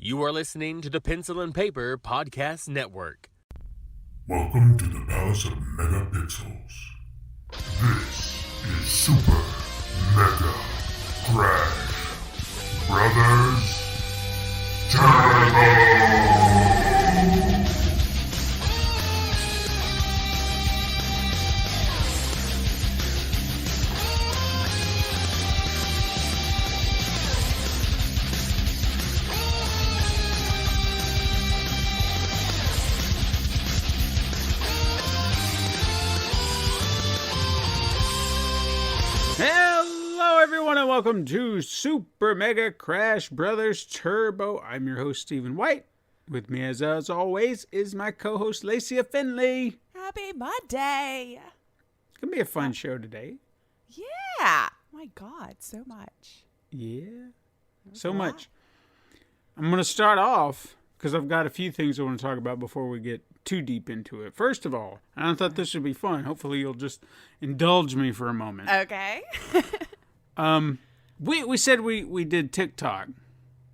You are listening to the Pencil and Paper Podcast Network. Welcome to the Palace of Megapixels. This is Super Mega Crash Brothers Turbo! Hello, everyone, and welcome to Super Mega Crash Brothers Turbo. I'm your host, Stephen White. With me, as always, is my co-host, Lacey Finley. Happy Monday! It's going to be a fun show today. Yeah! My God, so much. Yeah, so much. I'm going to start off, because I've got a few things I want to talk about before we get too deep into it. First of all, I thought this would be fun. Hopefully you'll just indulge me for a moment. Okay. We said we did TikTok.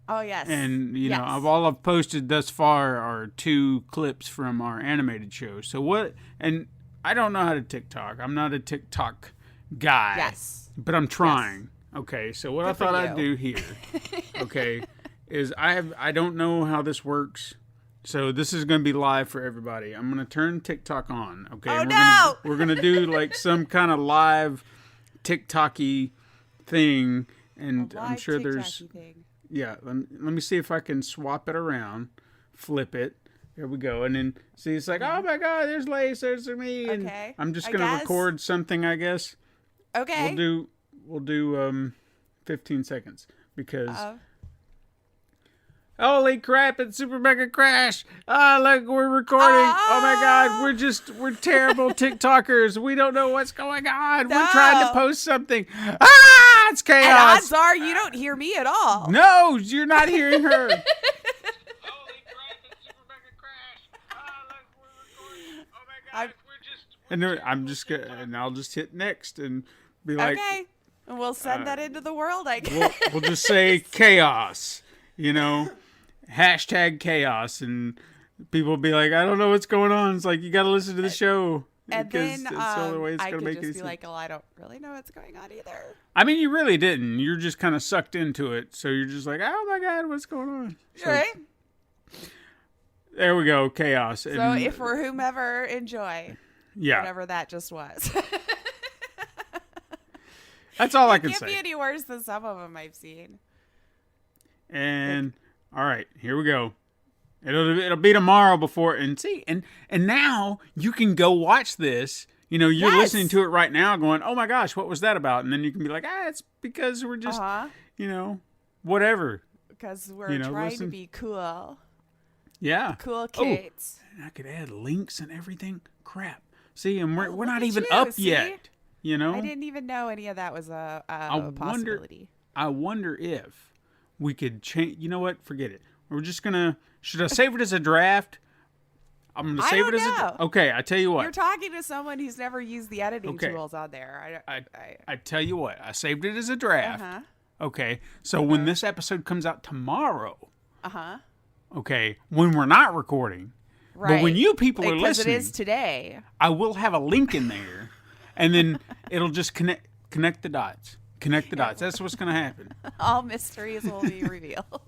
Oh, yes. And, you know, all I've posted thus far are 2 clips from our animated show. So what, and I don't know how to TikTok. I'm not a TikTok guy. Yes. But I'm trying. Yes. Okay, so what I thought I'd do here, okay, is I don't know how this works. So this is going to be live for everybody. I'm going to turn TikTok on, okay? Oh, we're going to do like some kind of live TikTok-y thing. And I'm sure there's... thing. Yeah, let me see if I can swap it around, flip it. There we go. And then, see, it's like, oh my God, there's Lace, there's me. And okay. I'm just going to record something, I guess. Okay. We'll do 15 seconds because... Holy crap, it's Super Mega Crash. Look, we're recording. Oh my God, we're terrible TikTokers. We don't know what's going on. No. We're trying to post something. It's chaos. And odds are you don't hear me at all. No, you're not hearing her. Holy crap, it's Super Mega Crash. Look, we're recording. Oh my God, and I'll just hit next and be like, okay, and we'll send that into the world, I guess. We'll just say chaos, you know. Hashtag chaos, and people will be like, I don't know what's going on. It's like, you got to listen to the show. And because then it's the only way it's I going to could make just any be sense. like, oh, I don't really know what's going on either. I mean, you really didn't. You're just kind of sucked into it. So you're just like, oh my God, what's going on? So, right? There we go, chaos. So and, if for whomever enjoy, whatever that just was. That's all I can say. It can't be any worse than some of them I've seen. And all right, here we go. It'll be tomorrow before, and see, and now you can go watch this. You know, you're listening to it right now going, oh my gosh, what was that about? And then you can be like, it's because we're just, you know, whatever. Because we're trying to be cool. Yeah. Cool kids. Oh, and I could add links and everything. Crap. See, and we're not even you, up see? yet. You know? I didn't even know any of that was a possibility. I wonder if we could change. You know what? Forget it. We're just going to... Should I save it as a draft? I'm going to save it as a... Okay, I tell you what. You're talking to someone who's never used the editing tools on there. I tell you what. I saved it as a draft. Okay, so when this episode comes out tomorrow... Okay, when we're not recording... Right. But when you people are listening... Because it is today. I will have a link in there, and then it'll just connect the dots. Connect the dots. That's what's going to happen. All mysteries will be revealed.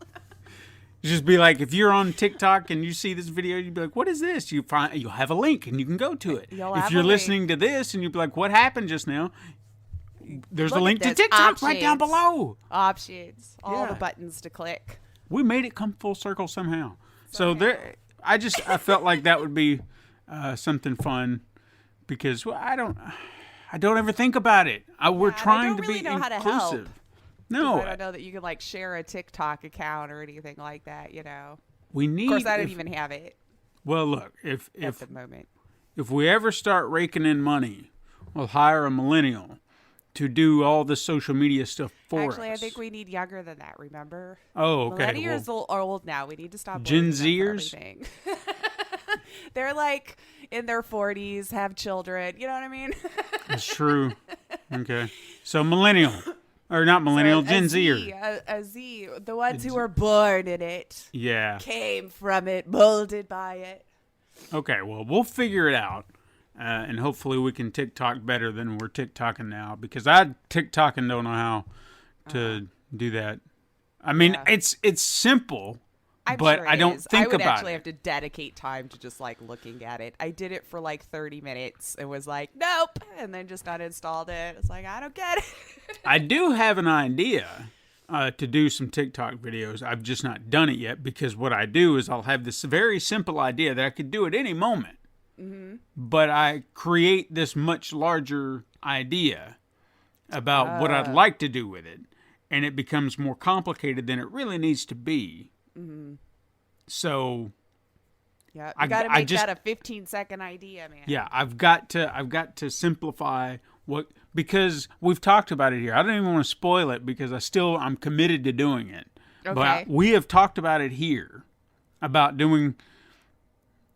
Just be like, if you're on TikTok and you see this video, you'd be like, what is this? You'll have a link and you can go to it. If you're listening to this and you'd be like, what happened just now? There's a link to TikTok right down below. Options. All the buttons to click. We made it come full circle somehow. So there, I felt like that would be something fun because I don't ever think about it. We're trying to be inclusive. No, I don't know that you can like share a TikTok account or anything like that. You know, we need. Of course, I didn't even have it. Well, look, if at the moment, if we ever start raking in money, we'll hire a millennial to do all the social media stuff for us. Actually, I think we need younger than that. remember? Oh, okay. Millennials are old now. We need to stop. Gen Zers. They're like in their 40s, have children. You know what I mean? That's true. Okay, so millennial. Or not millennial, So Gen a Z. a Z. The ones who were born in it, Yeah. came from it, molded by it. Okay, well, we'll figure it out. And hopefully we can TikTok better than we're TikToking now. Because I TikTok and don't know how to do that. I mean, Yeah. it's simple. I'm But sure I it don't is. think I would about actually it. have to dedicate time to just like looking at it. I did it for like 30 minutes and was like, nope, and then just uninstalled it. It's like, I don't get it. I do have an idea to do some TikTok videos. I've just not done it yet because what I do is I'll have this very simple idea that I could do at any moment. But I create this much larger idea about what I'd like to do with it. And it becomes more complicated than it really needs to be. So Yeah, I- you got to I make just- that a 15-second idea, man. yeah, I've got to simplify what, because we've talked about it here. I don't even want to spoil it because I'm committed to doing it. Okay. But we have talked about it here about doing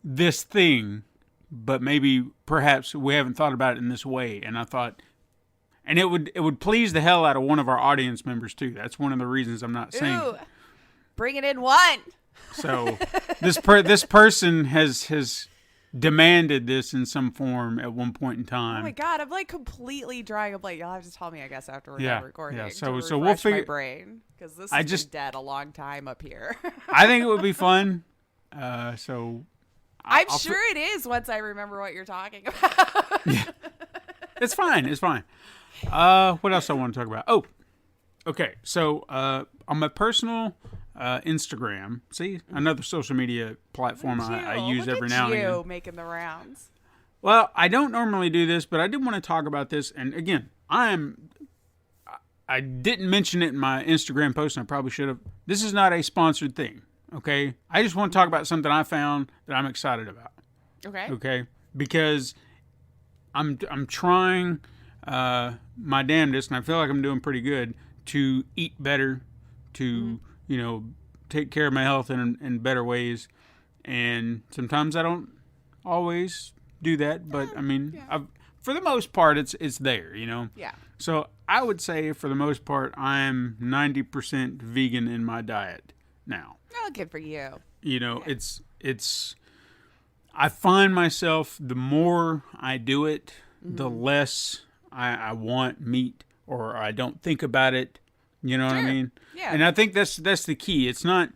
this thing, but maybe perhaps we haven't thought about it in this way. And I thought, and it would please the hell out of one of our audience members too. That's one of the reasons I'm not saying. Ooh, bring it in one. So this person has demanded this in some form at one point in time. Oh my god, I'm like completely drawing a blank. You'll have to tell me, I guess, after we're done recording. yeah. to So we'll refresh figure. my brain because this I has just- been dead a long time up here. I think it would be fun. So I'm I'll sure it is once I remember what you're talking about. It's fine. It's fine. What else I want to talk about? Oh, okay. So on my personal Instagram, see, another social media platform I use Look every at now and you again. making the rounds. Well, I don't normally do this, but I did want to talk about this. And again, I didn't mention it in my Instagram post, and I probably should have. This is not a sponsored thing, okay? I just want to talk about something I found that I'm excited about, Okay. okay? Because I'm trying my damnedest, and I feel like I'm doing pretty good, to eat better, to, take care of my health in better ways. And sometimes I don't always do that, but I mean, for the most part, it's there, Yeah. So I would say for the most part, I'm 90% vegan in my diet now. Oh, good for you. It's I find myself, the more I do it, the less I want meat, or I don't think about it. You know what I mean? Yeah. And I think that's the key. It's not,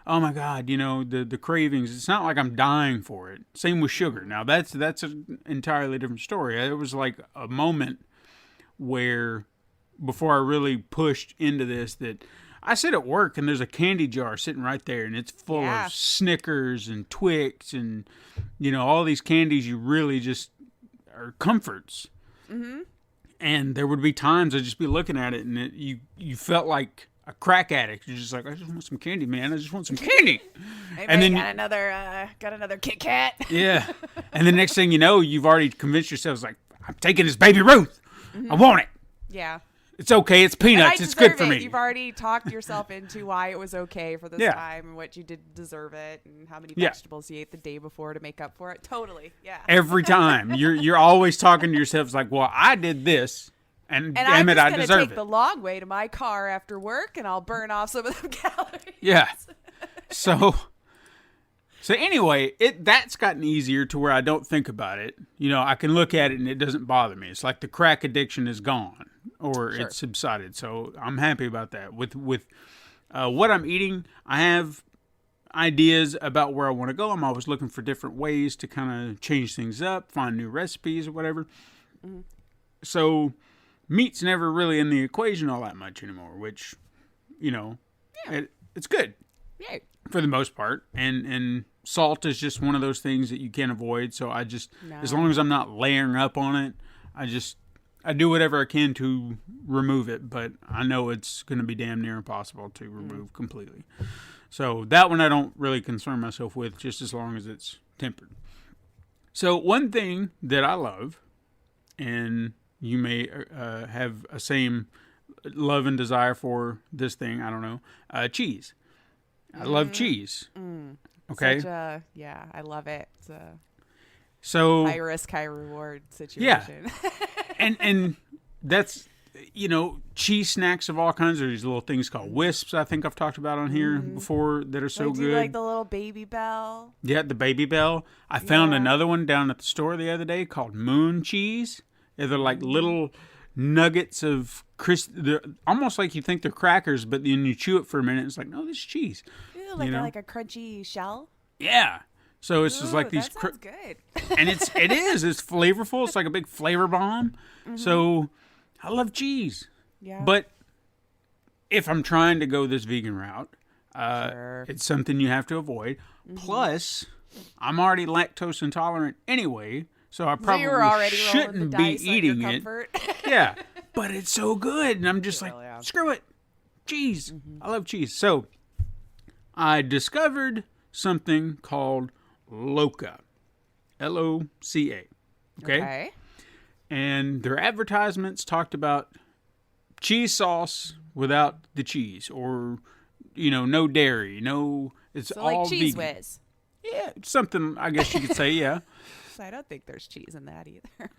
oh my God, the cravings. It's not like I'm dying for it. Same with sugar. Now that's an entirely different story. It was like a moment where, before I really pushed into this, that I sit at work and there's a candy jar sitting right there, and it's full Yeah. of Snickers and Twix and all these candies you really just are comforts. Mm-hmm. And there would be times I'd just be looking at it, and you felt like a crack addict. You're just like, I just want some candy, man. I just want some candy. And then then- got another Kit Kat. Yeah. And the next thing you know, you've already convinced yourself, like, I'm taking this Baby Ruth. I want it. Yeah. It's okay. It's And I peanuts. It's good deserve for it. me. You've already talked yourself into why it was okay for this Yeah. time and what you did deserve it and how many Yeah. vegetables you ate the day before to make up for it. Totally. Yeah. Every time. You're always talking to yourself, like, well, I did this, and And I'm damn it, just I going to deserve take it. the long way to my car after work, and I'll burn off some of them calories. Yeah. So anyway, that's gotten easier to where I don't think about it. I can look at it and it doesn't bother me. It's like the crack addiction is gone, or Sure. it's subsided. So I'm happy about that. With what I'm eating, I have ideas about where I want to go. I'm always looking for different ways to kind of change things up, find new recipes or whatever. Mm-hmm. So meat's never really in the equation all that much anymore, which, it's good Yeah. for the most part. And salt is just one of those things that you can't avoid. So I just, as long as I'm not layering up on it, I do whatever I can to remove it, but I know it's going to be damn near impossible to remove completely. So that one I don't really concern myself with, just as long as it's tempered. So one thing that I love, and you may have a same love and desire for this thing, I don't know, cheese. I love cheese. Okay. I love it. It's a So high risk, high reward situation. and that's cheese snacks of all kinds. There's these little things called wisps, I think I've talked about on here before, that are so do good. you like the little Baby Bell? Yeah, the Baby Bell. I found another one down at the store the other day called Moon Cheese. They're like little nuggets of they're almost like you think they're crackers, but then you chew it for a minute, it's like, no, this is cheese. Ooh, like a crunchy shell? Yeah. So it's just like these. That sounds good. And it's flavorful. It's like a big flavor bomb. So I love cheese. Yeah. But if I'm trying to go this vegan route, it's something you have to avoid. Plus, I'm already lactose intolerant anyway, so I probably shouldn't be eating it. Yeah. But it's so good. And I'm just screw it. Cheese. I love cheese. So I discovered something called Loca. Loca. Okay. And their advertisements talked about cheese sauce without the cheese, or no dairy, it's so all like Cheese vegan. Whiz. Yeah, something I guess you could say. Yeah. I don't think there's cheese in that either.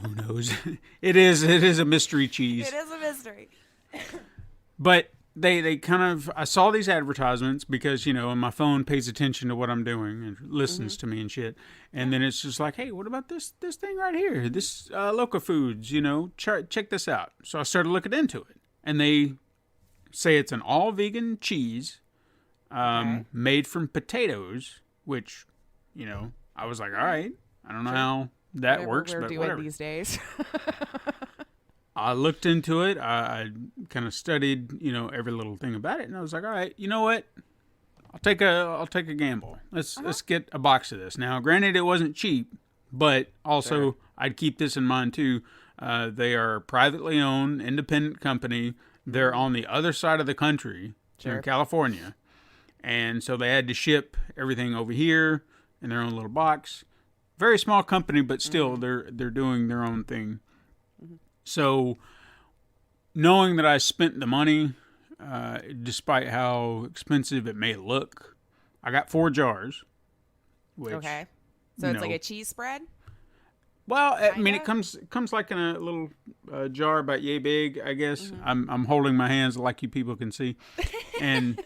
Who knows? It is a mystery cheese. It is a mystery. But they kind of, I saw these advertisements because, and my phone pays attention to what I'm doing and listens to me and shit. And then it's just like, hey, what about this thing right here? This Loca Foods, check this out. So I started looking into it. And they say it's an all vegan cheese made from potatoes, which, I was like, all right, I don't know how that works, we're but doing whatever. These days. I looked into it. I kind of studied, every little thing about it, and I was like, all right, you know what? I'll take a gamble. Let's get a box of this. Now, granted, it wasn't cheap, but also I'd keep this in mind too. They are a privately owned, independent company. They're on the other side of the country, here in California, and so they had to ship everything over here in their own little box. Very small company, but still, they're doing their own thing. So, knowing that I spent the money, despite how expensive it may look, I got 4 jars. Which, okay. So it's like a cheese spread? Well, I mean, it comes like in a little jar about yay big, I guess. I'm holding my hands like you people can see. And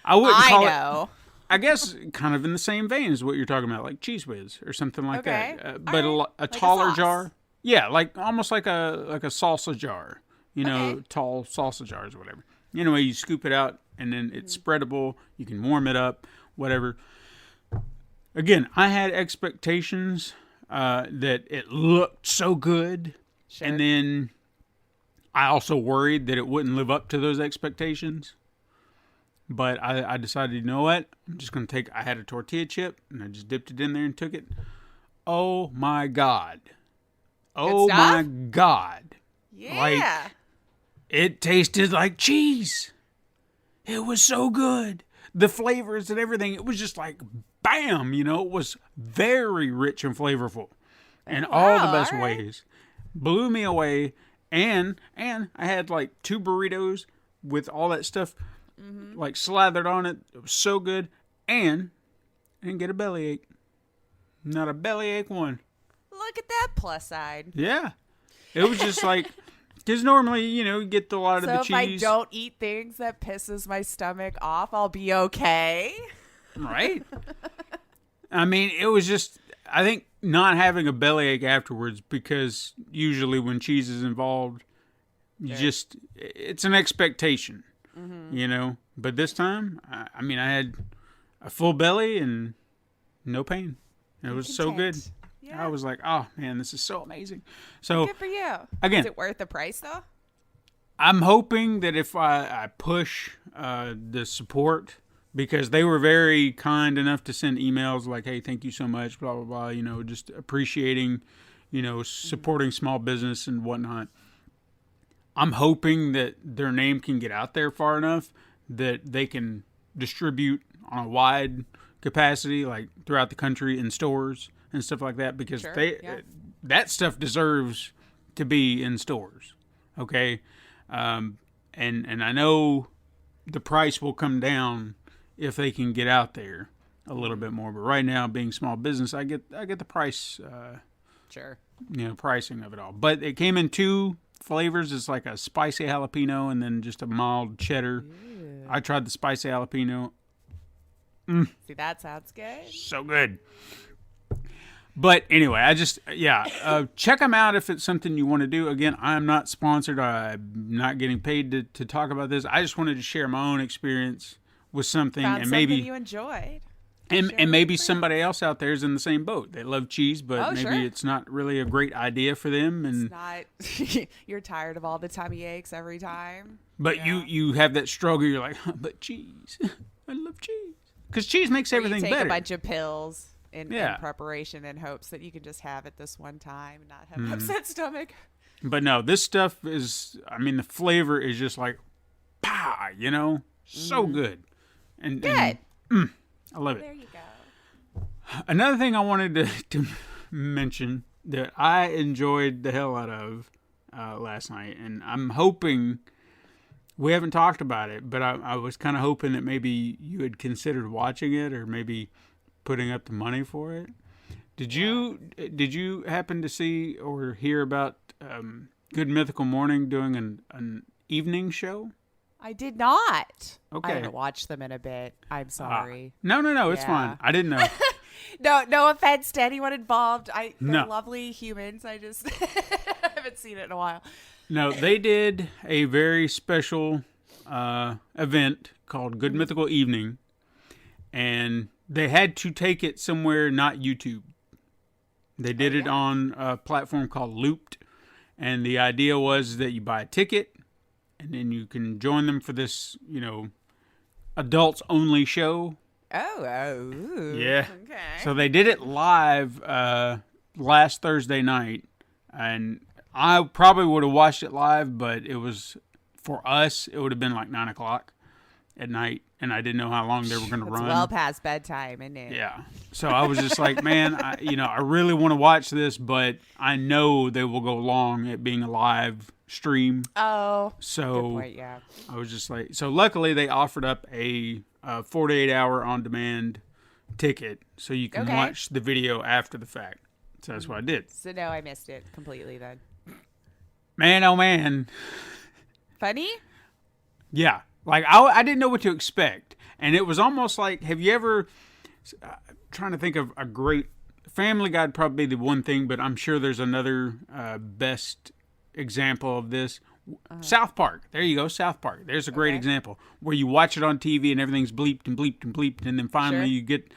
I wouldn't call it, I guess, kind of in the same vein as what you're talking about, like Cheese Whiz or something like that. But a taller jar. Yeah, almost like a salsa jar, tall salsa jars or whatever. Anyway, you scoop it out, and then it's spreadable. You can warm it up, whatever. Again, I had expectations that it looked so good, and then I also worried that it wouldn't live up to those expectations. But I decided, you know what? I'm just going to I had a tortilla chip, and I just dipped it in there and took it. Oh, my God. Oh my God. Yeah. It tasted like cheese. It was so good. The flavors and everything, it was just like, bam, it was very rich and flavorful in all the best ways. Blew me away. And I had like 2 burritos with all that stuff like slathered on it. It was so good. And I didn't get a bellyache. Not a bellyache one. Look at that plus side. Yeah. It was just like, because normally, you get a lot of the cheese. So if I don't eat things that pisses my stomach off, I'll be okay. Right? I mean, it was just, I think not having a bellyache afterwards, because usually when cheese is involved, it's an expectation, But this time, I mean, I had a full belly and no pain. It was so good. Yeah. I was like, oh, man, this is so amazing. So good for you. Again, is it worth the price, though? I'm hoping that if I push the support, because they were very kind enough to send emails like, hey, thank you so much, blah, blah, blah, just appreciating, supporting small business and whatnot. I'm hoping that their name can get out there far enough that they can distribute on a wide capacity, like throughout the country in stores and stuff like that, because that stuff deserves to be in stores. Okay. And I know the price will come down if they can get out there a little bit more, but right now, being small business, I get the price, pricing of it all, but it came in 2 flavors. It's like a spicy jalapeno and then just a mild cheddar. Ooh. I tried the spicy jalapeno. See, that sounds good. So good. But anyway, check them out if it's something you want to do. Again, I'm not sponsored. I'm not getting paid to talk about this. I just wanted to share my own experience with something. Found and something maybe you enjoyed. and maybe somebody else out there is in the same boat. They love cheese, but maybe sure. it's not really a great idea for them. And It's not. You're tired of all the tummy aches every time. but you have that struggle. You're like, but cheese. I love cheese because cheese makes Or everything you take better. a bunch of pills in Yeah. preparation in hopes that you can just have it this one time and not have an upset stomach. But no, this stuff is. I mean, the flavor is just like, pow. So good. And Good. I love it. There you go. Another thing I wanted to mention that I enjoyed the hell out of last night, and I'm hoping we haven't talked about it, but I was kind of hoping that maybe you had considered watching it or maybe putting up the money for it. Did you happen to see or hear about Good Mythical Morning doing an evening show? I did not. Okay. I haven't watched them in a bit. I'm sorry. No, it's Yeah. fine. I didn't know. No offense to anyone involved. They're No. lovely humans. I just haven't seen it in a while. No, they did a very special event called Good Mythical Evening, and they had to take it somewhere not YouTube. They did it on a platform called Looped, and the idea was that you buy a ticket, and then you can join them for this, adults-only show. Ooh. Yeah. Okay. So they did it live last Thursday night, and I probably would have watched it live, but it was, for us, it would have been like 9 o'clock at night, and I didn't know how long they were going to It's run. well past bedtime, isn't it? Yeah. So I was just like, man, I really want to watch this, but I know they will go long at being a live stream. Oh. So Good point, yeah. I was just like, so luckily they offered up a 48-hour on-demand ticket so you can Okay. watch the video after the fact. So that's what I did. So no, I missed it completely then. Man, oh man. Funny? Yeah. Like, I didn't know what to expect. And it was almost like, have you ever, trying to think of a great, Family Guy would probably be the one thing, but I'm sure there's another best example of this. South Park. There you go, South Park. There's a great Okay. example where you watch it on TV and everything's bleeped and bleeped and bleeped, and then finally Sure. you get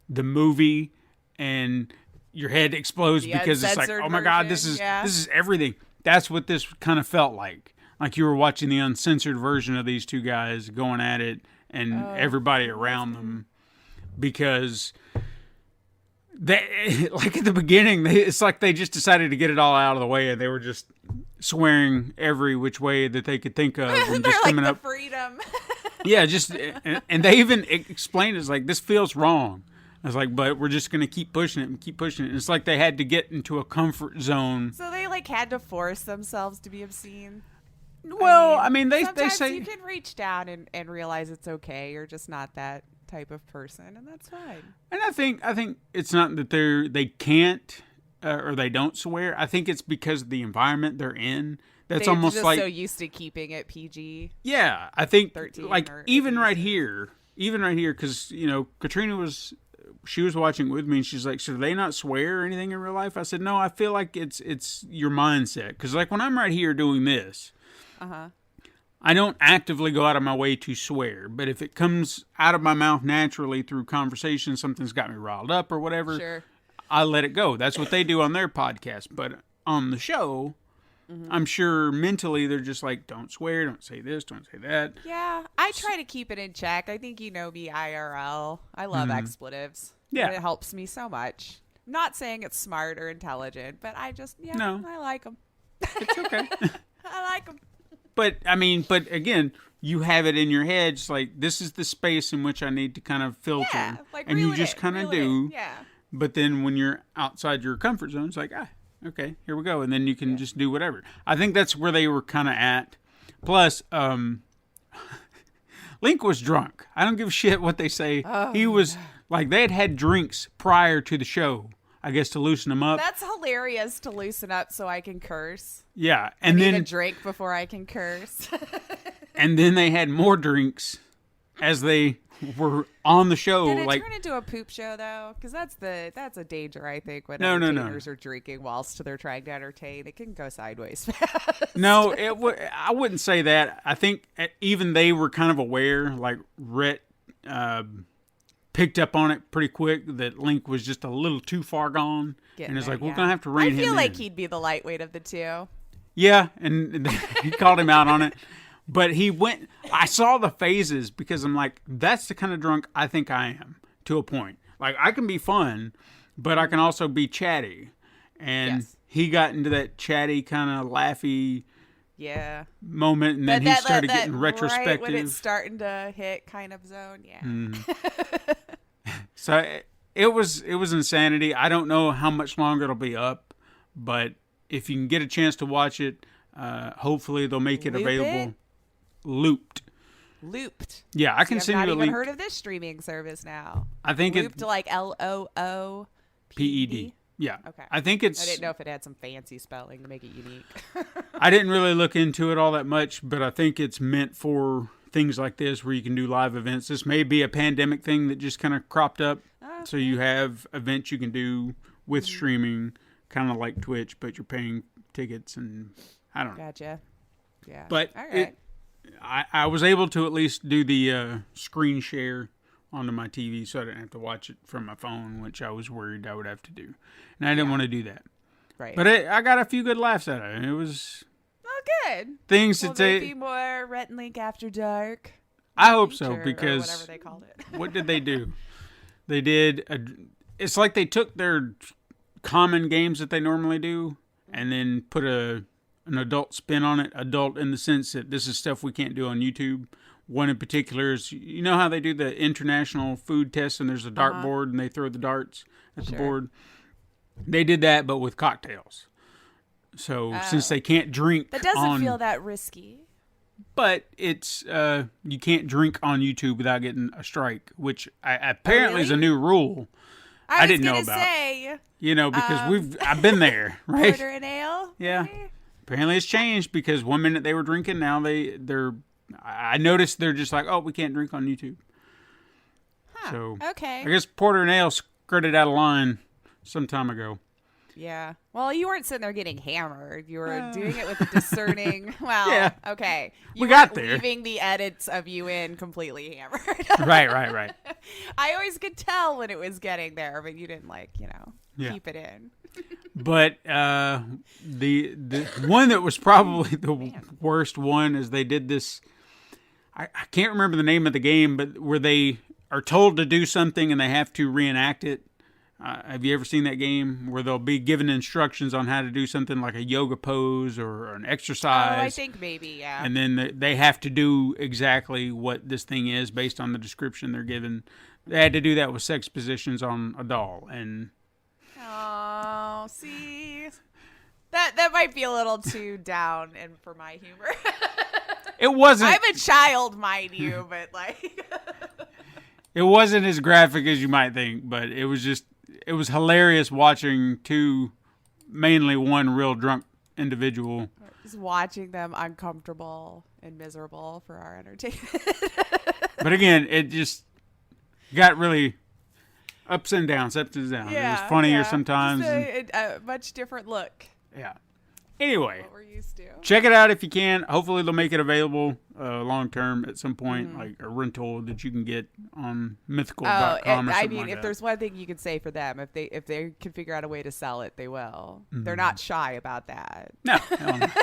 the movie and your head explodes The because it's like, uncensored oh my God, this version, is everything. That's what this kind of felt like. Like you were watching the uncensored version of these two guys going at it and everybody around them, because they, like at the beginning, it's like they just decided to get it all out of the way, and they were just swearing every which way that they could think of, and They're just like coming the up. freedom. Yeah, just and they even explained it's like, this feels wrong. I was like, but we're just gonna keep pushing it and keep pushing it. And it's like they had to get into a comfort zone. So they like had to force themselves to be obscene. Well, I mean, they sometimes say you can reach down and realize it's okay. You're just not that type of person, and that's fine. And I think it's not that they can't or they don't swear. I think it's because of the environment they're in. That's They're almost just like, so used to keeping it PG. yeah. I think 13 like or even 18. right here, because Katrina was watching with me, and she's like, so do they not swear or anything in real life? I said, no. I feel like it's your mindset, because like when I'm right here doing this, I don't actively go out of my way to swear, but if it comes out of my mouth naturally through conversation, something's got me riled up or whatever, Sure. I let it go. That's what they do on their podcast. But on the show, I'm sure mentally they're just like, don't swear, don't say this, don't say that. Yeah, I try to keep it in check. I think you know me IRL. I love expletives. Yeah. It helps me so much. I'm not saying it's smart or intelligent, but I just, No. I like them. It's okay. I like them. But again, you have it in your head, just like, this is the space in which I need to kind of filter. Yeah, like and you reel it just in, kind of reel it in. do. Yeah. But then when you're outside your comfort zone, it's like, okay, here we go. And then you can just do whatever. I think that's where they were kind of at. Plus, Link was drunk. I don't give a shit what they say. He was like, they had drinks prior to the show. I guess to loosen them up. That's hilarious to loosen up so I can curse. Yeah, I and need then a drink before I can curse. and then they had more drinks as they were on the show. Did it like turn into a poop show though? Because that's a danger, I think, when No. entertainers are drinking whilst they're trying to entertain. It can go sideways fast. No, I wouldn't say that. I think even they were kind of aware. Like Rhett picked up on it pretty quick that Link was just a little too far gone, and it's like we're gonna have to rein him in. I feel like he'd be the lightweight of the two. Yeah, and he called him out on it. But he went, I saw the phases because I'm like, that's the kind of drunk I think I am to a point. Like, I can be fun, but I can also be chatty. And he got into that chatty kind of laughy moment, and then he started getting retrospective. Right when it's starting to hit kind of zone, So it was insanity. I don't know how much longer it'll be up, but if you can get a chance to watch it, hopefully they'll make it available. Looped. Yeah, I can send you a link. I've not even heard of this streaming service now. I think Looped like LOOPED. Yeah. Okay. I think it's. I didn't know if it had some fancy spelling to make it unique. I didn't really look into it all that much, but I think it's meant for things like this where you can do live events. This may be a pandemic thing that just kind of cropped up. So you have events you can do with streaming, kind of like Twitch, but you're paying tickets and I don't know. Gotcha. Yeah. But all right. I was able to at least do the screen share onto my TV so I didn't have to watch it from my phone, which I was worried I would have to do. And I didn't want to do that. Right. But I got a few good laughs out of it. It was... Oh, good. Things Will to there say... be more Rhett and Link After Dark? I hope so, Or because... whatever they called it. What did they do? They did... It's like they took their common games that they normally do and then put an adult spin on it. Adult in the sense that this is stuff we can't do on YouTube. One in particular is, you know how they do the international food test and there's a dartboard and they throw the darts at the board? They did that, but with cocktails. So since they can't drink that doesn't feel that risky. But it's, you can't drink on YouTube without getting a strike, which apparently is a new rule. I didn't know about. Say, you know, because I've been there, right? Porter and ale? Yeah. Maybe? Apparently it's changed because 1 minute they were drinking, now they're I noticed they're just like, oh, we can't drink on YouTube. Huh. So okay. I guess Porter and Ale skirted out of line some time ago. Yeah. Well, you weren't sitting there getting hammered. You were doing it with a discerning. Well, okay. We got there. Leaving the edits of you in completely hammered. Right. I always could tell when it was getting there, but you didn't keep it in. But the one that was probably the worst one is they did this. I can't remember the name of the game, but where they are told to do something and they have to reenact it. Have you ever seen that game where they'll be given instructions on how to do something like a yoga pose or an exercise? Oh, I think maybe, yeah. And then they have to do exactly what this thing is based on the description they're given. They had to do that with sex positions on a doll. And oh, see, that might be a little too down and for my humor. It wasn't. I'm a child, mind you, but it wasn't as graphic as you might think, but it was hilarious watching mainly one real drunk individual. Just watching them uncomfortable and miserable for our entertainment. But again, it just got really ups and downs. Yeah, it was funnier sometimes. Just a much different look. Yeah. Anyway, what we're used to. Check it out if you can. Hopefully they'll make it available long term at some point, like a rental that you can get on mythical.com or something like if that. there's one thing you can say for them, if they can figure out a way to sell it, they will. They're not shy about that. No.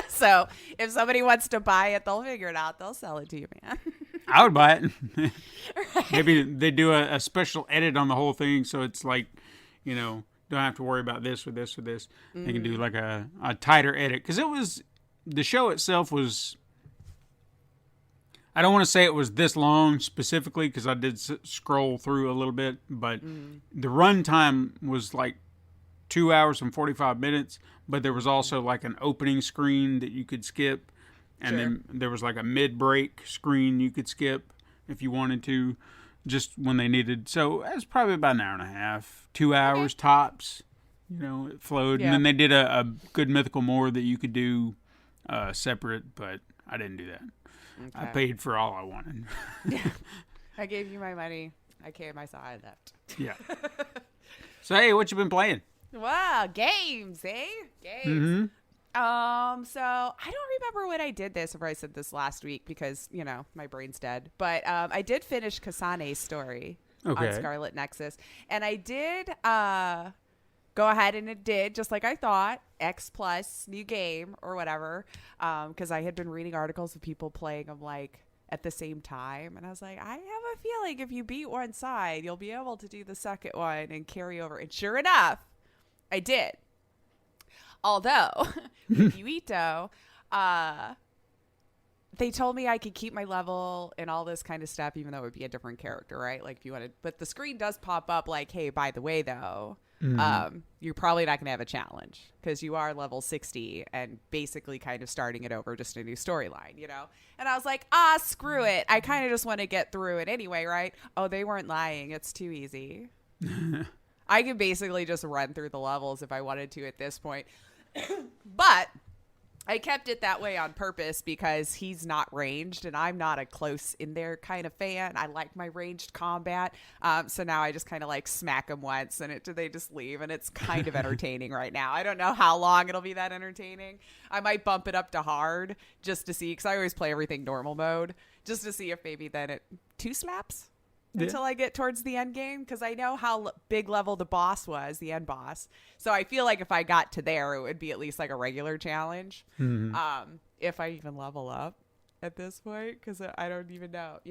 So if somebody wants to buy it, they'll figure it out. They'll sell it to you, man. I would buy it. Maybe they do a special edit on the whole thing, so it's like, don't have to worry about this or this or this. They can do like a tighter edit. Because the show itself was, I don't want to say it was this long specifically because I did scroll through a little bit, but the run time was like 2 hours and 45 minutes, but there was also like an opening screen that you could skip. And then there was like a mid-break screen you could skip if you wanted to, just when they needed. So it was probably about an hour and a half, 2 hours tops. it flowed. Yeah. And then they did a good mythical more that you could do separate, but I didn't do that. Okay. I paid for all I wanted. I gave you my money. I came, I saw, I left. Yeah. So, hey, what you been playing? Wow, games, eh? Games. Mm-hmm. So I don't remember when I did this, or I said this last week because, my brain's dead. But I did finish Kasane's story on Scarlet Nexus. And I did go ahead and it did, just like I thought, X plus new game or whatever. Because I had been reading articles of people playing them at the same time. And I was like, I have a feeling if you beat one side, you'll be able to do the second one and carry over. And sure enough, I did. Although, with Yuito, they told me I could keep my level and all this kind of stuff, even though it would be a different character, right? Like, if you wanted, but the screen does pop up like, hey, by the way, though, you're probably not going to have a challenge because you are level 60 and basically kind of starting it over, just a new storyline, And I was like, screw it. I kind of just want to get through it anyway, right? Oh, they weren't lying. It's too easy. I could basically just run through the levels if I wanted to at this point. But I kept it that way on purpose because he's not ranged and I'm not a close in there kind of fan. I like my ranged combat. So now I just kind of smack them once and they just leave, and it's kind of entertaining right now. I don't know how long it'll be that entertaining. I might bump it up to hard just to see, because I always play everything normal mode, just to see if maybe then it 2 slaps. Until I get towards the end game, because I know how big level the boss was, the end boss. So I feel like if I got to there, it would be at least a regular challenge. If I even level up at this point, because I don't even know,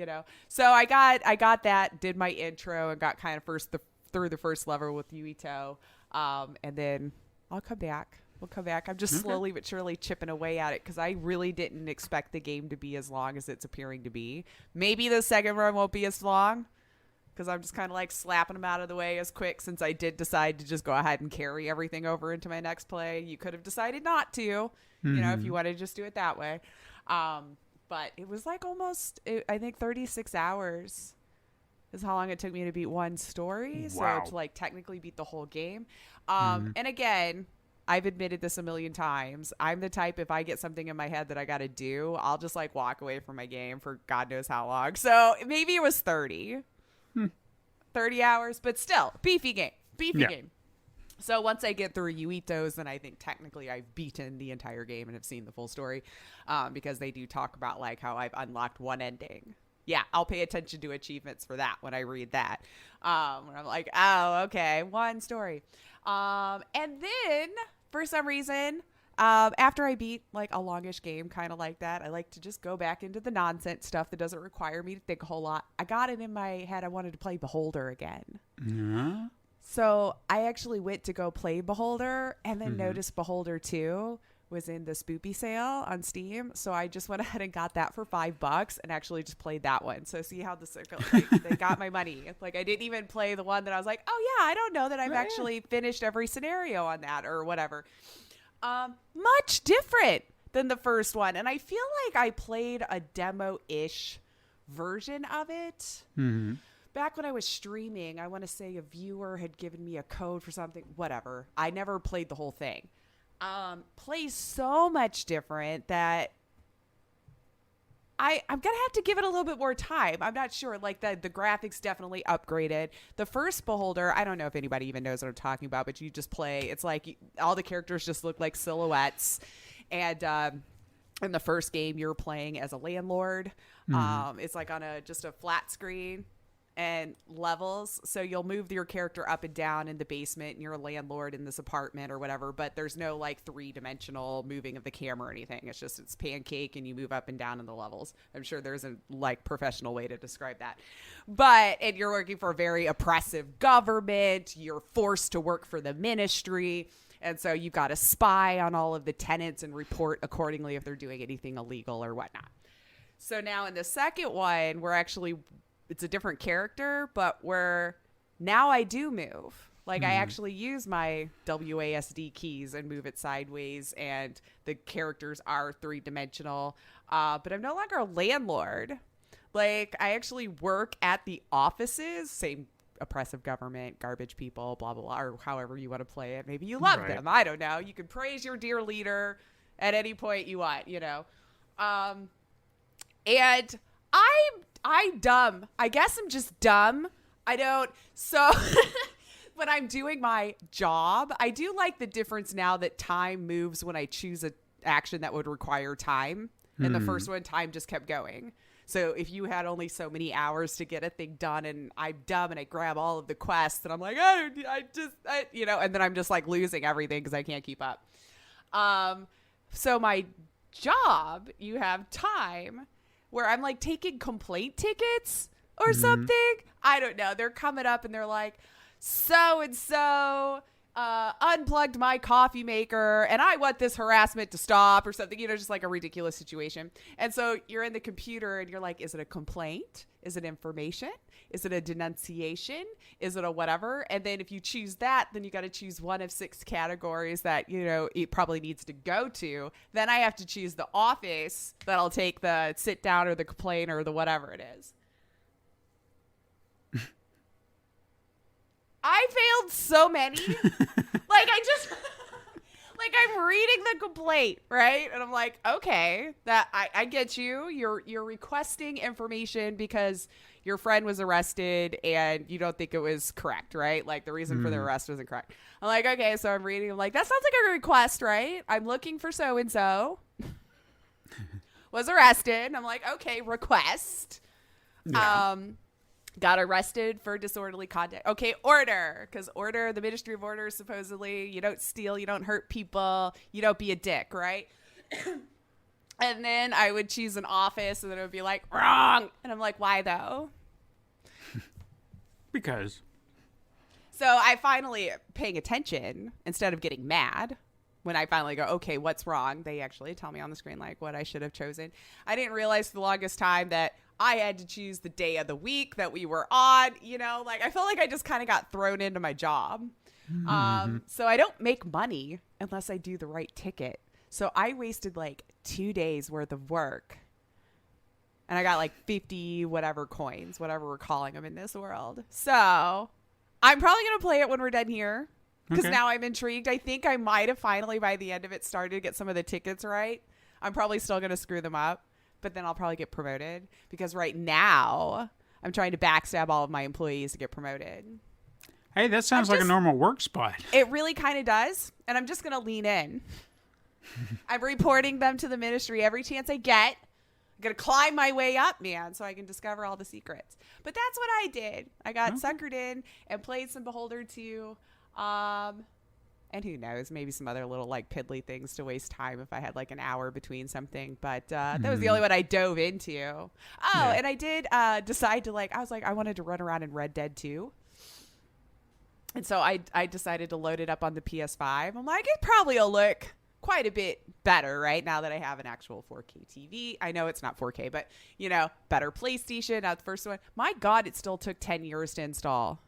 So I got that, did my intro, and got kind of through the first level with Yuito, and then I'll come back. We'll come back. I'm just slowly but surely chipping away at it because I really didn't expect the game to be as long as it's appearing to be. Maybe the second run won't be as long because I'm just kind of slapping them out of the way as quick, since I did decide to just go ahead and carry everything over into my next play. You could have decided not to, if you wanted to just do it that way. But it was almost, I think 36 hours is how long it took me to beat one story. Wow. So to technically beat the whole game. And again, I've admitted this a million times. I'm the type, if I get something in my head that I got to do, I'll just walk away from my game for God knows how long. So maybe it was 30 hours, but still beefy game. So once I get through Yuito's, then I think technically I've beaten the entire game and have seen the full story, because they do talk about how I've unlocked one ending. Yeah, I'll pay attention to achievements for that when I read that. When I'm like, oh, okay, one story. And then for some reason, after I beat a longish game kind of like that, I like to just go back into the nonsense stuff that doesn't require me to think a whole lot. I got it in my head I wanted to play Beholder again. Yeah. So I actually went to go play Beholder and then noticed Beholder 2 was in the spoopy sale on Steam. So I just went ahead and got that for $5 and actually just played that one. So see how the circle, they got my money. I didn't even play the one that I was like, oh yeah, I don't know that I've actually finished every scenario on that or whatever. Much different than the first one. And I feel like I played a demo-ish version of it. Back when I was streaming, I want to say a viewer had given me a code for something, whatever. I never played the whole thing. Plays so much different that I'm going to have to give it a little bit more time. I'm not sure. The graphics definitely upgraded. The first Beholder, I don't know if anybody even knows what I'm talking about, but you just play. It's all the characters just look like silhouettes. And in the first game, you're playing as a landlord. It's on just a flat screen and levels, so you'll move your character up and down in the basement and you're a landlord in this apartment or whatever, but there's no 3-dimensional moving of the camera or anything. It's pancake and you move up and down in the levels. I'm sure there's a professional way to describe that, and you're working for a very oppressive government. You're forced to work for the ministry, and so you've got to spy on all of the tenants and report accordingly if they're doing anything illegal or whatnot. So now in the second one, it's a different character, but where now I do move. I actually use my WASD keys and move it sideways, and the characters are 3-dimensional. But I'm no longer a landlord. I actually work at the offices, same oppressive government, garbage people, blah, blah, blah, or however you want to play it. Maybe you love them. I don't know. You can praise your dear leader at any point you want, you know. And I'm dumb. I guess I'm just dumb. So when I'm doing my job, I do like the difference now that time moves when I choose an action that would require time. And the first one, time just kept going. So if you had only so many hours to get a thing done, and I'm dumb and I grab all of the quests and I'm like, you know, and then I'm just like losing everything because I can't keep up. So my job, you have time where I'm like taking complaint tickets or something. I don't know. They're coming up and they're like, so-and-so unplugged my coffee maker and I want this harassment to stop or something, you know, just like a ridiculous situation. And so you're in the computer and you're like, is it a complaint? Is it information? Is it a denunciation? Is it a whatever? And then if you choose that, then you got to choose one of 6 categories that, you know, it probably needs to go to. Then I have to choose the office that'll take the sit down or the complaint or the whatever it is. I failed so many. I'm reading the complaint, right? And I'm like, okay, that I get you. You're requesting information because your friend was arrested and you don't think it was correct, right? Like the reason for the arrest wasn't correct. I'm like, okay, so I'm reading. I'm like, that sounds like a request, right? I'm looking for so-and-so. Was arrested. And I'm like, okay, request. Yeah. Got arrested for disorderly conduct. Okay, order. Because order, the Ministry of Order, supposedly, you don't steal, you don't hurt people, you don't be a dick, right? And then I would choose an office, and then it would be like, wrong. And I'm like, why though? Because. So I finally, paying attention, instead of getting mad, when I finally go, okay, what's wrong? They actually tell me on the screen, like, what I should have chosen. I didn't realize for the longest time that I had to choose the day of the week that we were on, you know, like I felt like I just kind of got thrown into my job. So I don't make money unless I do the right ticket. So I wasted like 2 days worth of work and I got like 50 whatever coins, whatever we're calling them in this world. So I'm probably going to play it when we're done here because now I'm intrigued. I think I might have finally by the end of it started to get some of the tickets right. I'm probably still going to screw them up. But then I'll probably get promoted because right now I'm trying to backstab all of my employees to get promoted. Hey, that sounds like a normal work spot. It really kind of does. And I'm just going to lean in. I'm reporting them to the ministry every chance I get. I'm going to climb my way up, man, so I can discover all the secrets. But that's what I did. I got suckered in and played some Beholder 2. And who knows, maybe some other little like piddly things to waste time if I had like an hour between something. But that was the only one I dove into. And I did decide to I wanted to run around in Red Dead 2. And so I decided to load it up on the PS5. I'm like, it probably will look quite a bit better, right? Now that I have an actual 4K TV. I know it's not 4K, but, you know, better PlayStation. Now the first one. My God, it still took 10 years to install.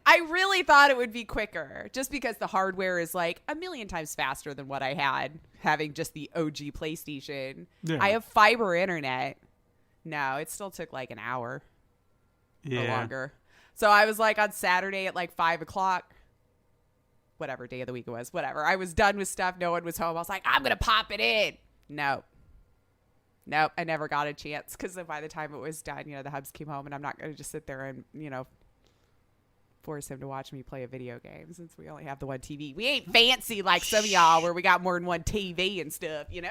I really thought it would be quicker just because the hardware is like a million times faster than what I had having just the OG PlayStation. Yeah. I have fiber internet. No, it still took like an hour or longer. So I was like on Saturday at like 5 o'clock, whatever day of the week it was, whatever. I was done with stuff. No one was home. I was like, I'm going to pop it in. Nope. I never got a chance because by the time it was done, you know, the hubs came home and I'm not going to just sit there and, you know, force him to watch me play a video game since we only have the one TV. We ain't fancy like some of y'all where we got more than one TV and stuff, you know?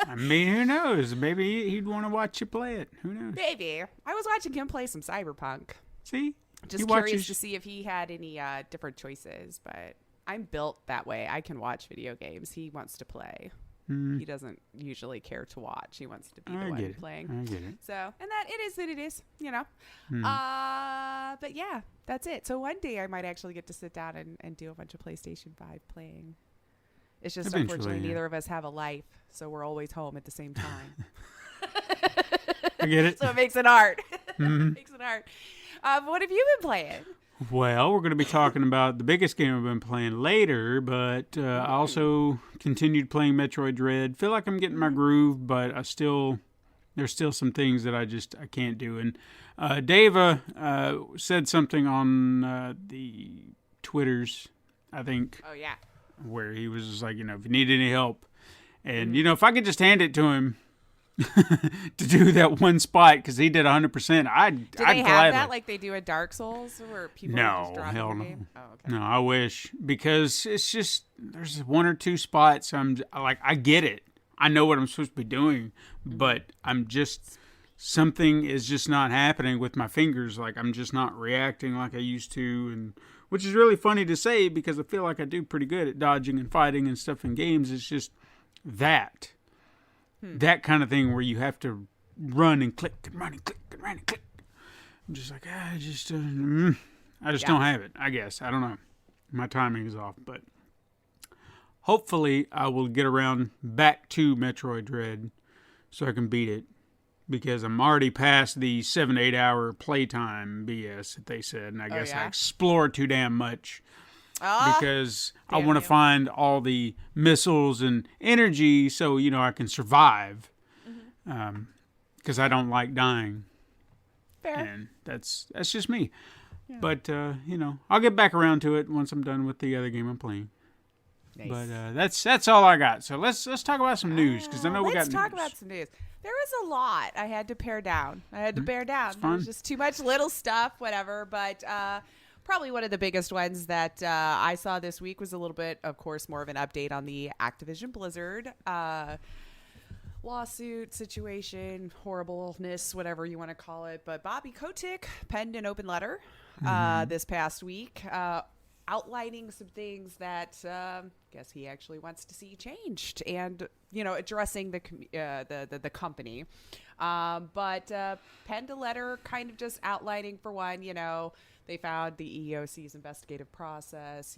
I mean, who knows? Maybe he'd want to watch you play it. Who knows? Maybe. I was watching him play some Cyberpunk. See? Just curious to see if he had any different choices, but I'm built that way. I can watch video games. He wants to play. He doesn't usually care to watch. He wants to be the one playing. I get it. So, and that it is what it is, you know. But yeah, that's it. So one day I might actually get to sit down and do a bunch of PlayStation 5 playing. It's just unfortunately neither of us have a life, so we're always home at the same time. I get it. So it makes it hard. Makes it hard. What have you been playing? Well, we're going to be talking about the biggest game I've been playing later, but I also continued playing Metroid Dread. Feel like I'm getting my groove, but there's still some things that I can't do. And Dave said something on the Twitters, I think. Oh, yeah. Where he was just like, if you need any help. And, if I could just hand it to him to do that one spot, because he did 100%, I'd Do they have gladly. that like they do at Dark Souls, where people just drop hell in the no. game? Oh, okay. No, I wish, because it's just, there's one or two spots I get it. I know what I'm supposed to be doing, but something is just not happening with my fingers. Like, I'm just not reacting like I used to, and which is really funny to say, because I feel like I do pretty good at dodging and fighting and stuff in games. It's just that kind of thing where you have to run and click and run and click and run and click. I'm just like, I just don't have it, I guess. I don't know. My timing is off, but hopefully I will get around back to Metroid Dread so I can beat it, because I'm already past the 7 to 8 hour playtime BS that they said, and I guess I explore too damn much because I want to find all the missiles and energy so I can survive, because I don't like dying. Fair. And that's just me. Yeah. But I'll get back around to it once I'm done with the other game I'm playing. Nice. But that's all I got. So let's talk about some news, because I know we got news. Let's talk about some news. There was a lot I had to pare down. Bear down. Fun. There's just too much little stuff, whatever. But probably one of the biggest ones that I saw this week was a little bit, of course, more of an update on the Activision Blizzard lawsuit situation, horribleness, whatever you want to call it. But Bobby Kotick penned an open letter this past week outlining some things that guess he actually wants to see changed, and addressing the company, but penned a letter kind of just outlining, for one, they found the EEOC's investigative process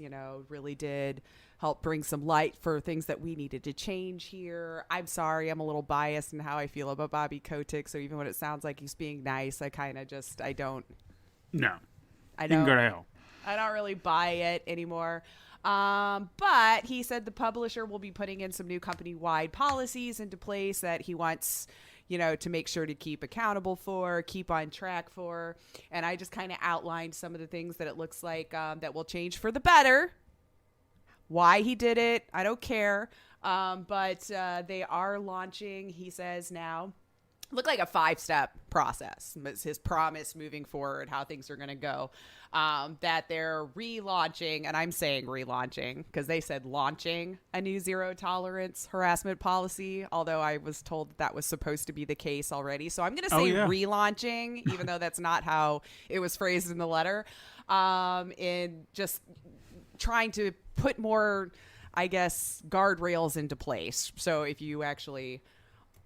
really did help bring some light for things that we needed to change here. I'm sorry, I'm a little biased in how I feel about Bobby Kotick, so even when it sounds like he's being nice, I kind of just I don't you can go to hell. I don't really buy it anymore. But he said the publisher will be putting in some new company-wide policies into place that he wants, to make sure to keep accountable for, keep on track for. And I just kind of outlined some of the things that it looks like that will change for the better. Why he did it, I don't care. But they are launching, he says now, look like a 5-step process. It's his promise moving forward, how things are going to go. That they're relaunching, and I'm saying relaunching because they said launching a new zero tolerance harassment policy, although I was told that was supposed to be the case already. So I'm going to say relaunching, even though that's not how it was phrased in the letter, in just trying to put more, I guess, guardrails into place. So if you actually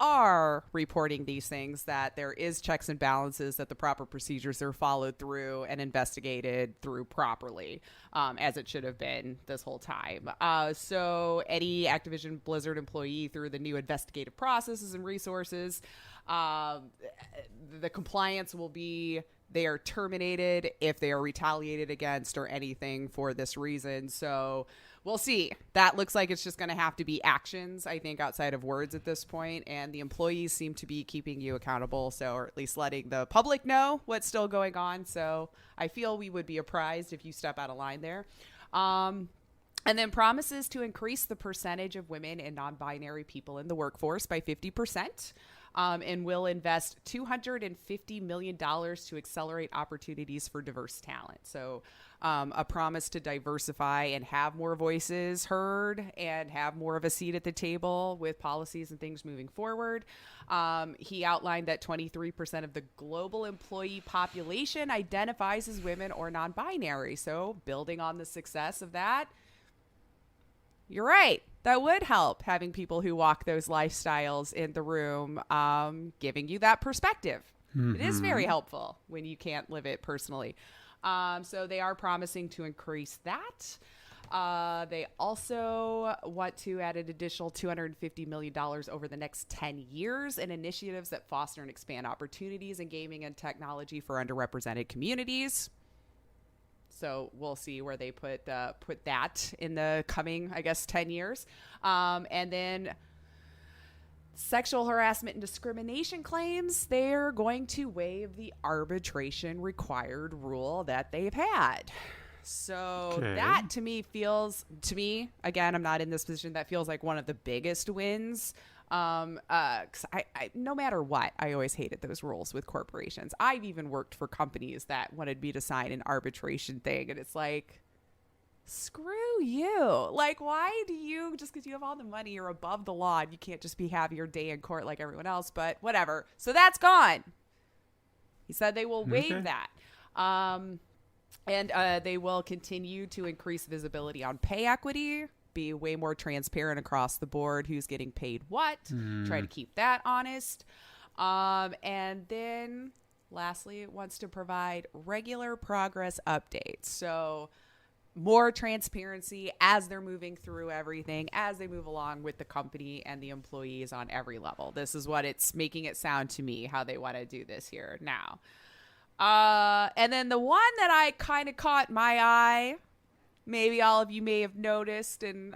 are reporting these things, that there is checks and balances, that the proper procedures are followed through and investigated through properly, as it should have been this whole time. So any Activision Blizzard employee, through the new investigative processes and resources, the compliance will be, they are terminated if they are retaliated against or anything for this reason. So we'll see. That looks like it's just going to have to be actions, I think, outside of words at this point. And the employees seem to be keeping you accountable, or at least letting the public know what's still going on. So I feel we would be apprised if you step out of line there. And then promises to increase the percentage of women and non-binary people in the workforce by 50%. And will invest $250 million to accelerate opportunities for diverse talent. So a promise to diversify and have more voices heard and have more of a seat at the table with policies and things moving forward. He outlined that 23% of the global employee population identifies as women or non-binary. So building on the success of that, you're right. That would help, having people who walk those lifestyles in the room, giving you that perspective. Mm-hmm. It is very helpful when you can't live it personally. So they are promising to increase that. They also want to add an additional $250 million over the next 10 years in initiatives that foster and expand opportunities in gaming and technology for underrepresented communities. So we'll see where they put that in the coming, I guess, 10 years. And then sexual harassment and discrimination claims, they're going to waive the arbitration required rule that they've had. So that to me feels, again, I'm not in this position, that feels like one of the biggest wins. 'Cause I no matter what, I always hated those rules with corporations. I've even worked for companies that wanted me to sign an arbitration thing, and it's like, screw you. Like, why do you, just because you have all the money, you're above the law and you can't just have your day in court like everyone else? But whatever. So that's gone. He said they will waive that. And they will continue to increase visibility on pay equity, be way more transparent across the board who's getting paid what, try to keep that honest. And then lastly, it wants to provide regular progress updates. So more transparency as they're moving through everything, as they move along with the company and the employees on every level. This is what it's making it sound to me, how they want to do this here now. And then the one that I kind of caught my eye, maybe all of you may have noticed, and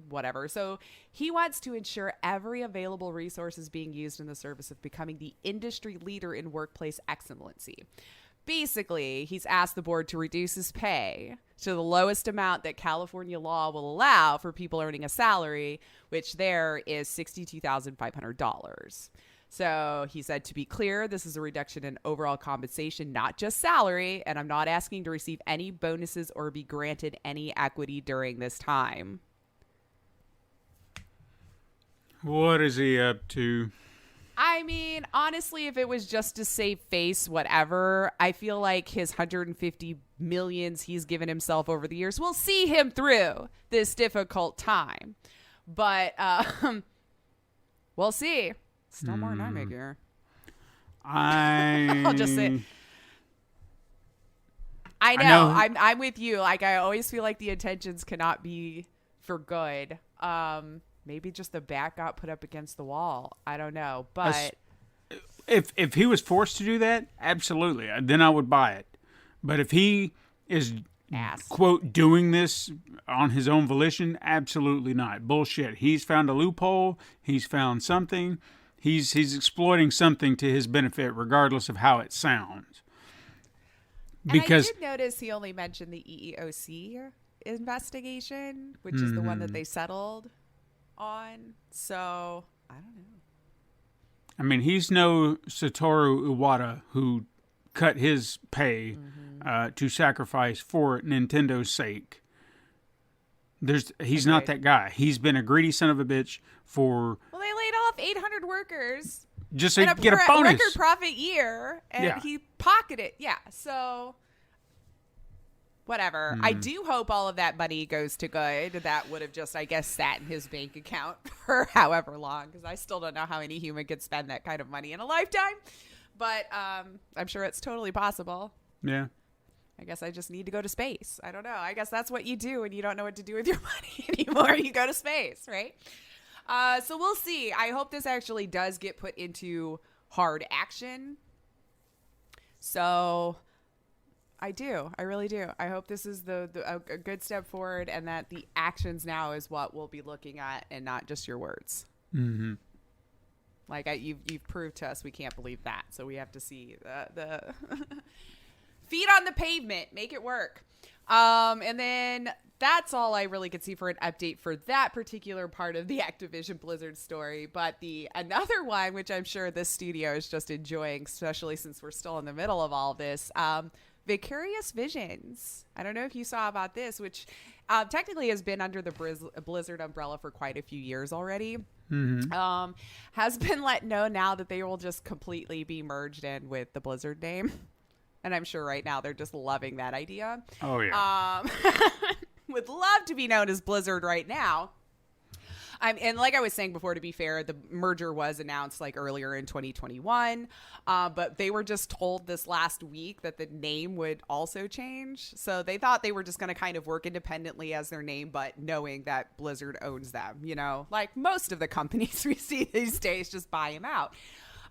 whatever. So he wants to ensure every available resource is being used in the service of becoming the industry leader in workplace excellency. Basically, he's asked the board to reduce his pay to the lowest amount that California law will allow for people earning a salary, which there is $62,500. So he said, to be clear, this is a reduction in overall compensation, not just salary, and I'm not asking to receive any bonuses or be granted any equity during this time. What is he up to? I mean, honestly, if it was just to save face, whatever, I feel like his 150 millions he's given himself over the years will see him through this difficult time. But we'll see. Still more than I make here. I'll just say. I know. I'm with you. Like, I always feel like the intentions cannot be for good. Maybe just the back got put up against the wall. I don't know. But if he was forced to do that, absolutely. Then I would buy it. But if he is, quote, doing this on his own volition, absolutely not. Bullshit. He's found a loophole. He's found something. He's exploiting something to his benefit, regardless of how it sounds. Because I did notice he only mentioned the EEOC investigation, which is the one that they settled on. So I don't know. I mean, he's no Satoru Iwata who cut his pay to sacrifice for Nintendo's sake. He's not that guy. He's been a greedy son of a bitch for. Well, they laid off 800 workers just to get a bonus. Record profit year, and he pocketed it. Yeah, so whatever. I do hope all of that money goes to good. That would have just, I guess, sat in his bank account for however long, because I still don't know how any human could spend that kind of money in a lifetime. But I'm sure it's totally possible. Yeah. I guess I just need to go to space. I don't know. I guess that's what you do when you don't know what to do with your money anymore. You go to space, right? So we'll see. I hope this actually does get put into hard action. So I do. I really do. I hope this is a good step forward, and that the actions now is what we'll be looking at and not just your words. Mm-hmm. Like you've proved to us we can't believe that. So we have to see the feet on the pavement, make it work. And then that's all I really could see for an update for that particular part of the Activision Blizzard story. But another one, which I'm sure this studio is just enjoying, especially since we're still in the middle of all this, Vicarious Visions. I don't know if you saw about this, which technically has been under the Blizzard umbrella for quite a few years already. Mm-hmm. Has been let know now that they will just completely be merged in with the Blizzard name. And I'm sure right now they're just loving that idea. Oh, yeah. Would love to be known as Blizzard right now. And like I was saying before, to be fair, the merger was announced like earlier in 2021. But they were just told this last week that the name would also change. So they thought they were just going to kind of work independently as their name, but knowing that Blizzard owns them, like most of the companies we see these days, just buy them out.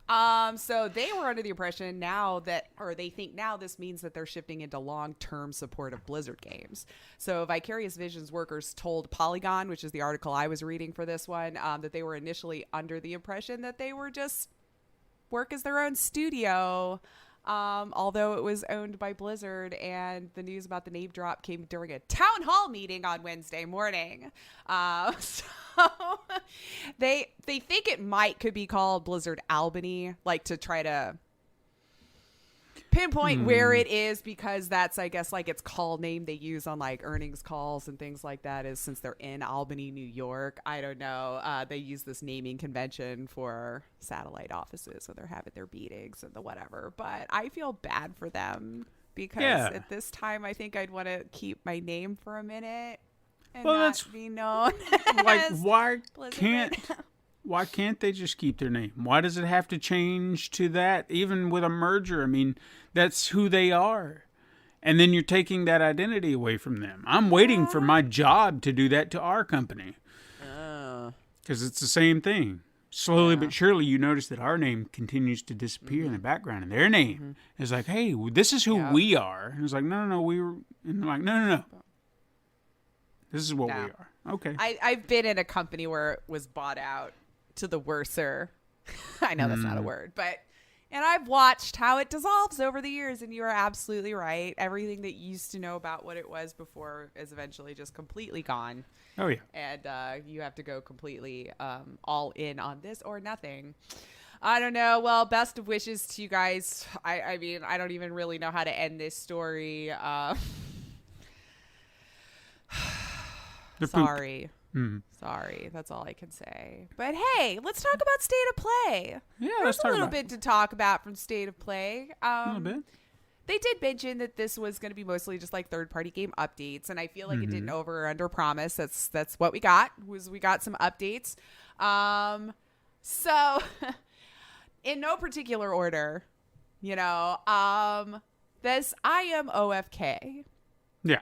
So they were under the impression they think now this means that they're shifting into long-term support of Blizzard games. So Vicarious Visions workers told Polygon, which is the article I was reading for this one, that they were initially under the impression that they were just work as their own studio, although it was owned by Blizzard. And the news about the name drop came during a town hall meeting on Wednesday morning. So they think it could be called Blizzard Albany, like to try to pinpoint where it is, because that's, I guess, like its call name they use on like earnings calls and things like that, is since they're in Albany, New York. I don't know. They use this naming convention for satellite offices when they're having their meetings and the whatever. But I feel bad for them because at this time, I think I'd want to keep my name for a minute and not be known. Like, as why Blizzard. why can't they just keep their name? Why does it have to change to that? Even with a merger, I mean, that's who they are. And then you're taking that identity away from them. I'm waiting for my job to do that to our company. Because it's the same thing. Slowly but surely, you notice that our name continues to disappear in the background. And their name is like, hey, this is who we are. And it's like, no, we were... And they're like, no. This is what we are. Okay. I've been in a company where it was bought out to the worser. I know that's not a word, but... And I've watched how it dissolves over the years, and you are absolutely right. Everything that you used to know about what it was before is eventually just completely gone. Oh, yeah. And you have to go completely all in on this or nothing. I don't know. Well, best of wishes to you guys. I mean, I don't even really know how to end this story. Sorry. Sorry, that's all I can say. But hey, let's talk about State of Play. Yeah, There's a little bit to talk about from State of Play. A little bit. They did mention that this was going to be mostly just like third-party game updates, and I feel like it didn't over or under promise. That's what we got. We got some updates. So in no particular order, this I Am OFK. Yeah.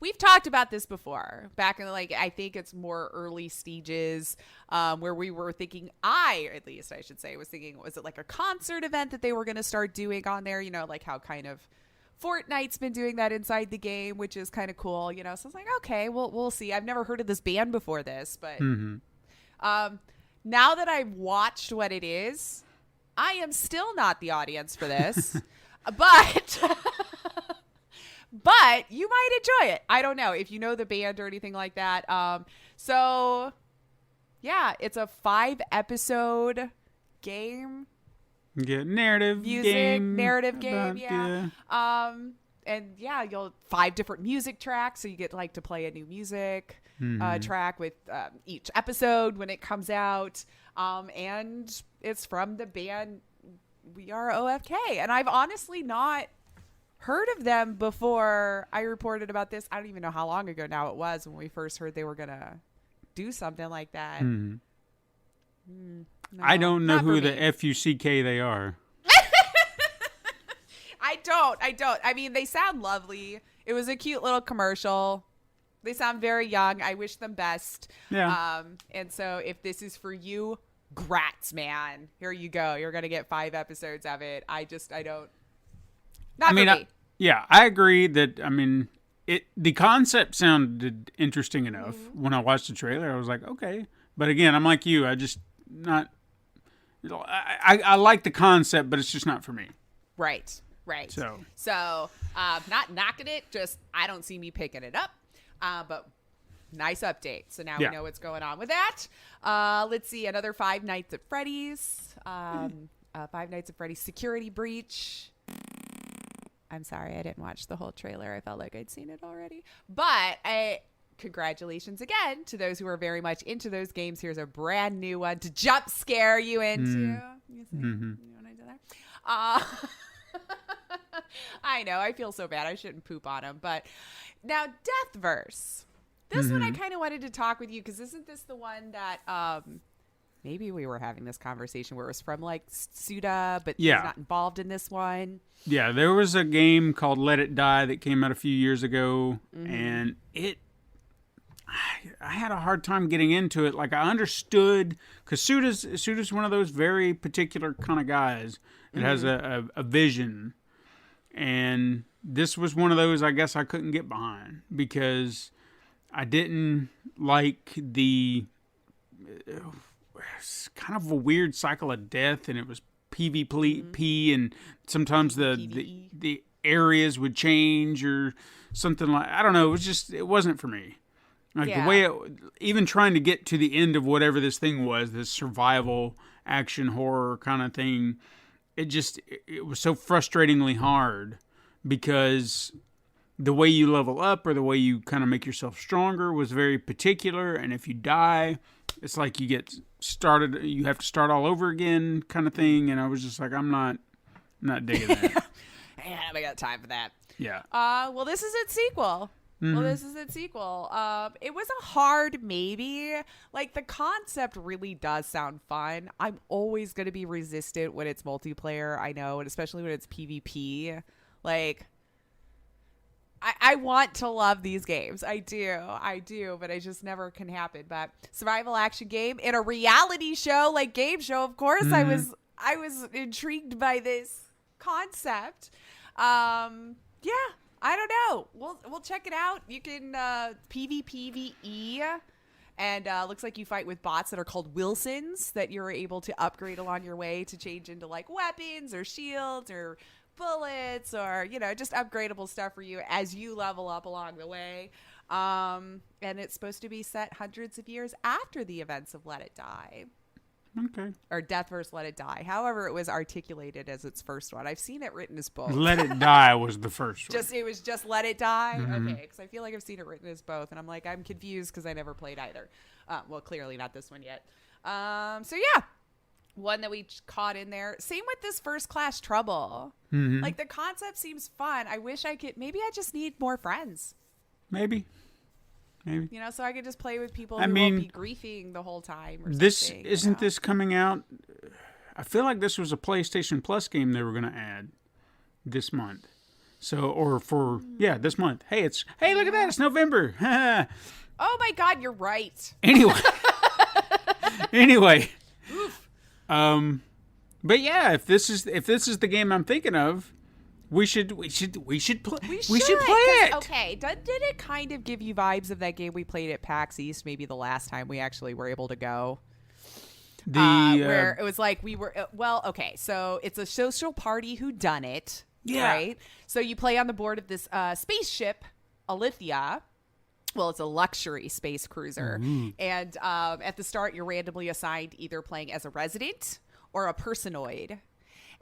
We've talked about this before, back in I think it's more early stages, where we were thinking, at least I should say, was thinking, was it like a concert event that they were going to start doing on there? Like how kind of Fortnite's been doing that inside the game, which is kind of cool, So I was like, okay, we'll see. I've never heard of this band before this, but now that I've watched what it is, I am still not the audience for this, but you might enjoy it. I don't know if you know the band or anything like that. So yeah, it's a 5-episode game. Yeah, narrative game. Yeah. And yeah, 5 different music tracks. So you get to play a new music track with each episode when it comes out. And it's from the band We Are OFK. And I've honestly not heard of them before I reported about this. I don't even know how long ago now it was when we first heard they were going to do something like that. No, I don't know who the FUCK they are. I don't. I mean, they sound lovely. It was a cute little commercial. They sound very young. I wish them best. Yeah. And so if this is for you, grats, man. Here you go. You're going to get 5 episodes of it. I don't. Yeah, I agree that, the concept sounded interesting enough. When I watched the trailer, I was like, okay. But again, I'm like you. I just not, I like the concept, but it's just not for me. Right. So not knocking it, just I don't see me picking it up. But nice update. So now we know what's going on with that. Let's see, another Five Nights at Freddy's. Five Nights at Freddy's Security Breach. I'm sorry, I didn't watch the whole trailer. I felt like I'd seen it already. But congratulations again to those who are very much into those games. Here's a brand new one to jump scare you into. You want to do that? I know, I feel so bad. I shouldn't poop on them. But now, Deathverse. This one I kind of wanted to talk with you, because isn't this the one that... maybe we were having this conversation where it was from Suda, but he's not involved in this one. Yeah, there was a game called Let It Die that came out a few years ago, and I had a hard time getting into it. Like, I understood, because Suda's one of those very particular kind of guys that has a vision. And this was one of those, I guess, I couldn't get behind, because I didn't like the kind of a weird cycle of death, and it was PvP, and sometimes the areas would change or something like, I don't know, it wasn't for me. Like the way even trying to get to the end of whatever this thing was, this survival action horror kind of thing, it was so frustratingly hard, because the way you level up or the way you kind of make yourself stronger was very particular, and if you die, it's like you have to start all over again kind of thing, and I was just like, I'm not digging that. I haven't got time for that. Yeah. Well, this is its sequel. It was a hard maybe. Like, the concept really does sound fun. I'm always going to be resistant when it's multiplayer, I know, and especially when it's PvP. Like, I want to love these games. I do, but it just never can happen. But survival action game in a reality show, like game show, of course, I was intrigued by this concept. Yeah. I don't know. We'll check it out. You can PvPvE, and looks like you fight with bots that are called Wilsons that you're able to upgrade along your way to change into like weapons or shields or bullets or just upgradable stuff for you as you level up along the way. And it's supposed to be set hundreds of years after the events of Let It Die. Okay. Or Death vs. Let It Die. However, it was articulated as its first one. I've seen it written as both. Let It Die was the first one. It was just Let It Die? Okay, because I feel like I've seen it written as both. And I'm like, I'm confused because I never played either. Well, clearly not this one yet. So yeah, one that we caught in there. Same with this First Class Trouble. Like, the concept seems fun. I wish I could. Maybe I just need more friends. Maybe. So I could just play with people who won't be griefing the whole time or something. This coming out? I feel like this was a PlayStation Plus game they were going to add this month. This month. Hey, look at that. It's November. Oh my God, you're right. Anyway. Oof. But yeah, if this is the game I'm thinking of, we should play it. Okay, did it kind of give you vibes of that game we played at PAX East, maybe the last time we actually were able to go? Where it was like we were, so it's a social party whodunit, right? So you play on the board of this spaceship, Alithia. Well, it's a luxury space cruiser. And at the start, you're randomly assigned either playing as a resident or a personoid.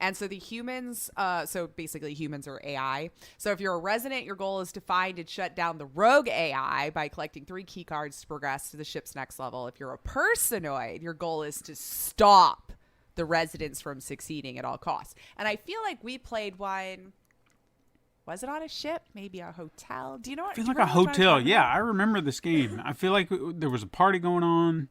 And so the humans, so basically humans are AI. So if you're a resident, your goal is to find and shut down the rogue AI by collecting 3 key cards to progress to the ship's next level. If you're a personoid, your goal is to stop the residents from succeeding at all costs. And I feel like we played one. Was it on a ship? Maybe a hotel? Do you know what? I feel like a hotel. Yeah, I remember this game. I feel like there was a party going on.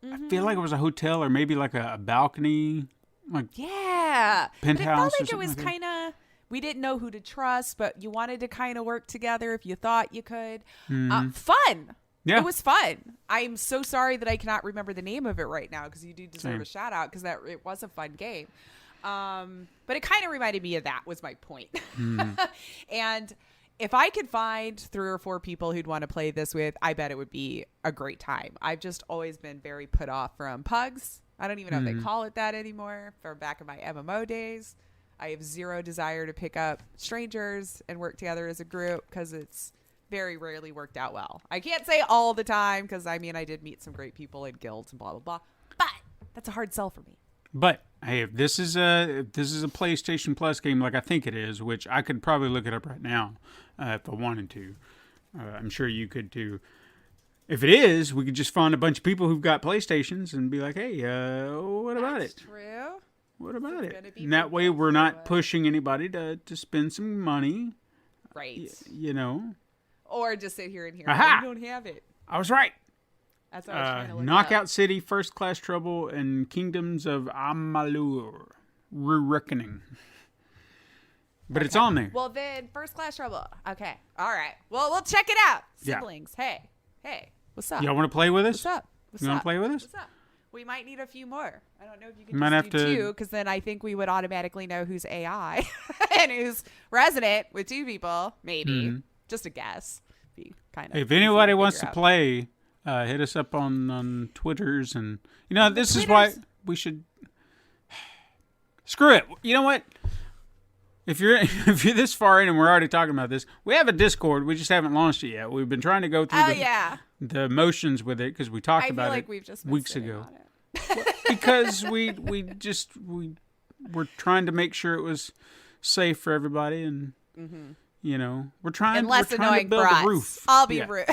I feel like it was a hotel or maybe like a balcony. Like penthouse. But it felt like it was like kind of, we didn't know who to trust, but you wanted to kind of work together if you thought you could. Fun. Yeah. It was fun. I'm so sorry that I cannot remember the name of it right now because you do deserve a shout out because it was a fun game. But it kind of reminded me of that was my point. And if I could find 3 or 4 people who'd want to play this with, I bet it would be a great time. I've just always been very put off from pugs. I don't even know if they call it that anymore. From back in my MMO days, I have zero desire to pick up strangers and work together as a group because it's very rarely worked out well. I can't say all the time because I did meet some great people in guilds and blah blah blah. But that's a hard sell for me. But hey, if this is a PlayStation Plus game like I think it is, which I could probably look it up right now if I wanted to. I'm sure you could too. If it is, we could just find a bunch of people who've got PlayStations and be like, hey, what about it? That's true. What about it? And that way we're not pushing anybody to spend some money. Right. Or just sit here and hear, Aha! We don't have it. I was right. That's what I was trying to look Knockout up. City, First Class Trouble, and Kingdoms of Amalur. Re-Reckoning. But it's on there. Well, then, First Class Trouble. Okay. All right. Well, we'll check it out. Yeah. Siblings. Hey. What's up? Y'all want to play with us? What's up? What's You want up? to play with us? What's up? We might need a few more. I don't know if you can Might just have do to- two, because then I think we would automatically know who's AI and who's resident with 2 people. Maybe. Just a guess. Be kind of If easy anybody to wants to figure out. play, hit us up on Twitters, and this is why we should. Screw it. You know what? If you're this far in and we're already talking about this, we have a Discord. We just haven't launched it yet. We've been trying to go through the motions with it because we talked I feel about like it we've just been weeks sitting ago. on it. Because we're trying to make sure it was safe for everybody, and we're trying. And less we're trying annoying to build for a us. roof. I'll be Yeah. rude.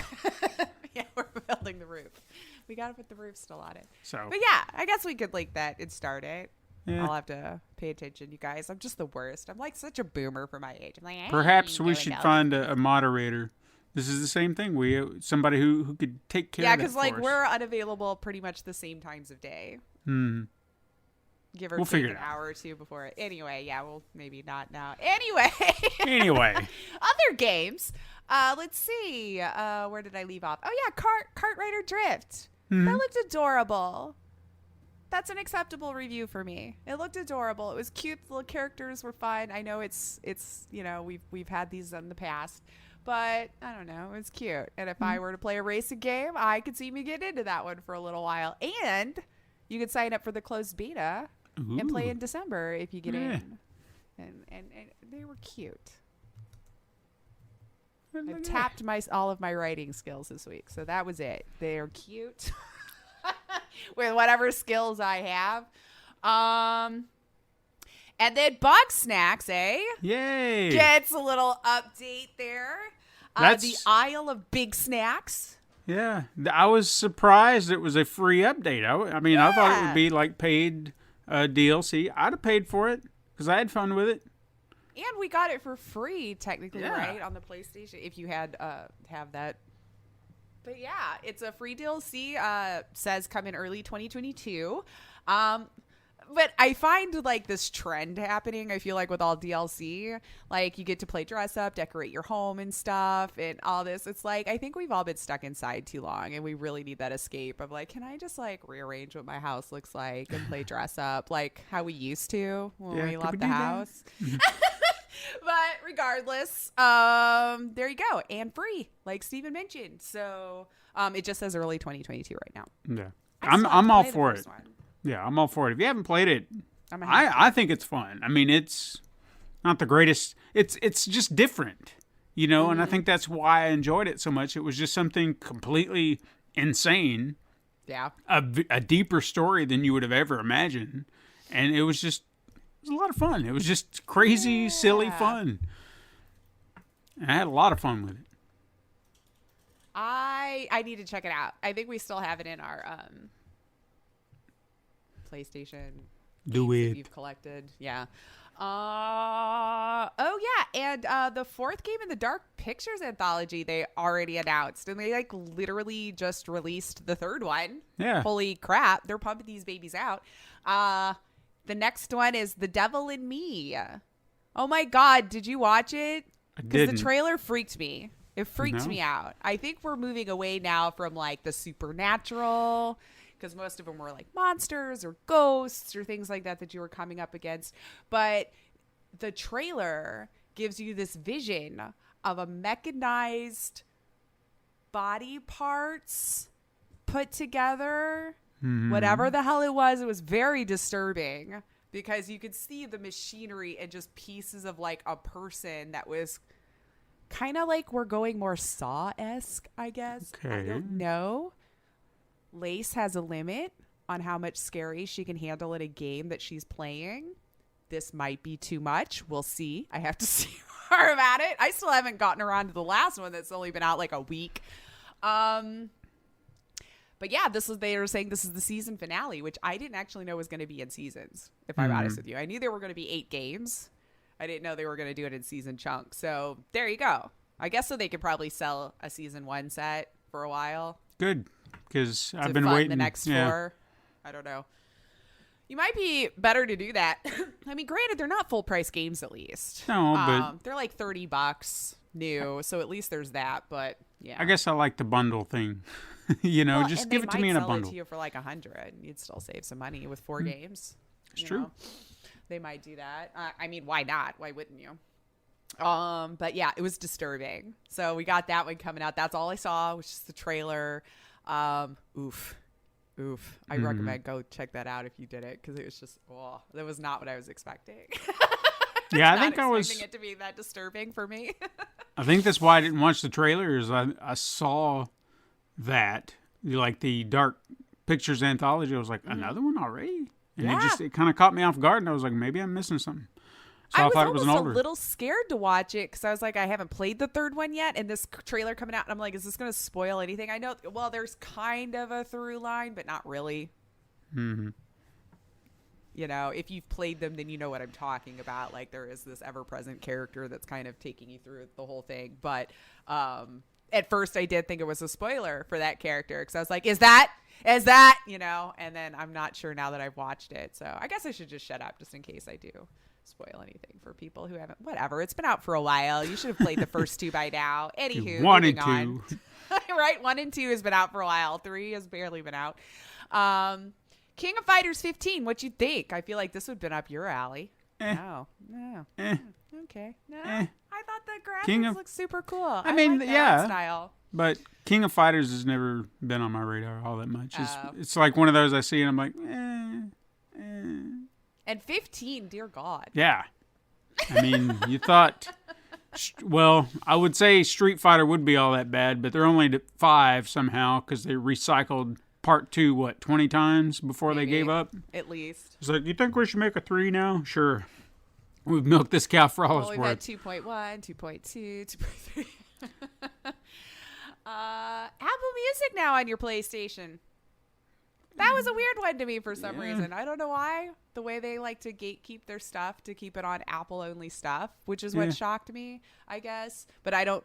Yeah, we're building the roof. We gotta put the roof still on it. So But yeah, I guess we could link that and start it. Yeah. I'll have to pay attention, you guys. I'm just the worst. I'm like such a boomer for my age. I'm like, I perhaps ain't we doing should no. find a moderator. This is the same thing. Somebody who could take care Yeah, of that because like for us. we're unavailable pretty much the same times of day. Give or We'll take figure an it out. hour or two before it. Anyway, yeah, well, maybe not now. Anyway, Anyway, other games. Let's see. Where did I leave off? Oh yeah, Kart Rider Drift. That looked adorable. That's an acceptable review for me. It looked adorable. It was cute. The little characters were fun. I know it's we've had these in the past, but I don't know. It's cute. And if I were to play a racing game, I could see me get into that one for a little while. And you could sign up for the closed beta and play Ooh. in December if you get Yeah. in. And they were cute. Look I've at tapped all of my writing skills this week, so that was it. They're cute with whatever skills I have. And then Bug Snacks, that. Yay! gets a little update there. The That's- Isle of Big Snacks. Yeah, I was surprised it was a free update. I mean, I thought it would be like paid DLC. I'd have paid for it because I had fun with it. And we got it for free, technically, Yeah. right, on the PlayStation, if you had have that. But yeah, it's a free DLC. Says come in early 2022. But I find like this trend happening. I feel like with all DLC, like you get to play dress up, decorate your home and stuff, and all this. It's like I think we've all been stuck inside too long, and we really need that escape of like, can I just like rearrange what my house looks like and play dress up like how we used to when Yeah, we could left we the do that? house? But regardless, there you go, and free, like Steven mentioned. So it just says early 2022 right now. Yeah, I still have I'm to all play the for it. first one. Yeah, I'm all for it. If you haven't played it, I'm gonna have I think it's fun. I mean, it's not the greatest. It's just different, and I think that's why I enjoyed it so much. It was just something completely insane, yeah. a deeper story than you would have ever imagined, and it was a lot of fun. It was just crazy, silly fun. And I had a lot of fun with it. I need to check it out. I think we still have it in our PlayStation. Do games that it. you've collected. Yeah. Oh yeah, and the 4th game in the Dark Pictures anthology they already announced, and they like literally just released the 3rd one. Yeah. Holy crap, they're pumping these babies out. The next one is The Devil in Me. Oh my god, did you watch it? I Because the didn't. trailer freaked me. It freaked No. me out. I think we're moving away now from like the supernatural, because most of them were like monsters or ghosts or things like that you were coming up against. But the trailer gives you this vision of a mechanized body parts put together. Whatever the hell it was very disturbing, because you could see the machinery and just pieces of like a person that was kind of like, we're going more Saw-esque, I guess. I Okay. don't know. Lace has a limit on how much scary she can handle in a game that she's playing. This might be too much. We'll see. I have to see more about it. I still haven't gotten around to the last one that's only been out like a week. But yeah, they were saying this is the season finale, which I didn't actually know was going to be in seasons, if I'm honest with you. I knew there were going to be 8 games. I didn't know they were going to do it in season chunks. So there you go. I guess so they could probably sell a season 1 set for a while. Good, because I've to been fund waiting. the next yeah. 4. I don't know. You might be better to do that. I mean, granted, they're not full price games, at least. No, but they're like $30. new. So at least there's that. But yeah, I guess I like the bundle thing. You know, Well, just and give they it to might me in a sell bundle. It to you for like $100. You'd still save some money with 4 games. It's you true. know? They might do that. I mean, why not? Why wouldn't you? But yeah, it was disturbing. So we got that one coming out. That's all I saw, which is the trailer. Oof. I recommend go check that out if you did it, because it was just, that was not what I was expecting. Yeah, I Not think I was. expecting it to be that disturbing for me. I think that's why I didn't watch the trailer. Is I saw that, like the Dark Pictures anthology. I was like, another one already, and it kind of caught me off guard, and I was like, maybe I'm missing something. So I thought it was an older. a little scared to watch it because I was like, I haven't played the third one yet, and this trailer coming out, and I'm like, is this going to spoil anything? I know, well, there's kind of a through line, but not really. Mm-hmm. You know, if you've played them, then you know what I'm talking about. Like, there is this ever-present character that's kind of taking you through the whole thing. But at first, I did think it was a spoiler for that character because I was like, is that? You know? And then I'm not sure now that I've watched it. So I guess I should just shut up just in case I do spoil anything for people who haven't. Whatever. It's been out for a while. You should have played the first 2 by now. Anywho, 1 and moving 2. on. Right? 1 and 2 has been out for a while. 3 has barely been out. King of Fighters 15, what you think? I feel like this would have been up your alley. No. Okay. No. I thought the graphics looked super cool. I mean, like that yeah. style. But King of Fighters has never been on my radar all that much. It's like one of those I see and I'm like, And 15, dear God. Yeah. I mean, you thought, well, I would say Street Fighter would be all that bad, but they're only at 5 somehow because they recycled part 2, 20 times before they gave up? At least. It's like, you think we should make a 3 now? Sure. We've milked this cow for all it's We've worth. had 2.1, 2.2, 2.3. Apple Music now on your PlayStation. That was a weird one to me for some reason. I don't know why. The way they like to gatekeep their stuff to keep it on Apple-only stuff, which is what shocked me, I guess. But I don't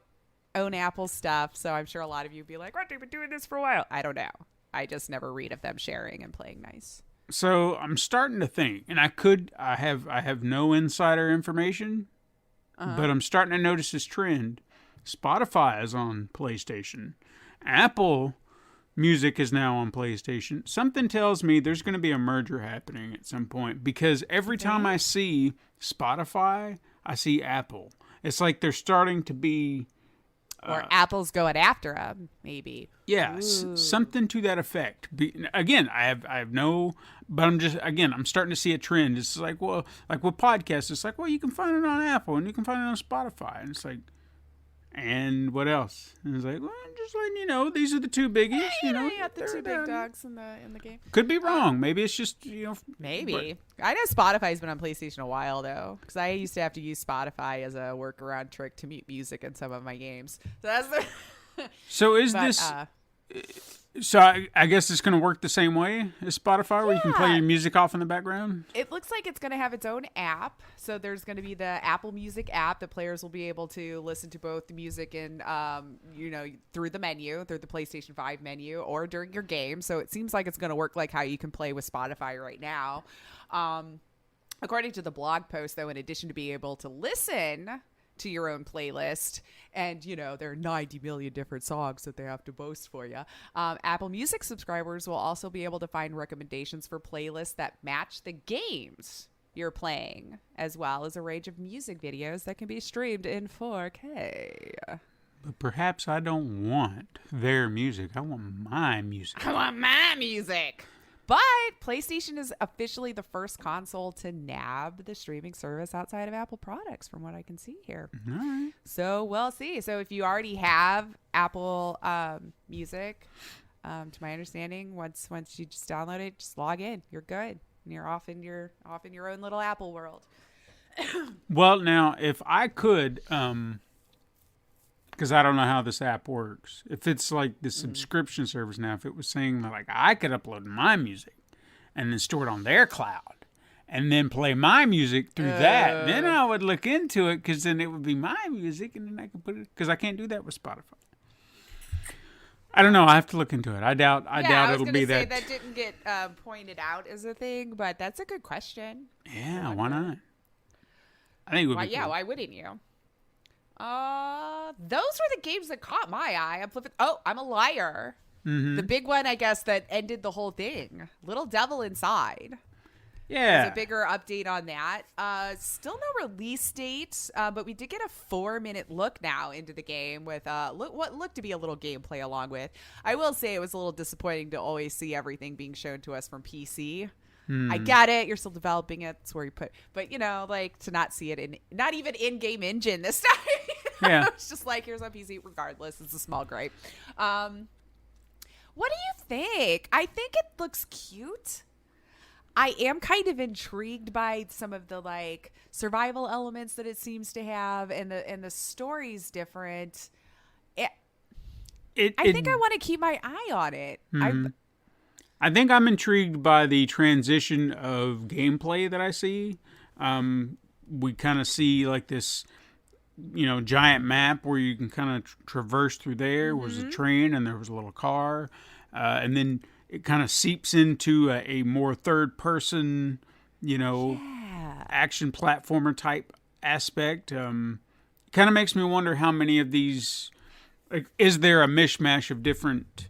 own Apple stuff, so I'm sure a lot of you would be like, what, they've been doing this for a while. I don't know. I just never read of them sharing and playing nice. So I'm starting to think, and I have no insider information, but I'm starting to notice this trend. Spotify is on PlayStation. Apple Music is now on PlayStation. Something tells me there's going to be a merger happening at some point because every time I see Spotify, I see Apple. It's like they're starting to be... Or Apple's going after them, maybe. Yeah, something to that effect. Again, I have no... But I'm starting to see a trend. It's like, well, like with podcasts, it's like, well, you can find it on Apple and you can find it on Spotify. And it's like... And what else? And it's like, well, I'm just letting you know, these are the 2 biggies. You got the 2 big dogs in the game. Could be wrong. Maybe it's just, Maybe. I know Spotify's been on PlayStation a while, though, because I used to have to use Spotify as a workaround trick to mute music in some of my games. So that's the... So is this... So I guess it's going to work the same way as Spotify, where you can play your music off in the background? It looks like it's going to have its own app. So there's going to be the Apple Music app that players will be able to listen to both the music and, through the menu, through the PlayStation 5 menu, or during your game. So it seems like it's going to work like how you can play with Spotify right now. According to the blog post, though, in addition to being able to listen to your own playlist, and there are 90 million different songs that they have to boast for you, Apple Music subscribers will also be able to find recommendations for playlists that match the games you're playing, as well as a range of music videos that can be streamed in 4K. But perhaps I don't want their music. I want my music. I want my music. But PlayStation is officially the first console to nab the streaming service outside of Apple products, from what I can see here. All right. So we'll see. So if you already have Apple Music, to my understanding, once you just download it, just log in. You're good. And you're off in your own little Apple world. Well, now if I could, because I don't know how this app works. If it's like the subscription service now, if it was saying like I could upload my music and then store it on their cloud and then play my music through that, then I would look into it, because then it would be my music and then I could put it, because I can't do that with Spotify. I don't know. I have to look into it. I doubt it'll be that. That didn't get pointed out as a thing, but that's a good question. Yeah, why not? I think it would be cool. Why wouldn't you? Those were the games that caught my eye. I'm flipping. Oh, I'm a liar. Mm-hmm. The big one, I guess, that ended the whole thing. Little Devil Inside. Yeah. There's a bigger update on that. Still no release date, but we did get a 4-minute look now into the game with what looked to be a little gameplay along with. I will say it was a little disappointing to always see everything being shown to us from PC. I get it. You're still developing it. It's where you put, but like to not see it in, not even in-game engine this time. Yeah. It's just like, here's on PC regardless. It's a small gripe. What do you think? I think it looks cute. I am kind of intrigued by some of the like survival elements that it seems to have, and the story's different. I think I want to keep my eye on it. I think I'm intrigued by the transition of gameplay that I see. We kind of see like this, giant map where you can kind of traverse through there. Was a train and there was a little car, and then it kind of seeps into a more third person, action platformer type aspect. Kind of makes me wonder how many of these, like, is there a mishmash of different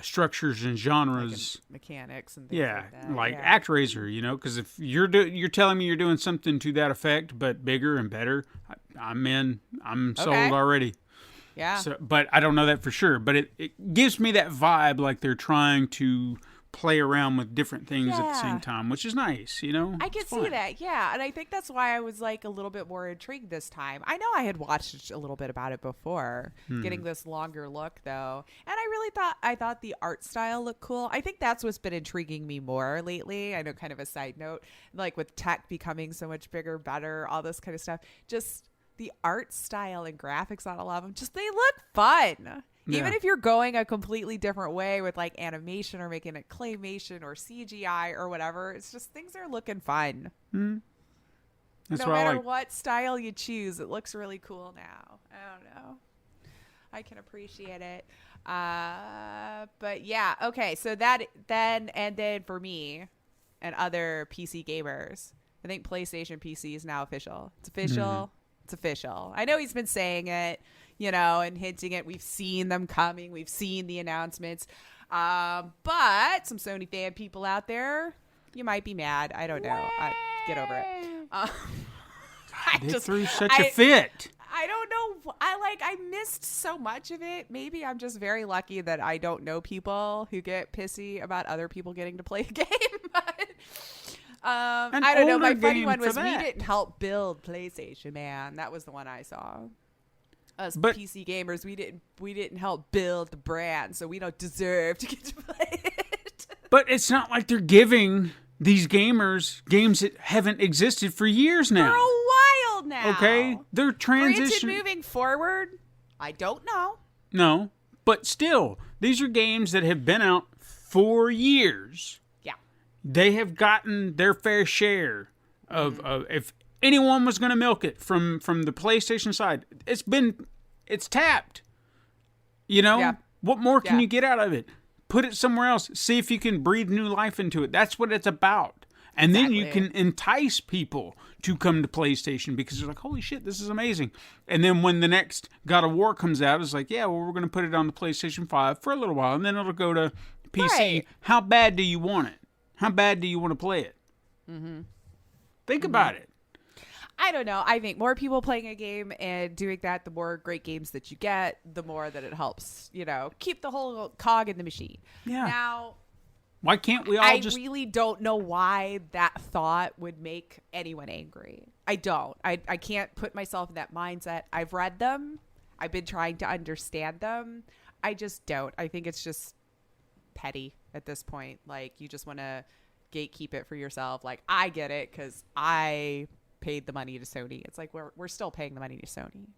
structures and genres, like mechanics and things like that. Like ActRaiser, because if you're telling me you're doing something to that effect, but bigger and better, I'm in. I'm sold already. Yeah. So, but I don't know that for sure. But it gives me that vibe like they're trying to play around with different things at the same time, which is nice, I can see that, yeah. And I think that's why I was like a little bit more intrigued this time. I know I had watched a little bit about it before, getting this longer look though. And I thought the art style looked cool. I think that's what's been intriguing me more lately. I know, kind of a side note, like with tech becoming so much bigger, better, all this kind of stuff. Just the art style and graphics on a lot of them, just they look fun. Yeah. Even if you're going a completely different way with like animation or making it claymation or CGI or whatever, it's just things are looking fun. No matter what style you choose, it looks really cool now. I don't know. I can appreciate it. But yeah, okay. So then for me and other PC gamers, I think PlayStation PC is now official. It's official. It's official. I know he's been saying it, and hinting it. We've seen them coming. We've seen the announcements. But some Sony fan people out there, you might be mad. I don't know. Get over it. They threw such a fit. I don't know. I missed so much of it. Maybe I'm just very lucky that I don't know people who get pissy about other people getting to play a game. I don't know. My funny one was we didn't help build PlayStation, man. That was the one I saw. Us PC gamers, we didn't help build the brand, so we don't deserve to get to play it. But it's not like they're giving these gamers games that haven't existed for years now. For a while now. Okay? They're transitioning. Granted, moving forward, I don't know. No, but still, these are games that have been out for years. They have gotten their fair share of if anyone was going to milk it from the PlayStation side, it's tapped. What more can you get out of it? Put it somewhere else. See if you can breathe new life into it. That's what it's about. And then you can entice people to come to PlayStation because they're like, holy shit, this is amazing. And then when the next God of War comes out, it's like, yeah, well, we're going to put it on the PlayStation 5 for a little while, and then it'll go to PC. Right. How bad do you want it? How bad do you want to play it? Think about it. I don't know. I think more people playing a game and doing that, the more great games that you get, the more that it helps, keep the whole cog in the machine. Yeah. Now, why can't we all I really don't know why that thought would make anyone angry. I don't. I can't put myself in that mindset. I've read them. I've been trying to understand them. I just don't. I think it's just petty at this point. Like, you just want to gatekeep it for yourself. Like, I get it because I paid the money to Sony. It's like we're still paying the money to Sony.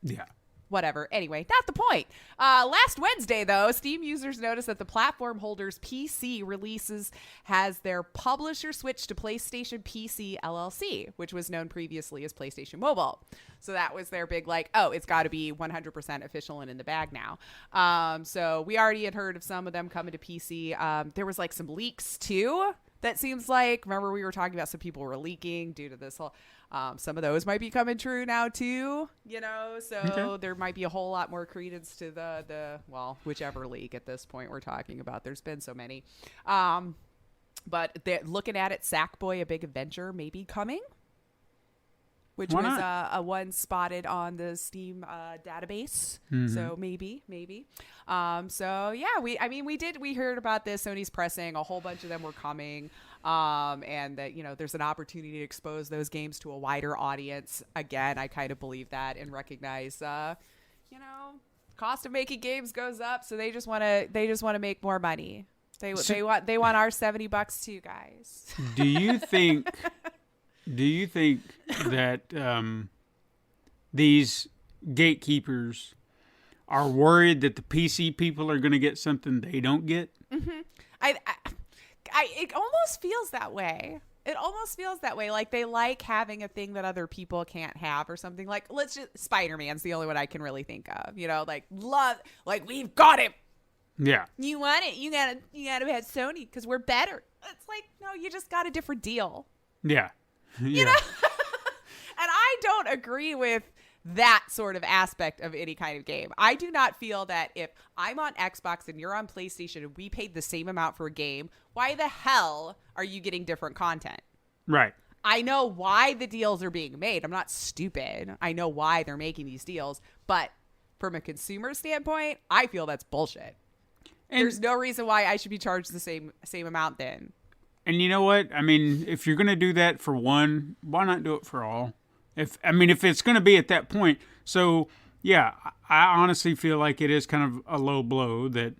Yeah. Whatever. Anyway, not the point. Last Wednesday, though, Steam users noticed that the platform holder's PC releases has their publisher switched to PlayStation PC LLC, which was known previously as PlayStation Mobile. So that was their big, it's got to be 100% official and in the bag now. So we already had heard of some of them coming to PC. There was some leaks, too. That seems like, remember we were talking about some people were leaking due to this whole, Some of those might be coming true now too, so Okay. there might be a whole lot more credence to the whichever league at this point we're talking about. There's been so many. But they're looking at it, Sackboy: A Big Adventure may be coming, which Why was not? a one spotted on the Steam database. So maybe. So yeah, we heard about this. Sony's pressing, a whole bunch of them were coming. And that, there's an opportunity to expose those games to a wider audience. Again, I kind of believe that and recognize, cost of making games goes up. So they just want to make more money. They want our $70 too, guys. Do you think that these gatekeepers are worried that the PC people are going to get something they don't get? It almost feels that way. It almost feels that way. Like they like having a thing that other people can't have or something. Like Spider-Man's the only one I can really think of. We've got him. Yeah. You want it? You gotta have Sony because we're better. It's like, no, you just got a different deal. Yeah. Yeah. And I don't agree with that sort of aspect of any kind of game. I do not feel that if I'm on Xbox and you're on PlayStation and we paid the same amount for a game, why the hell are you getting different content? Right. I know why the deals are being made. I'm not stupid. I know why they're making these deals. But from a consumer standpoint, I feel that's bullshit. And there's no reason why I should be charged the same amount then. And you know what? I mean, if you're going to do that for one, why not do it for all? If it's going to be at that point. So, yeah, I honestly feel like it is kind of a low blow that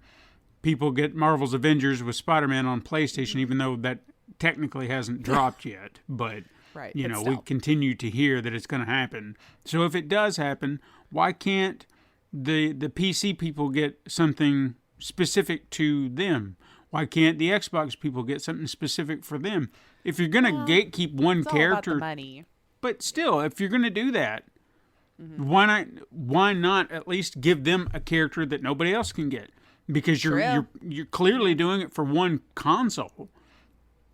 people get Marvel's Avengers with Spider-Man on PlayStation, even though that technically hasn't dropped yet. But, right, we still. continue to hear that it's going to happen. So if it does happen, why can't the PC people get something specific to them? Why can't the Xbox people get something specific for them? If you're going to gatekeep one It's all character, about the money. but still, if you're going to do that, why not at least give them a character that nobody else can get? Because you're clearly doing it for one console,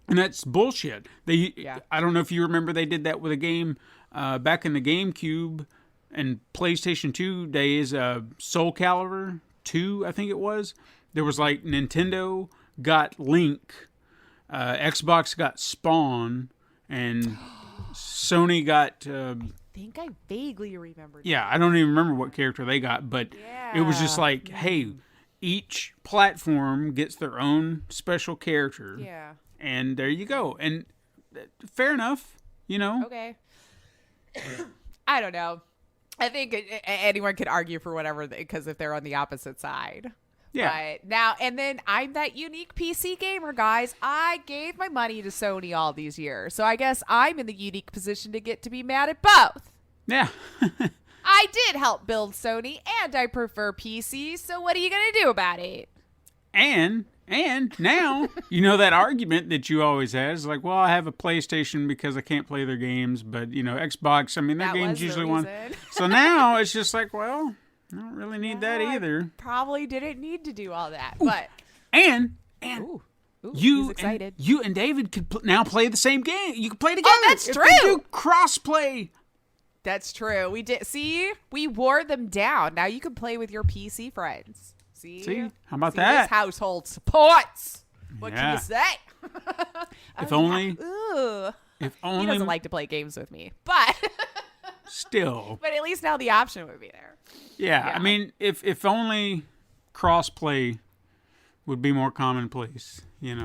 and that's bullshit. I don't know if you remember, they did that with a game back in the GameCube and PlayStation 2 days. Soul Calibur 2, I think it was. There was like Nintendo got Link, Xbox got Spawn, and Sony got. I think I vaguely remember. Yeah, I don't even remember what character they got, but it was just like, hey, each platform gets their own special character. Yeah. And there you go. And fair enough, Okay. I don't know. I think anyone could argue for whatever, because if they're on the opposite side. Yeah. But now, and then I'm that unique PC gamer, guys. I gave my money to Sony all these years. So I guess I'm in the unique position to get to be mad at both. Yeah. I did help build Sony, and I prefer PCs. So what are you going to do about it? And now, that argument that you always had is like, well, I have a PlayStation because I can't play their games, but, Xbox, their That games was the usually won. reason. So now it's just like, well, I don't really need that either. Probably didn't need to do all that, but And Ooh, you he's excited. and David could now play the same game. You could play together. that's if true. They do cross-play. That's true. We did. See, we wore them down. Now you can play with your PC friends. See? How about See, that? This household supports. What can Yeah. you say? If only. Ooh. If He only. doesn't like to play games with me, but Still. but at least now the option would be there. Yeah. I mean, if only cross-play would be more commonplace.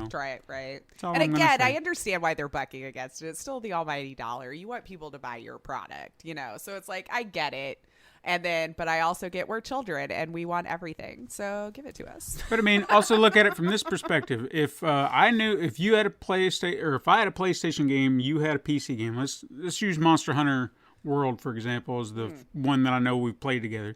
Try it, right? all And I'm gonna again, say. I understand why they're bucking against it. It's still the almighty dollar. You want people to buy your product, So it's like, I get it. But I also get we're children and we want everything. So give it to us. But I mean, also look at it from this perspective. If if you had a PlayStation, or if I had a PlayStation game, you had a PC game. Let's use Monster Hunter World, for example, as the one that I know we've played together.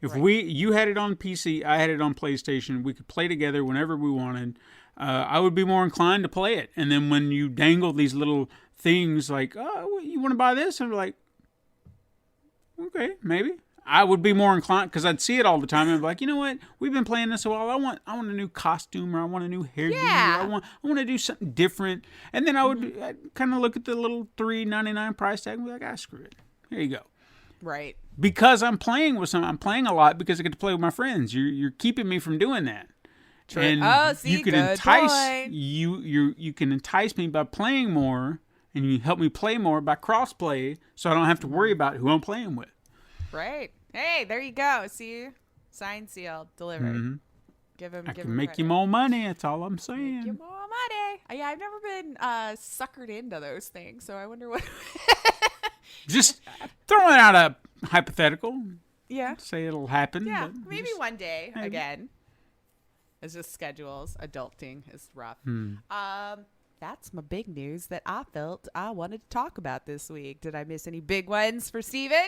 If you had it on PC, I had it on PlayStation, we could play together whenever we wanted. I would be more inclined to play it. And then when you dangle these little things like, oh, you want to buy this? And I'm like, okay, maybe. I would be more inclined because I'd see it all the time and be like, you know what? We've been playing this a while. I want a new costume, or I want a new hairdo. Yeah. I want to do something different. And then I'd kind of look at the little $3.99 price tag and be like, screw it. Here you go. Right. Because I'm playing with I'm playing a lot because I get to play with my friends. You're keeping me from doing that. True. And See, you can good entice point. you can entice me by playing more, and you help me play more by crossplay, so I don't have to worry about who I'm playing with. Right. Hey, there you go. See, signed, sealed, delivered. Mm-hmm. Give him. I give can him make credit. you more money. That's all I'm saying. Make you more money. Yeah, I've never been suckered into those things, so I wonder what. Just throwing out a hypothetical. Yeah. Say it'll happen. Yeah. but Maybe just- one day maybe. again. It's just schedules. Adulting is rough. That's my big news that I felt I wanted to talk about this week. Did I miss any big ones for Steven?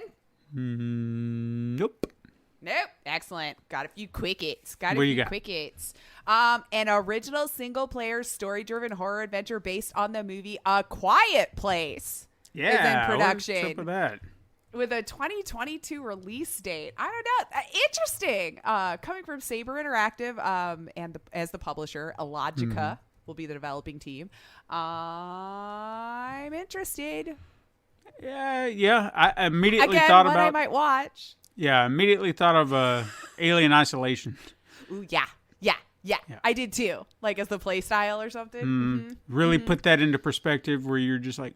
Nope. Nope. Excellent. Got a few quick hits. What you got? Quick hits. An original single-player, story-driven horror adventure based on the movie A Quiet Place Yeah. is in production. What's up with that? With a 2022 release date. I don't know. Interesting. Coming from Saber Interactive, and as the publisher, Illogica will be the developing team. I'm interested. Yeah. I immediately Again, thought one about. I might watch. Yeah, I immediately thought of Alien Isolation. Ooh, yeah. I did too. Like as the play style or something. Really put that into perspective, where you're just like,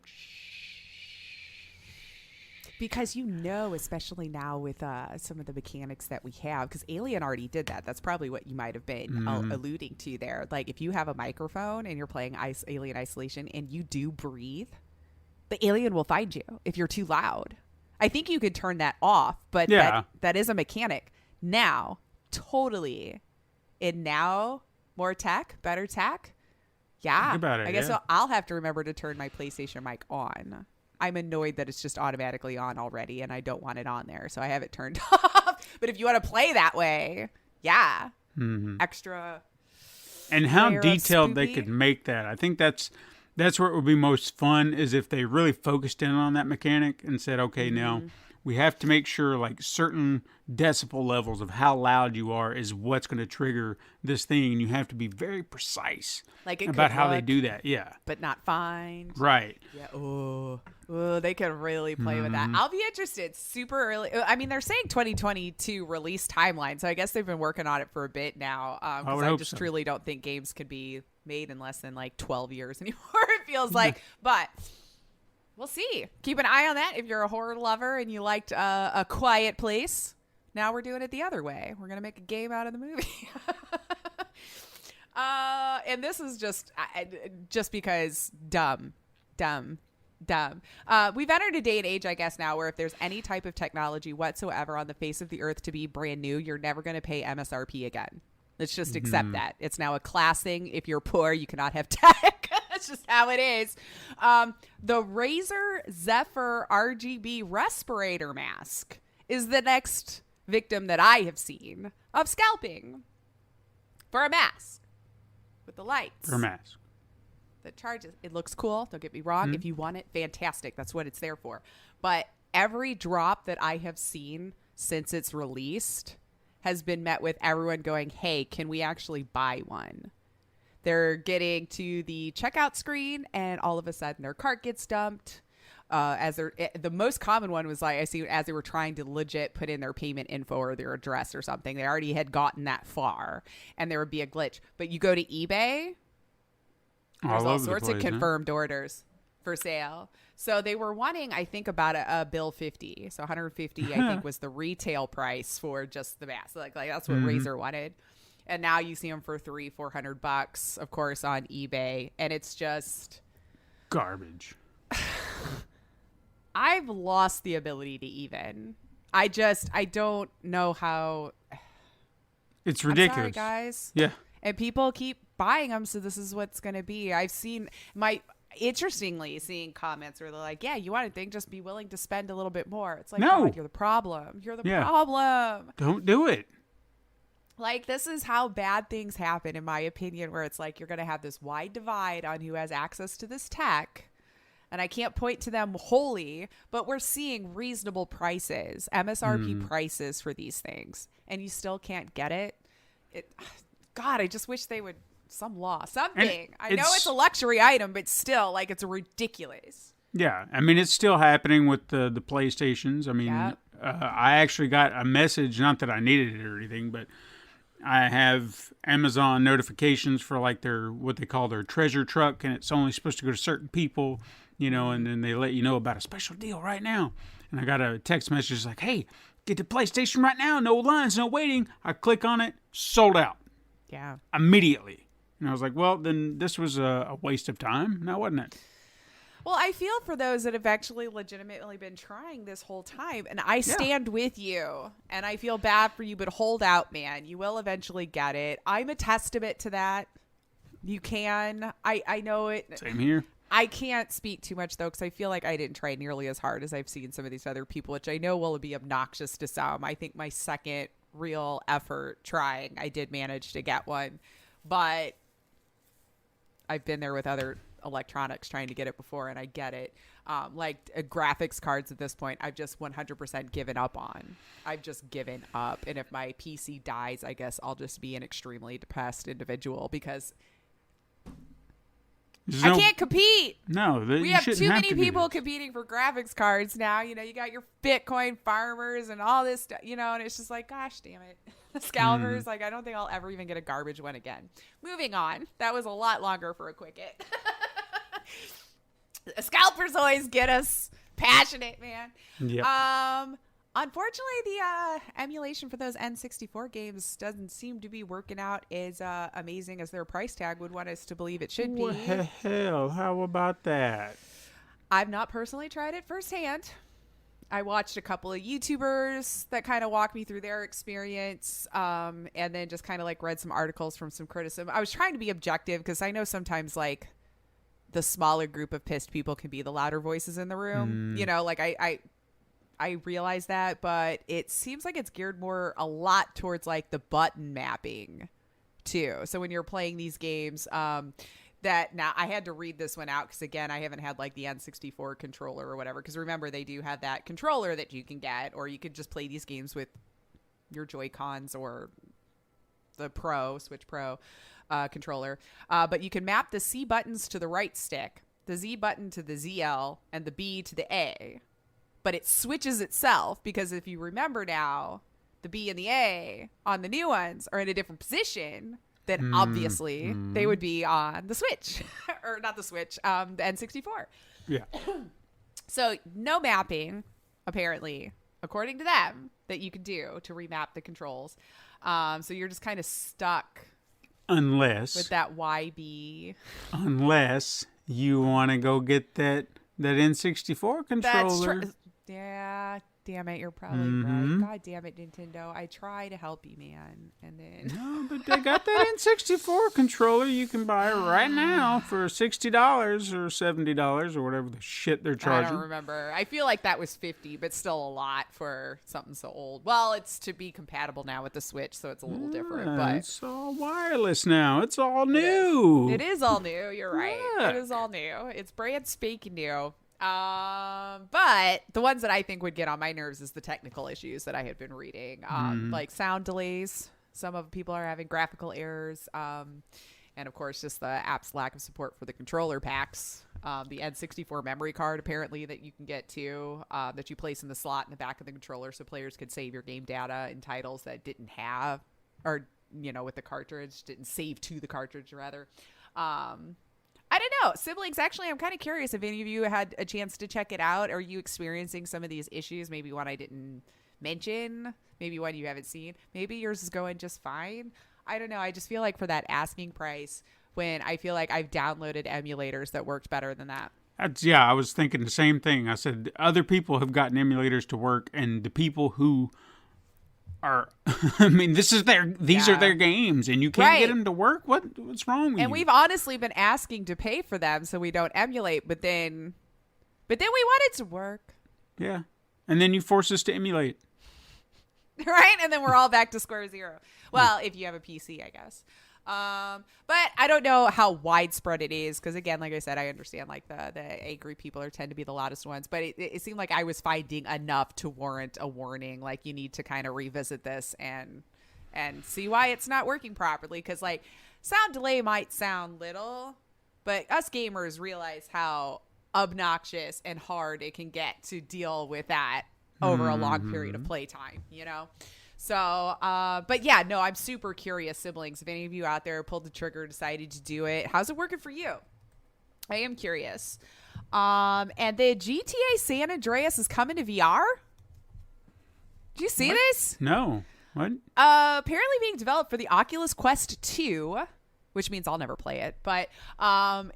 Because especially now with some of the mechanics that we have, because Alien already did that. That's probably what you might have been alluding to there. Like if you have a microphone and you're playing Alien Isolation and you do breathe, the alien will find you if you're too loud. I think you could turn that off, but that is a mechanic. Now, totally. And now, more tech, better tech. Yeah. Think about it, I guess yeah. I'll have to remember to turn my PlayStation mic on. I'm annoyed that it's just automatically on already, and I don't want it on there, so I have it turned off. But if you want to play that way, yeah. Extra. and how layer of detailed they spooky. could make that. I think that's where it would be most fun, is if they really focused in on that mechanic and said, okay, now we have to make sure like certain decibel levels of how loud you are is what's going to trigger this thing. And you have to be very precise Like it about could how they look, do that. Yeah. but not find. Right. Yeah. Oh, they could really play with that. I'll be interested. Super early. I mean, they're saying 2022 release timeline, so I guess they've been working on it for a bit now. Because would I hope just so. truly don't think games could be made in less than like 12 years anymore. It feels like, but we'll see. Keep an eye on that. If you're a horror lover and you liked A Quiet Place, now we're doing it the other way. We're gonna make a game out of the movie. And this is just because dumb. We've entered a day and age, I guess, now where if there's any type of technology whatsoever on the face of the earth to be brand new, you're never going to pay MSRP again. Let's just accept that. It's now a class thing. If you're poor, you cannot have tech. That's just how it is. The Razer Zephyr RGB respirator mask is the next victim that I have seen of scalping for a mask with the lights. For a mask. That charges. It looks cool. Don't get me wrong. If you want it, fantastic. That's what it's there for. But every drop that I have seen since it's released has been met with everyone going, hey, can we actually buy one? They're getting to the checkout screen and all of a sudden their cart gets dumped. The most common one was like, I see as they were trying to legit put in their payment info or their address or something. They already had gotten that far and there would be a glitch. But you go to eBay, there's all sorts of confirmed orders for sale. So they were wanting, I think, about a bill 50. So 150, I think, was the retail price for just the mask. Like that's what Razer wanted. And now you see them for $300-400, of course, on eBay. And it's just Garbage. I've lost the ability to even. I don't know how. It's I'm ridiculous. sorry, guys. Yeah. And people keep buying them, so this is what's going to be. I've seen interestingly seeing comments where they're like, yeah, you want a thing, just be willing to spend a little bit more. It's like, No. God, you're the problem. You're the problem. Don't do it. Like, this is how bad things happen, in my opinion, where it's like you're going to have this wide divide on who has access to this tech. and I can't point to them wholly, but we're seeing reasonable prices, MSRP prices for these things, and you still can't get it. God, I just wish they would, some law, something. I know it's a luxury item, but still, like, it's ridiculous. Yeah, I mean, it's still happening with the PlayStations. I mean, I actually got a message, not that I needed it or anything, but I have Amazon notifications for like their, what they call their treasure truck, and it's only supposed to go to certain people, you know, and then they let you know about a special deal right now. And I got a text message like, hey, get the PlayStation right now, no lines, no waiting. I click on it, sold out. Yeah. Immediately. And I was like, well, then this was a waste of time, now wasn't it? Well, I feel for those that have actually legitimately been trying this whole time, and I stand with you, and I feel bad for you, but hold out, man. You will eventually get it. I'm a testament to that. You can. I know it. Same here. I can't speak too much, though, because I feel like I didn't try nearly as hard as I've seen some of these other people, which I know will be obnoxious to some. I think my second real effort trying, I did manage to get one, but I've been there with other electronics trying to get it before, and I get it. Graphics cards at this point, I've just 100% given up on. I've just given up, and if my PC dies, I guess I'll just be an extremely depressed individual because I can't compete. No, we have too many people competing for graphics cards now. You know, you got your Bitcoin farmers and all this stuff, you know, and it's just like, gosh damn it. Scalpers, like, I don't think I'll ever even get a garbage one again. Moving on. That was a lot longer for a quick hit. Scalpers always get us passionate, man. Yep. Unfortunately, the emulation for those N64 games doesn't seem to be working out as amazing as their price tag would want us to believe it should be. What the hell? How about that? I've not personally tried it firsthand. I watched a couple of YouTubers that kind of walked me through their experience, and then just kind of like read some articles from some criticism. I was trying to be objective because I know sometimes like the smaller group of pissed people can be the louder voices in the room. You know, like I realize that, but it seems like it's geared more a lot towards like the button mapping too. So when you're playing these games, that now I had to read this one out because again, I haven't had like the N64 controller or whatever. Because remember, they do have that controller that you can get, or you could just play these games with your Joy-Cons or the Switch Pro controller. But you can map the C buttons to the right stick, the Z button to the ZL, and the B to the A. But it switches itself because if you remember now, the B and the A on the new ones are in a different position. Then obviously they would be on the Switch or not the Switch, the N64. Yeah. So no mapping, apparently, according to them, that you can do to remap the controls. So you're just kind of stuck Unless with that YB. Unless you want to go get that N64 controller. Yeah, damn it, you're probably right. God damn it, Nintendo. I try to help you, man. And then No, but they got that N64 controller you can buy right now for $60 or $70 or whatever the shit they're charging. I don't remember. I feel like that was $50, but still a lot for something so old. Well, it's to be compatible now with the Switch, so it's a little different. But it's all wireless now. It's all new. It is all new. You're right. Yeah. It is all new. It's brand spanking new. But the ones that I think would get on my nerves is the technical issues that I had been reading, like sound delays. Some of people are having graphical errors, and of course, just the app's lack of support for the controller packs. The N64 memory card, apparently, that you can get too, that you place in the slot in the back of the controller, so players could save your game data in titles that didn't have, or with the cartridge, didn't save to the cartridge rather. I don't know. Siblings, actually, I'm kind of curious if any of you had a chance to check it out. Are you experiencing some of these issues? Maybe one I didn't mention. Maybe one you haven't seen. Maybe yours is going just fine. I don't know. I just feel like for that asking price, when I feel like I've downloaded emulators that worked better than that. I was thinking the same thing. I said other people have gotten emulators to work, and the people who are, I mean, these are their games, and you can't get them to work. What's wrong with you? And we've honestly been asking to pay for them so we don't emulate, but then we want it to work. Yeah, and then you force us to emulate, right? And then we're all back to square zero. Well, if you have a PC, I guess. But I don't know how widespread it is because, again, like I said, I understand like the angry people tend to be the loudest ones. But it seemed like I was finding enough to warrant a warning. Like you need to kind of revisit this and see why it's not working properly. Because like sound delay might sound little, but us gamers realize how obnoxious and hard it can get to deal with that over a long period of playtime, you know? So, but yeah, no, I'm super curious, siblings. If any of you out there pulled the trigger, decided to do it, how's it working for you? I am curious. And the GTA San Andreas is coming to VR. Did you see this? No. What? Apparently being developed for the Oculus Quest 2, which means I'll never play it. But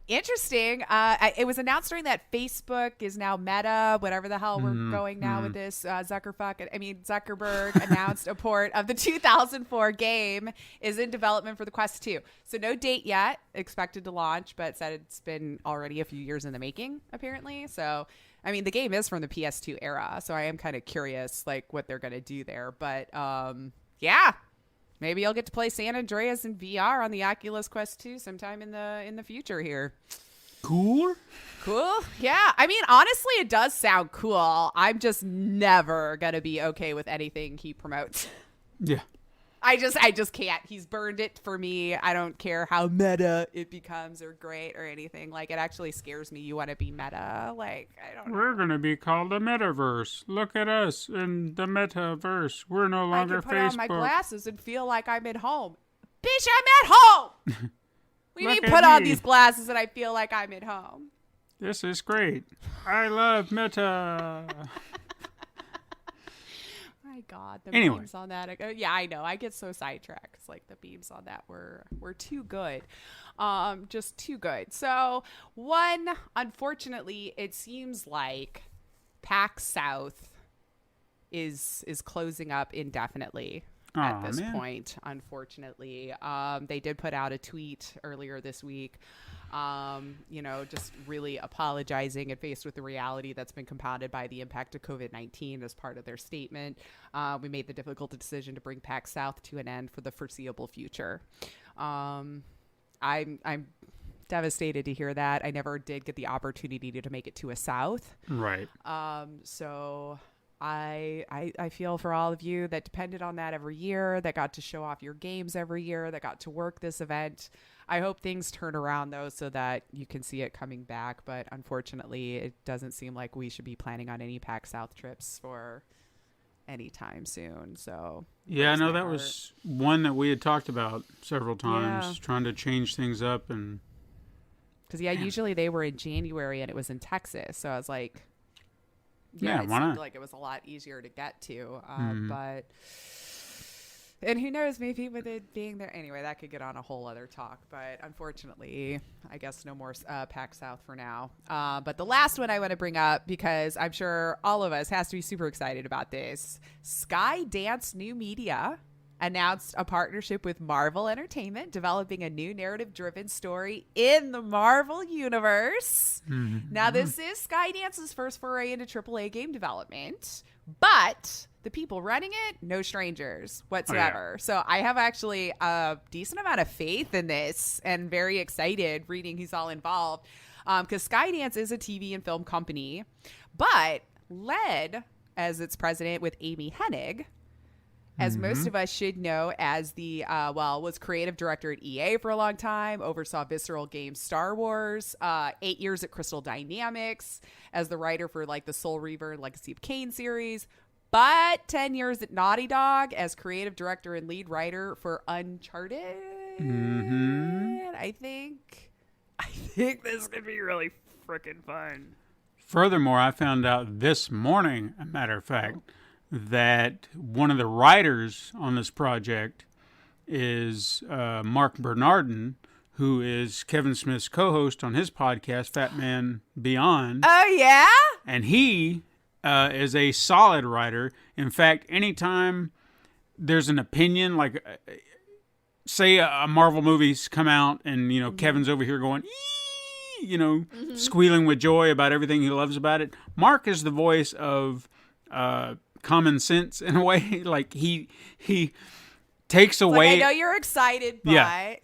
interesting. It was announced during that Facebook is now Meta, whatever the hell we're going now with this. Zuckerberg announced a port of the 2004 game is in development for the Quest 2. So no date yet, expected to launch, but said it's been already a few years in the making, apparently. So, I mean, the game is from the PS2 era, so I am kind of curious, like, what they're going to do there. But, yeah. Maybe I'll get to play San Andreas in VR on the Oculus Quest 2 sometime in the future here. Cool. Yeah. I mean, honestly, it does sound cool. I'm just never going to be okay with anything he promotes. Yeah. I just can't. He's burned it for me. I don't care how meta it becomes or great or anything. Like, it actually scares me. You want to be meta? Like, I don't know. We're going to be called the metaverse. Look at us in the metaverse. We're no longer I can put Facebook. on my glasses and feel like I'm at home. Bitch, I'm at home! What do you mean put on these glasses and I feel like I'm at home? This is great. I love meta. My God, the Anyway. memes on that. Yeah, I know. I get so sidetracked. It's like the memes on that were too good. Just too good. So unfortunately, it seems like PAX South is closing up indefinitely at this point, unfortunately. They did put out a tweet earlier this week, just really apologizing and faced with the reality that's been compounded by the impact of COVID-19 as part of their statement. We made the difficult decision to bring PAX South to an end for the foreseeable future. I'm devastated to hear that. I never did get the opportunity to make it to a South. Right. So I feel for all of you that depended on that every year, that got to show off your games every year, that got to work this event. I hope things turn around, though, so that you can see it coming back. But unfortunately, it doesn't seem like we should be planning on any PAX South trips for any time soon. So yeah, I know that was one that we had talked about several times, trying to change things up. And because, usually they were in January and it was in Texas. So I was like, yeah, it why seemed not? like it was a lot easier to get to. But... And who knows, maybe with it being there. Anyway, that could get on a whole other talk. But unfortunately, I guess no more PAX South for now. But the last one I want to bring up, because I'm sure all of us has to be super excited about this. Skydance New Media announced a partnership with Marvel Entertainment, developing a new narrative-driven story in the Marvel Universe. Now, this is Skydance's first foray into AAA game development, but the people running it, no strangers whatsoever. So I have actually a decent amount of faith in this and very excited reading who's all involved, because Skydance is a TV and film company, but led as its president with Amy Hennig, as most of us should know, as the, was creative director at EA for a long time, oversaw Visceral Games Star Wars, 8 years at Crystal Dynamics, as the writer for like the Soul Reaver and Legacy of Kain series, but 10 years at Naughty Dog as creative director and lead writer for Uncharted. I think this could be really freaking fun. Furthermore, I found out this morning, a matter of fact, that one of the writers on this project is Mark Bernardin, who is Kevin Smith's co-host on his podcast, Fat Man Beyond. Oh, yeah? And he is a solid writer. In fact, anytime there's an opinion, like say a Marvel movie's come out and, Kevin's over here going, squealing with joy about everything he loves about it. Mark is the voice of common sense in a way. Like he takes away. Like, I know you're excited, but Yeah.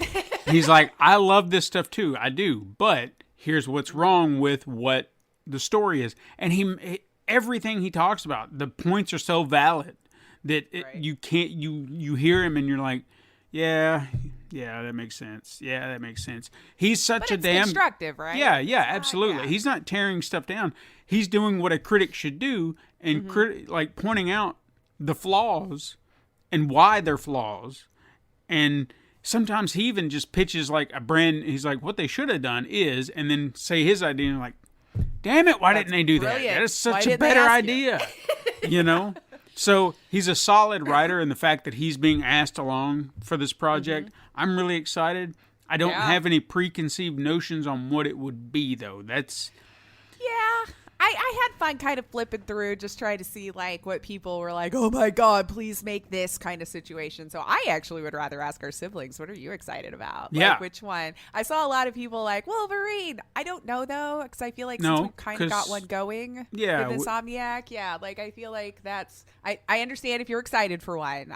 He's like, I love this stuff too. I do, but here's what's wrong with what the story is, and everything he talks about, the points are so valid that you can't. You hear him and you're like, yeah, that makes sense. Yeah, that makes sense. He's such a damn constructive, right? Yeah, absolutely. Yeah. He's not tearing stuff down. He's doing what a critic should do, and like pointing out the flaws and why they're flaws. And sometimes he even just pitches like he's like, what they should have done is, and then say his idea, and like, damn it, why didn't they do that? That is such a better idea. You know? So he's a solid writer, and the fact that he's being asked along for this project, I'm really excited. I don't have any preconceived notions on what it would be, though. I had fun kind of flipping through, just trying to see like what people were like, oh my God, please make this kind of situation. So I actually would rather ask our siblings, what are you excited about? Yeah. Like, which one? I saw a lot of people like Wolverine. I don't know though, because I feel like since we kind of got one going with Insomniac, like I feel like I understand if you're excited for one.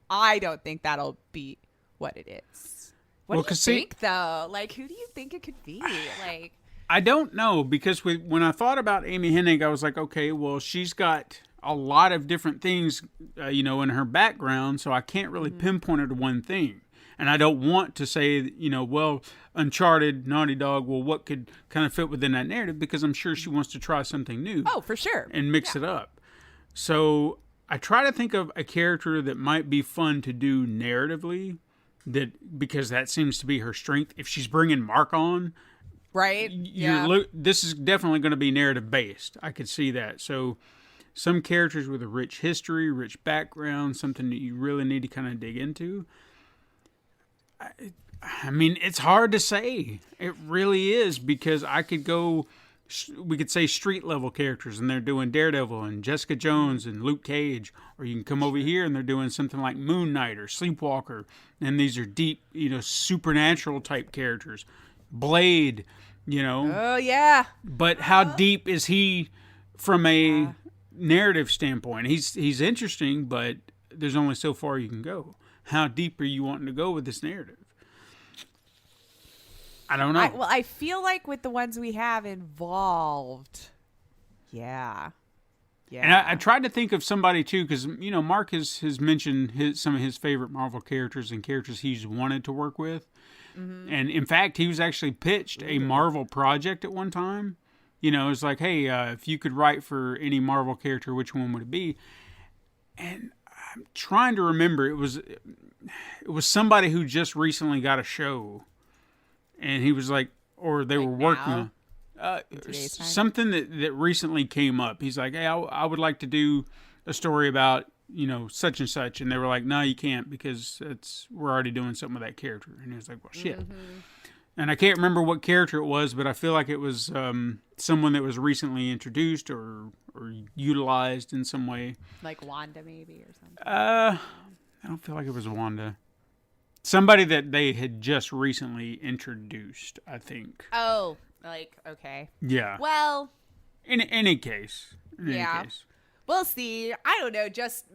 I don't think that'll be what it is. What do you think though? Like, who do you think it could be? Like, I don't know, because when I thought about Amy Hennig, I was like, okay, well, she's got a lot of different things, in her background, so I can't really pinpoint her to one thing. And I don't want to say, well, Uncharted, Naughty Dog, well, what could kind of fit within that narrative, because I'm sure she wants to try something new. Oh, for sure. And mix it up. So I try to think of a character that might be fun to do narratively, because that seems to be her strength. If she's bringing Mark on, right? This is definitely going to be narrative based. I could see that. So some characters with a rich history, rich background, something that you really need to kind of dig into. I mean, it's hard to say. It really is, because we could say street level characters, and they're doing Daredevil and Jessica Jones and Luke Cage, or you can come over here and they're doing something like Moon Knight or Sleepwalker, and these are deep, supernatural type characters. Blade, Oh, yeah. But how deep is he from a narrative standpoint? He's interesting, but there's only so far you can go. How deep are you wanting to go with this narrative? I don't know. I feel like with the ones we have involved, yeah. And I tried to think of somebody, too, because, Mark has mentioned some of his favorite Marvel characters and characters he's wanted to work with. And in fact, he was actually pitched a Marvel project at one time. It's like, hey, if you could write for any Marvel character, which one would it be? And I'm trying to remember. It was somebody who just recently got a show, and he was like, or they were working on something that recently came up. He's like, hey, I would like to do a story about such and such, and they were like, no, you can't, because we're already doing something with that character. And he was like, well, shit. And I can't remember what character it was, but I feel like it was someone that was recently introduced or utilized in some way. Like Wanda, maybe, or something. I don't feel like it was Wanda. Somebody that they had just recently introduced, I think. Oh, like, okay. Yeah. Well, in any case. We'll see. I don't know. Just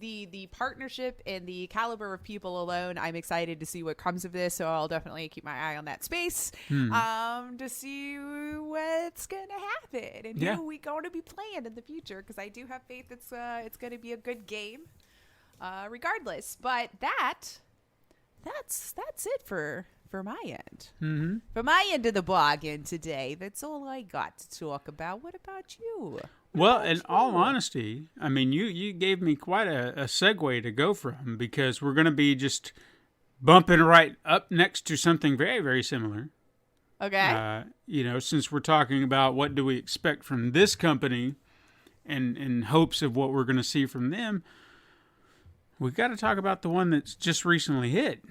the partnership and the caliber of people alone, I'm excited to see what comes of this. So I'll definitely keep my eye on that space to see what's going to happen and who we going to be playing in the future. Because I do have faith it's going to be a good game, regardless. But that's it for my end. Mm-hmm. For my end of the bargain today, that's all I got to talk about. What about you? Well, in all honesty, I mean, you gave me quite a segue to go from, because we're going to be just bumping right up next to something very, very similar. Okay. Since we're talking about what do we expect from this company and in hopes of what we're going to see from them, we got to talk about the one that's just recently hit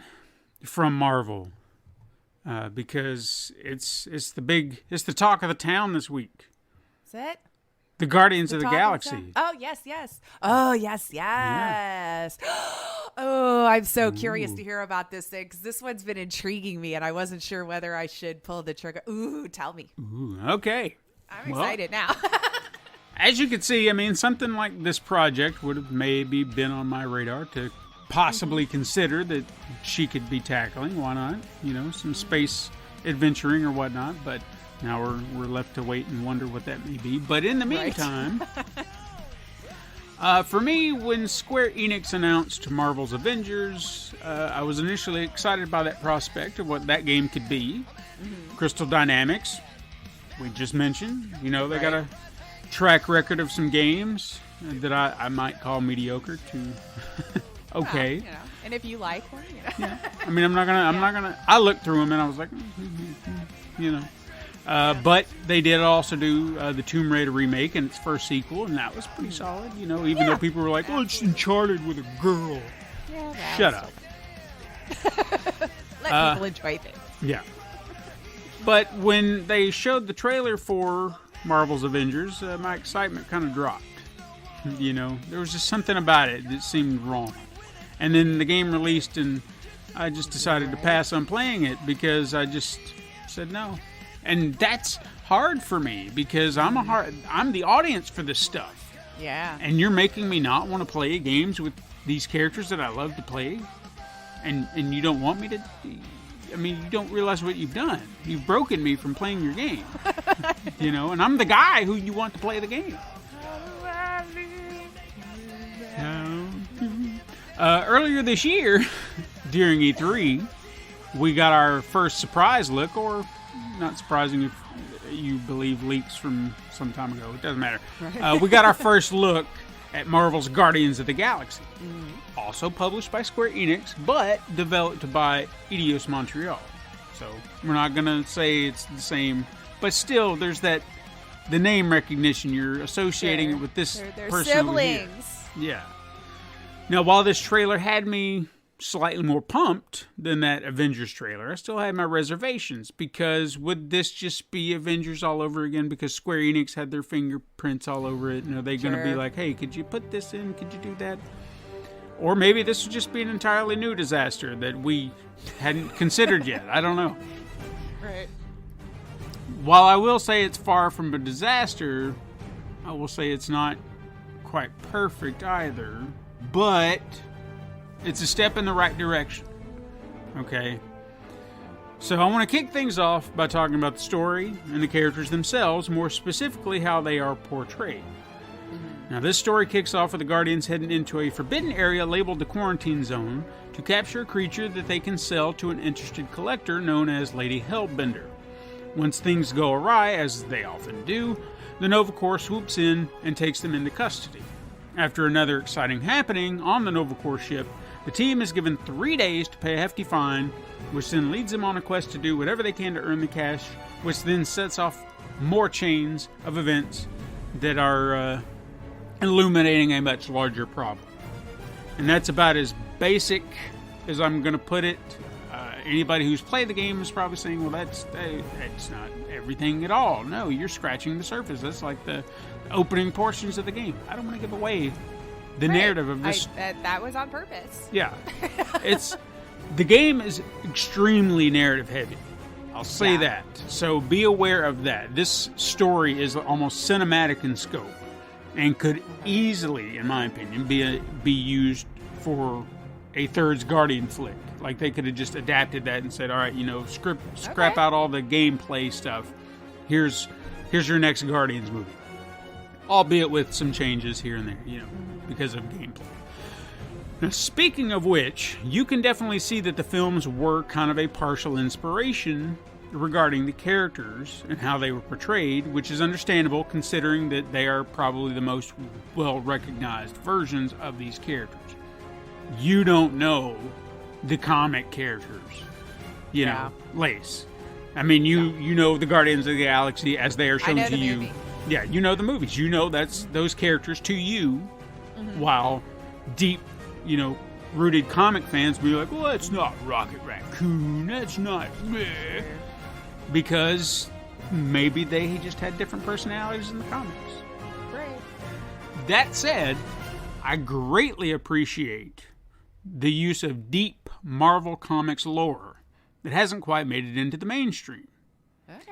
from Marvel. Because it's the talk of the town this week. Is it? The Guardians of the Galaxy. Oh, yes. Oh, yes. Yeah. Oh, I'm so curious to hear about this thing, because this one's been intriguing me, and I wasn't sure whether I should pull the trigger. Ooh, tell me. Ooh, okay. I'm excited now. As you can see, I mean, something like this project would have maybe been on my radar to possibly consider that she could be tackling. Why not? You know, some space adventuring or whatnot. But now we're left to wait and wonder what that may be. But in the meantime, for me, when Square Enix announced Marvel's Avengers, I was initially excited by that prospect of what that game could be. Crystal Dynamics, we just mentioned. You know, they got a track record of some games that I might call mediocre to okay. Well, you know, and if you like one, you know. Yeah. I mean, I'm not gonna. I looked through them and I was like, you know. But they did also do the Tomb Raider remake and its first sequel, and that was pretty solid. You know, even though people were like, "Oh, it's Uncharted with a girl." Yeah, Shut up. Let people enjoy things. Yeah. But when they showed the trailer for Marvel's Avengers, my excitement kind of dropped. You know, there was just something about it that seemed wrong. And then the game released, and I just decided to pass on playing it because I just said no. And that's hard for me because I'm the audience for this stuff. Yeah. And you're making me not want to play games with these characters that I love to play. And you don't want me to. I mean, you don't realize what you've done. You've broken me from playing your game. You know, and I'm the guy who you want to play the game. Earlier this year, during E3, we got our first surprise look, or not surprising if you believe leaks from some time ago. It doesn't matter. We got our first look at Marvel's Guardians of the Galaxy. Also published by Square Enix, but developed by Eidos-Montréal. So we're not going to say it's the same, but still there's the name recognition. You're associating it with this they're person siblings. over here. Yeah. Now, while this trailer had me slightly more pumped than that Avengers trailer, I still had my reservations, because would this just be Avengers all over again because Square Enix had their fingerprints all over it? And are they going to be like, hey, could you put this in? Could you do that? Or maybe this would just be an entirely new disaster that we hadn't considered yet. I don't know. Right. While I will say it's far from a disaster, I will say it's not quite perfect either. But it's a step in the right direction. Okay. So I want to kick things off by talking about the story and the characters themselves, more specifically how they are portrayed. Now, this story kicks off with the Guardians heading into a forbidden area labeled the Quarantine Zone to capture a creature that they can sell to an interested collector known as Lady Hellbender. Once things go awry, as they often do, the Nova Corps swoops in and takes them into custody. After another exciting happening on the Nova Corps ship, the team is given 3 days to pay a hefty fine, which then leads them on a quest to do whatever they can to earn the cash, which then sets off more chains of events that are illuminating a much larger problem. And that's about as basic as I'm going to put it. Anybody who's played the game is probably saying, well, that's not everything at all. No, you're scratching the surface. That's like the opening portions of the game. I don't want to give away the narrative of this. That was on purpose. Yeah. The game is extremely narrative heavy. I'll say that. So be aware of that. This story is almost cinematic in scope and could easily, in my opinion, be used for a Thirds Guardian flick. Like, they could have just adapted that and said, all right, you know, scrap out all the gameplay stuff. Here's your next Guardians movie. Albeit with some changes here and there, you know, because of gameplay. Now, speaking of which, you can definitely see that the films were kind of a partial inspiration regarding the characters and how they were portrayed, which is understandable considering that they are probably the most well-recognized versions of these characters. You don't know the comic characters, you know, Lace. I mean, you know the Guardians of the Galaxy as they are shown to you. Movie. Yeah, you know the movies. You know that's those characters to you, while deep, you know, rooted comic fans be like, well, that's not Rocket Raccoon. That's not bleh. Because maybe they just had different personalities in the comics. Right. That said, I greatly appreciate the use of deep Marvel Comics lore that hasn't quite made it into the mainstream. Okay.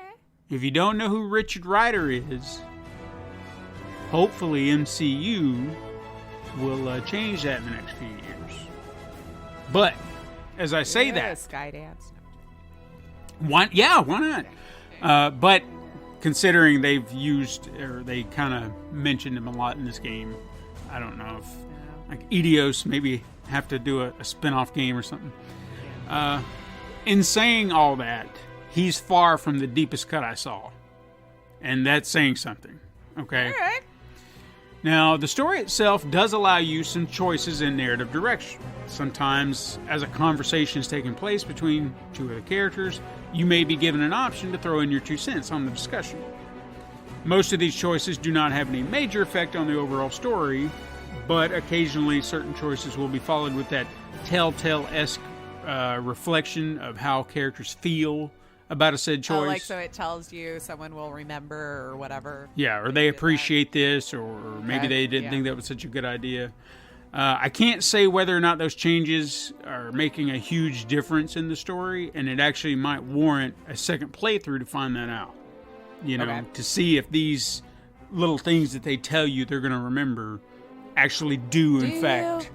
If you don't know who Richard Rider is, hopefully MCU will change that in the next few years. But as I say that, Skydance. why not? But considering they've used, or they kind of mentioned him a lot in this game, I don't know if like Eidos maybe have to do a spin-off game or something. In saying all that, he's far from the deepest cut I saw. And that's saying something. Okay? All right. Now, the story itself does allow you some choices in narrative direction. Sometimes, as a conversation is taking place between two of the characters, you may be given an option to throw in your 2 cents on the discussion. Most of these choices do not have any major effect on the overall story, but occasionally certain choices will be followed with that telltale-esque reflection of how characters feel about a said choice. Oh, like so it tells you someone will remember or whatever. Yeah, or they appreciate this, or maybe they didn't think that was such a good idea. I can't say whether or not those changes are making a huge difference in the story, and it actually might warrant a second playthrough to find that out. You know, to see if these little things that they tell you they're going to remember actually do in fact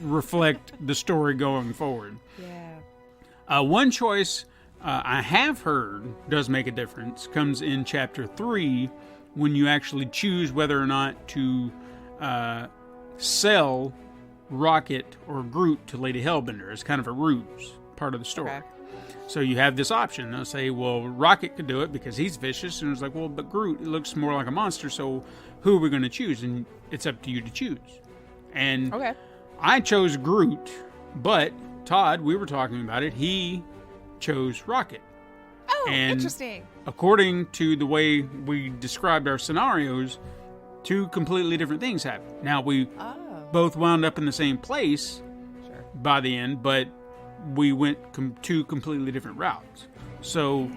reflect the story going forward. Yeah. One choice I have heard does make a difference comes in Chapter 3 when you actually choose whether or not to sell Rocket or Groot to Lady Hellbender. It's kind of a ruse part of the story. Okay. So you have this option. They'll say, well, Rocket could do it because he's vicious. And it's like, well, but Groot, it looks more like a monster, so who are we going to choose? And it's up to you to choose. And I chose Groot, but Todd, we were talking about it, he chose Rocket. Oh, and interesting. According to the way we described our scenarios, 2 completely different things happened. Now, we both wound up in the same place by the end, but we went 2 completely different routes. So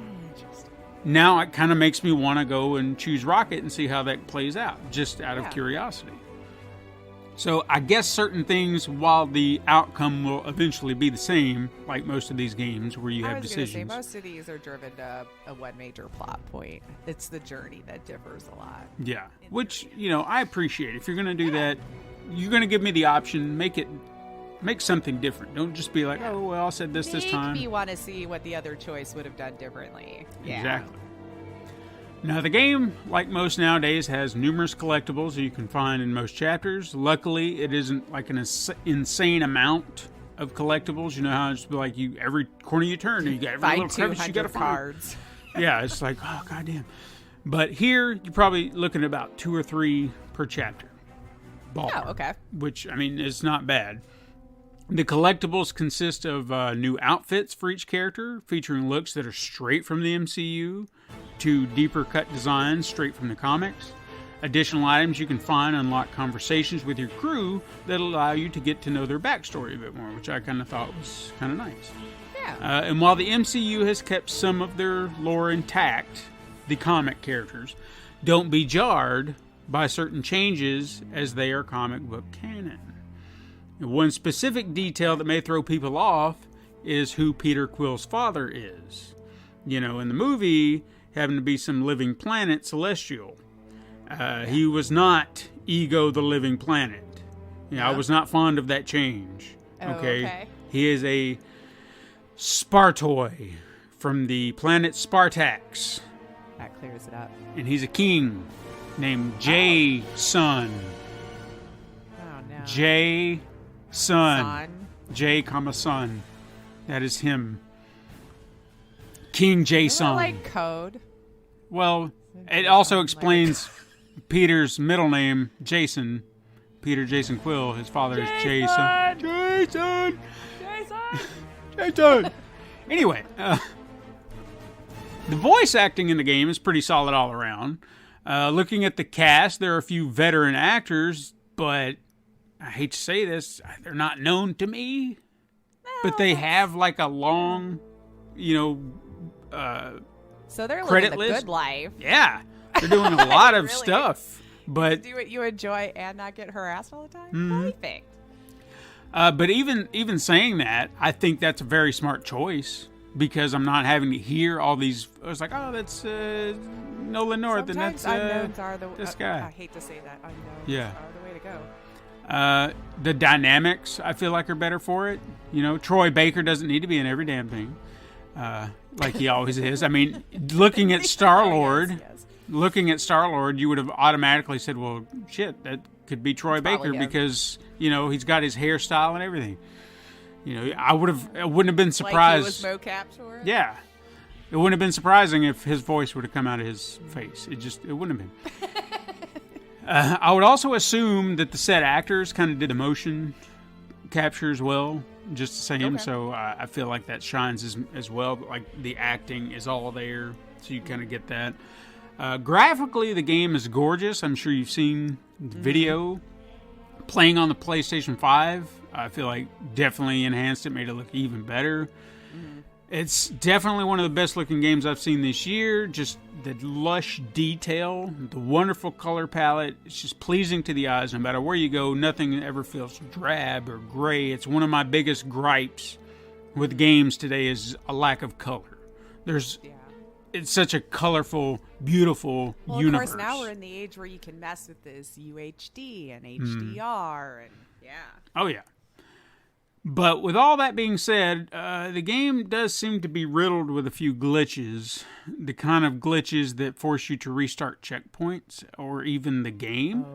now it kind of makes me want to go and choose Rocket and see how that plays out, just out of curiosity. So I guess certain things, while the outcome will eventually be the same, like most of these games where you have decisions. Say, most of these are driven to a one major plot point. It's the journey that differs a lot. Yeah, which, you know, I appreciate. If you're going to do that, you're going to give me the option, make something different. Don't just be like, oh, well, I said this time. Make me want to see what the other choice would have done differently. Yeah. Exactly. Now, the game, like most nowadays, has numerous collectibles that you can find in most chapters. Luckily, it isn't like an insane amount of collectibles. You know how it's like every corner you turn, you got every little crevice you got to find. Cards. Yeah, it's like, oh, goddamn. But here, you're probably looking at about 2 or 3 per chapter. Ballpark, Oh, okay. Which, I mean, is not bad. The collectibles consist of new outfits for each character, featuring looks that are straight from the MCU, to deeper cut designs straight from the comics. Additional items you can find unlock conversations with your crew that allow you to get to know their backstory a bit more, which I kind of thought was kind of nice. Yeah. And while the MCU has kept some of their lore intact, the comic characters don't be jarred by certain changes as they are comic book canon. One specific detail that may throw people off is who Peter Quill's father is. You know, in the movie, having to be some living planet celestial. He was not Ego the living planet. I was not fond of that change. Okay? He is a Spartoi from the planet Spartax. That clears it up. And he's a king named J-Sun. Oh, no. J-Sun. J, Sun. That is him. King J-Sun. Like code. Well, it also explains Peter's middle name, Jason. Peter Jason Quill. His father is Jason. Jason! Jason! Anyway, the voice acting in the game is pretty solid all around. Looking at the cast, there are a few veteran actors, but I hate to say this, they're not known to me. But they have like a long, so they're credit living the list. good life. Yeah, they're doing a lot of Really? stuff. But Do what you enjoy and not get harassed all the time? Perfect. but even saying that, I think that's a very smart choice because I'm not having to hear all these. I was like, oh, that's Nolan North, Sometimes and that's unknowns are the this guy. I hate to say that. Unknowns Yeah. are the way to go. The dynamics, I feel like, are better for it. You know, Troy Baker doesn't need to be in every damn thing, like he always is. I mean, looking at Star-Lord, you would have automatically said, well, shit, that could be Troy Baker because, you know, he's got his hairstyle and everything. You know, I wouldn't have been surprised. Like he was mocap for it? Yeah. It wouldn't have been surprising if his voice would have come out of his face. It wouldn't have been. I would also assume that the set actors kind of did the motion capture as well, just the same. Okay. So I feel like that shines as well. Like the acting is all there, so you kind of get that. Graphically, the game is gorgeous. I'm sure you've seen the video. Playing on the PlayStation 5, I feel like definitely enhanced it, made it look even better. It's definitely one of the best looking games I've seen this year. Just the lush detail, the wonderful color palette. It's just pleasing to the eyes. No matter where you go, nothing ever feels drab or gray. It's one of my biggest gripes with games today is a lack of color. It's such a colorful, beautiful universe. Of course, now we're in the age where you can mess with this UHD and HDR and Oh yeah. But with all that being said, the game does seem to be riddled with a few glitches. The kind of glitches that force you to restart checkpoints or even the game.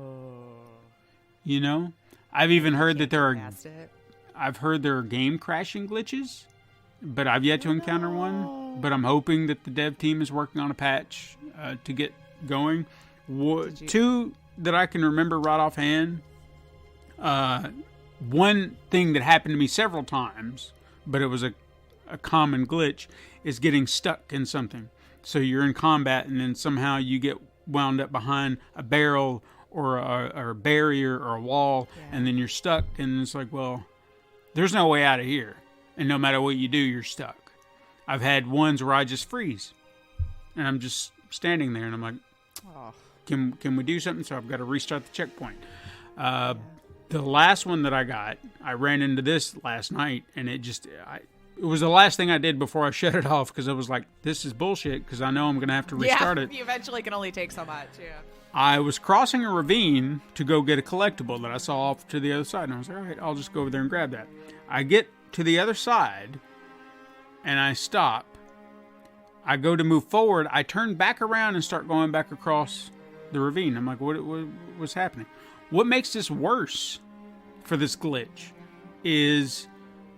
You know? I've even heard that I've heard there are game crashing glitches, but I've yet to encounter one. But I'm hoping that the dev team is working on a patch to get going. Two that I can remember right offhand. One thing that happened to me several times, but it was a common glitch, is getting stuck in something. So you're in combat and then somehow you get wound up behind a barrel or a barrier or a wall, and then you're stuck, and it's like, well, there's no way out of here. And no matter what you do, you're stuck. I've had ones where I just freeze, and I'm just standing there, and I'm like, can we do something? So I've got to restart the checkpoint. The last one that I got, I ran into this last night, and it was the last thing I did before I shut it off, because I was like, this is bullshit, because I know I'm going to have to restart it. You eventually can only take so much, I was crossing a ravine to go get a collectible that I saw off to the other side, and I was like, all right, I'll just go over there and grab that. I get to the other side, and I stop. I go to move forward. I turn back around and start going back across the ravine. I'm like, what's happening? What makes this worse for this glitch is,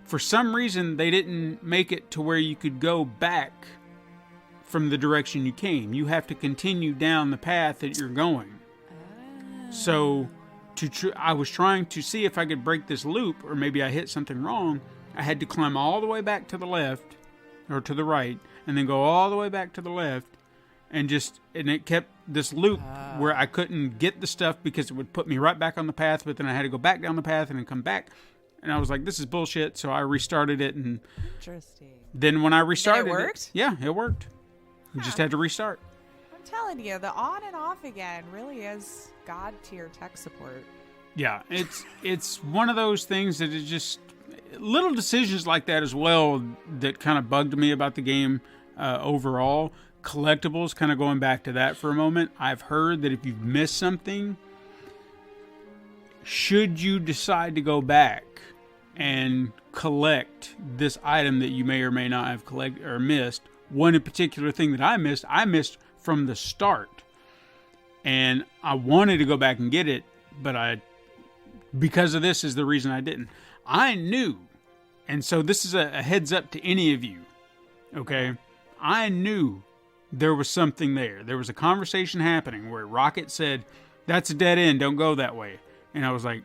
for some reason, they didn't make it to where you could go back from the direction you came. You have to continue down the path that you're going. So, I was trying to see if I could break this loop, or maybe I hit something wrong. I had to climb all the way back to the left, or to the right, and then go all the way back to the left, and it kept this loop where I couldn't get the stuff because it would put me right back on the path, but then I had to go back down the path and then come back. And I was like, this is bullshit. So I restarted it. And interesting. Then when I restarted it worked? It worked. You just had to restart. I'm telling you, the on and off again really is God tier tech support. Yeah, it's one of those things that is just little decisions like that as well that kind of bugged me about the game overall. Collectibles, kind of going back to that for a moment, I've heard that if you've missed something, should you decide to go back and collect this item that you may or may not have collected or missed, one particular thing that I missed from the start, and I wanted to go back and get it, but because of this is the reason I didn't. I knew, and so this is a heads up to any of you, okay? I knew there was something there. There was a conversation happening where Rocket said, that's a dead end, don't go that way. And I was like,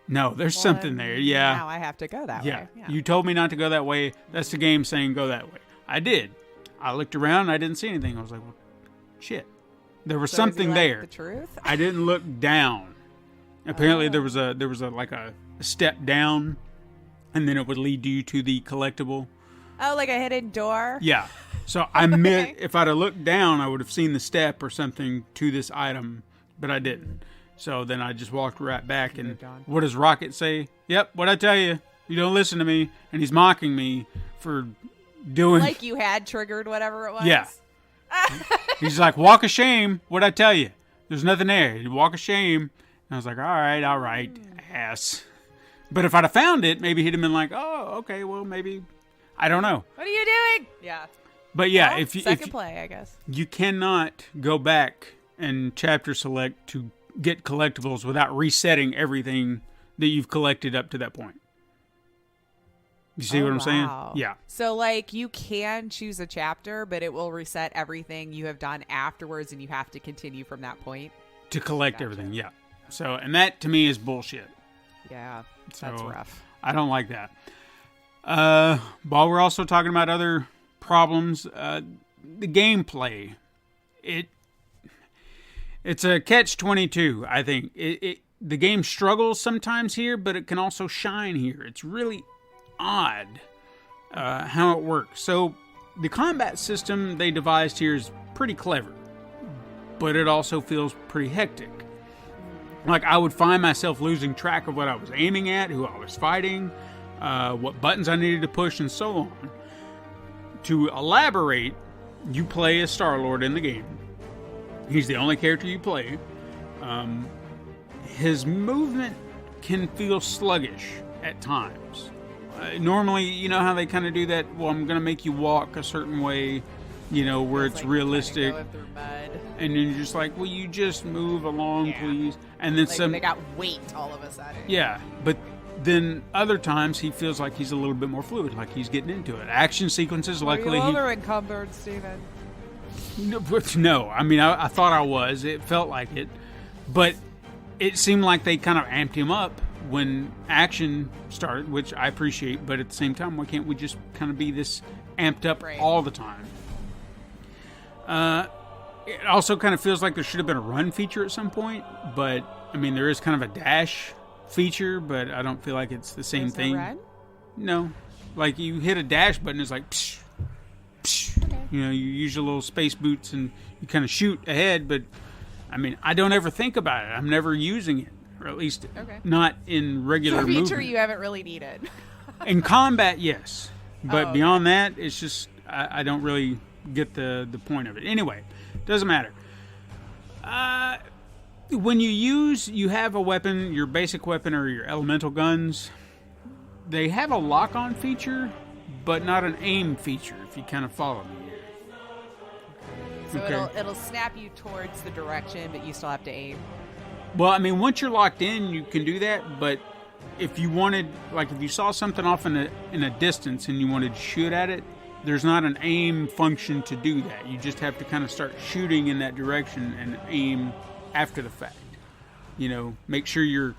no, there's something there. Yeah. Now I have to go that way. Yeah. You told me not to go that way. That's the game saying go that way. I did. I looked around and I didn't see anything. I was like, well, shit. There was something there. The truth? I didn't look down. Apparently there was a step down, and then it would lead you to the collectible. Oh, like a hidden door? Yeah. So if I'd have looked down, I would have seen the step or something to this item, but I didn't. So then I just walked right back, and what does Rocket say? Yep, what'd I tell you? You don't listen to me. And he's mocking me for doing... Like you had triggered whatever it was? Yeah. He's like, walk of shame. What'd I tell you? There's nothing there. You walk of shame. And I was like, all right. guess. But if I'd have found it, maybe he'd have been like, oh, okay, well, maybe, I don't know. What are you doing? Yeah. But yeah, Well, if you play, I guess. you cannot go back and chapter select to get collectibles without resetting everything that you've collected up to that point. You see what I'm saying? Yeah. So, like, you can choose a chapter, but it will reset everything you have done afterwards, and you have to continue from that point. To collect everything, yeah. So, and that to me is bullshit. Yeah, So, that's rough. I don't like that. While we're also talking about other problems, the gameplay. It's a catch-22, I think. The game struggles sometimes here, but it can also shine here. It's really odd how it works. So the combat system they devised here is pretty clever, but it also feels pretty hectic. Like, I would find myself losing track of what I was aiming at, who I was fighting, what buttons I needed to push, and so on. To elaborate, you play as Star-Lord in the game. He's the only character you play. His movement can feel sluggish at times. Normally, you know how they kind of do that? Well, I'm going to make you walk a certain way, where it's like realistic. Going through mud. And then you're just like, will you just move along, please? And then Like they got weight all of a sudden. Yeah, but then other times he feels like he's a little bit more fluid, like he's getting into it. Action sequences, luckily, Are you encumbered, Steven? No, I mean, I thought I was. It felt like it. But it seemed like they kind of amped him up when action started, which I appreciate. But at the same time, why can't we just kind of be this amped up all the time? It also kind of feels like there should have been a run feature at some point. But, I mean, there is kind of a dash feature, but I don't feel like it's the same thing. Run? No. Like, you hit a dash button, it's like, psh, psh. Okay. You use your little space boots and you kind of shoot ahead, but I mean, I don't ever think about it. I'm never using it, or at least not in regular movement. movement. A feature you haven't really needed. In combat, yes. But beyond that, it's just, I don't really get the point of it. Anyway, doesn't matter. When you have a weapon, your basic weapon or your elemental guns, they have a lock-on feature, but not an aim feature, if you kind of follow me here. So it'll snap you towards the direction, but you still have to aim. Well, I mean, once you're locked in, you can do that, but if you wanted, like if you saw something off in a distance and you wanted to shoot at it, there's not an aim function to do that. You just have to kind of start shooting in that direction and aim after the fact. Make sure your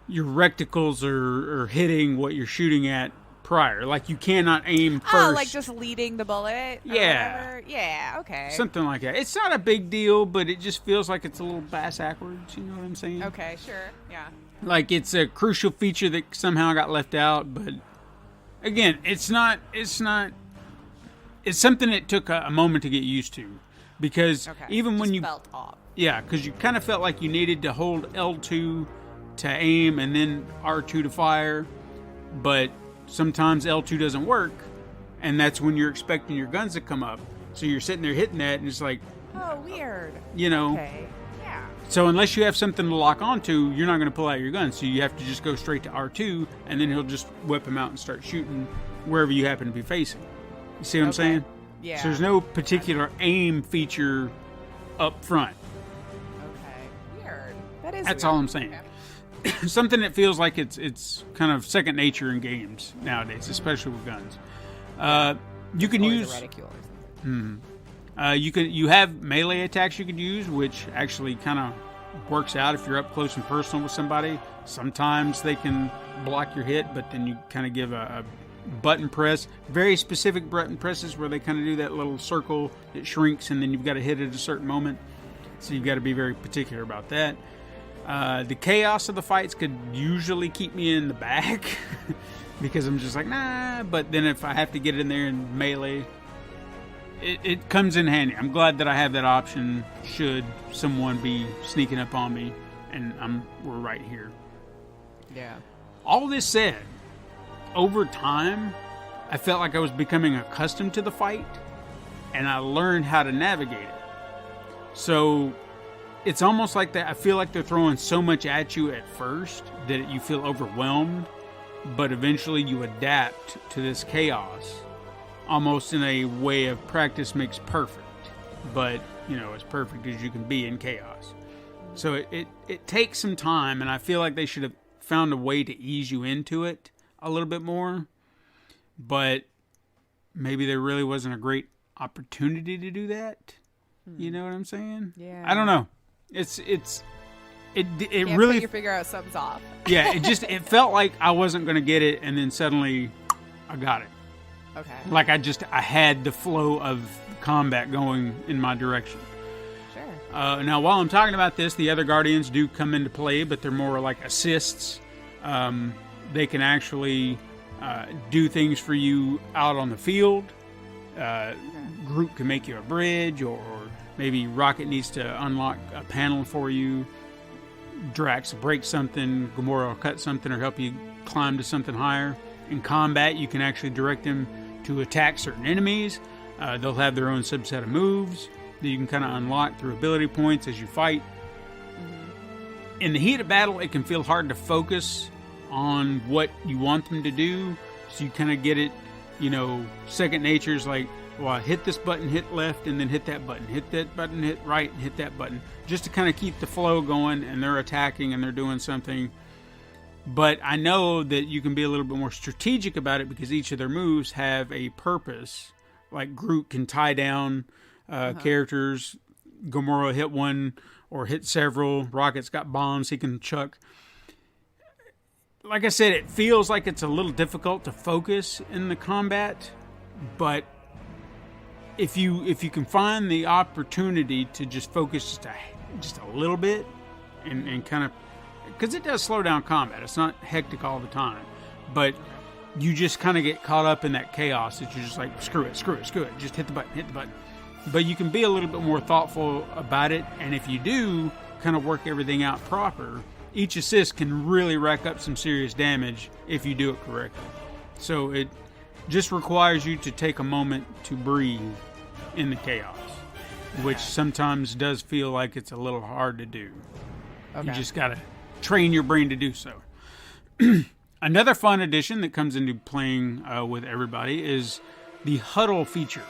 reticles are hitting what you're shooting at prior. Like, you cannot aim first. Oh, like just leading the bullet? Yeah. Yeah, okay. Something like that. It's not a big deal, but it just feels like it's a little bass-ackwards, you know what I'm saying? Okay, sure, yeah. Like, it's a crucial feature that somehow got left out, but again, it's something that took a moment to get used to, because even when you felt off. Yeah, because you kind of felt like you needed to hold L2 to aim and then R2 to fire, but sometimes L2 doesn't work, and that's when you're expecting your guns to come up. So you're sitting there hitting that, and it's like, oh, weird. Okay, yeah. So unless you have something to lock onto, you're not going to pull out your gun. So you have to just go straight to R2, and then he'll just whip him out and start shooting wherever you happen to be facing. You see what I'm saying? Yeah. So there's no particular aim feature up front. Okay. Weird. That is That's weird. all I'm saying. Okay. Something that feels like it's kind of second nature in games nowadays, especially with guns. You can use A reticule or something. you have melee attacks you could use, which actually kind of works out if you're up close and personal with somebody. Sometimes they can block your hit, but then you kind of give a button press, very specific button presses where they kind of do that little circle that shrinks, and then you've got to hit it at a certain moment. So you've got to be very particular about that. The chaos of the fights could usually keep me in the back because I'm just like, nah. But then if I have to get in there and melee, it comes in handy. I'm glad that I have that option should someone be sneaking up on me, and we're right here. Yeah. All this said, over time, I felt like I was becoming accustomed to the fight, and I learned how to navigate it. So it's almost like that. I feel like they're throwing so much at you at first that you feel overwhelmed, but eventually you adapt to this chaos, almost in a way of practice makes perfect. But, as perfect as you can be in chaos. So it takes some time, and I feel like they should have found a way to ease you into it a little bit more. But maybe there really wasn't a great opportunity to do that. You know what I'm saying? Yeah. I don't know. It Can't really figure out something's off. Yeah, it felt like I wasn't going to get it, and then suddenly I got it. Okay. Like I had the flow of combat going in my direction. Sure. Now, while I'm talking about this, the other Guardians do come into play, but they're more like assists. They can actually do things for you out on the field. Groot can make you a bridge, or maybe Rocket needs to unlock a panel for you. Drax will break something, Gamora will cut something, or help you climb to something higher. In combat, you can actually direct them to attack certain enemies. They'll have their own subset of moves that you can kind of unlock through ability points as you fight. In the heat of battle, it can feel hard to focus on what you want them to do, so you kind of get it, second nature's like, well, hit this button, hit left, and then hit that button. Hit that button, hit right, and hit that button. Just to kind of keep the flow going, and they're attacking, and they're doing something. But I know that you can be a little bit more strategic about it because each of their moves have a purpose. Like Groot can tie down characters. Gamora hit one or hit several. Rocket's got bombs he can chuck. Like I said, it feels like it's a little difficult to focus in the combat, but if you can find the opportunity to just focus just a little bit and kind of, because it does slow down combat. It's not hectic all the time, but you just kind of get caught up in that chaos that you're just like, screw it. Just hit the button. But you can be a little bit more thoughtful about it, and if you do kind of work everything out proper, each assist can really rack up some serious damage if you do it correctly. So it just requires you to take a moment to breathe in the chaos, which sometimes does feel like it's a little hard to do. Okay. You just got to train your brain to do so. Another fun addition that comes into playing with everybody is the huddle feature.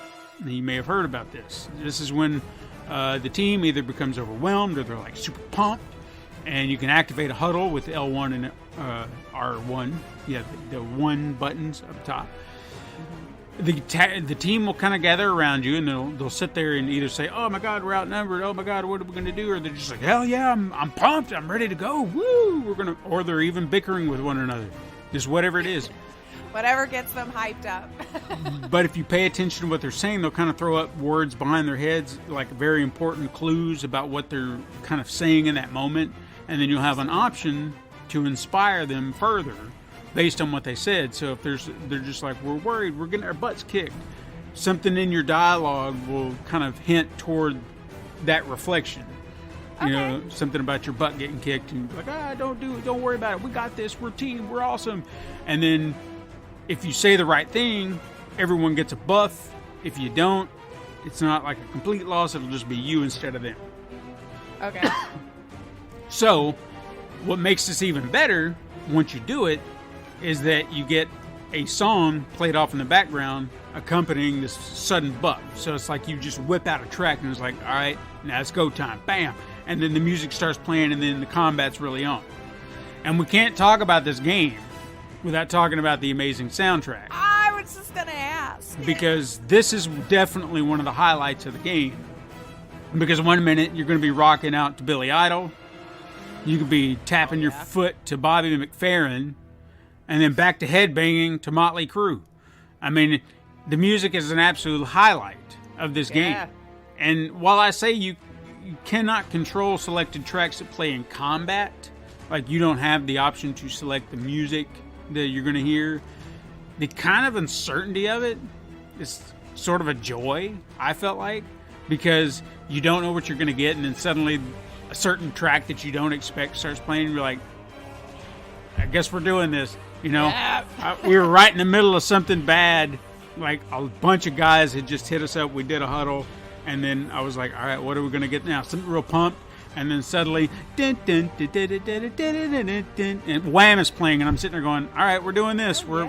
Now, you may have heard about this. This is when the team either becomes overwhelmed or they're like super pumped, and you can activate a huddle with L1 and R1. Yeah, the one buttons up top. The team will kind of gather around you, and they'll sit there and either say, "Oh my God, we're outnumbered. Oh my God, what are we going to do?" Or they're just like, "Hell yeah, I'm pumped. I'm ready to go. Woo!" Or they're even bickering with one another. Just whatever it is. Whatever gets them hyped up. But if you pay attention to what they're saying, they'll kind of throw up words behind their heads, like very important clues about what they're kind of saying in that moment, and then you'll have an option to inspire them further based on what they said. So if they're just like, "We're worried, we're getting our butts kicked," something in your dialogue will kind of hint toward that reflection. Okay. Something about your butt getting kicked, and like, don't worry about it. We got this. We're team. We're awesome. And then if you say the right thing, everyone gets a buff. If you don't, it's not like a complete loss. It'll just be you instead of them. Okay. So what makes this even better once you do it is that you get a song played off in the background accompanying this sudden buff. So it's like you just whip out a track and it's like, all right, now it's go time. Bam. And then the music starts playing and then the combat's really on. And we can't talk about this game without talking about the amazing soundtrack. I was just going to ask. Because this is definitely one of the highlights of the game. Because 1 minute you're going to be rocking out to Billy Idol. You could be tapping your foot to Bobby McFerrin. And then back to headbanging to Motley Crue. I mean, the music is an absolute highlight of this game. And while I say you cannot control selected tracks that play in combat, like you don't have the option to select the music that you're going to hear, the kind of uncertainty of it is sort of a joy, I felt like, because you don't know what you're going to get, and then suddenly a certain track that you don't expect starts playing, and you're like, I guess we're doing this. We were right in the middle of something bad. Like a bunch of guys had just hit us up. We did a huddle. And then I was like, all right, what are we going to get now? Something real pumped. and then suddenly, dun, dun, dun, dun, dun, dun, dun, dun, dun, dun, and Wham is playing, and I'm sitting there going, all right, we're doing this. We're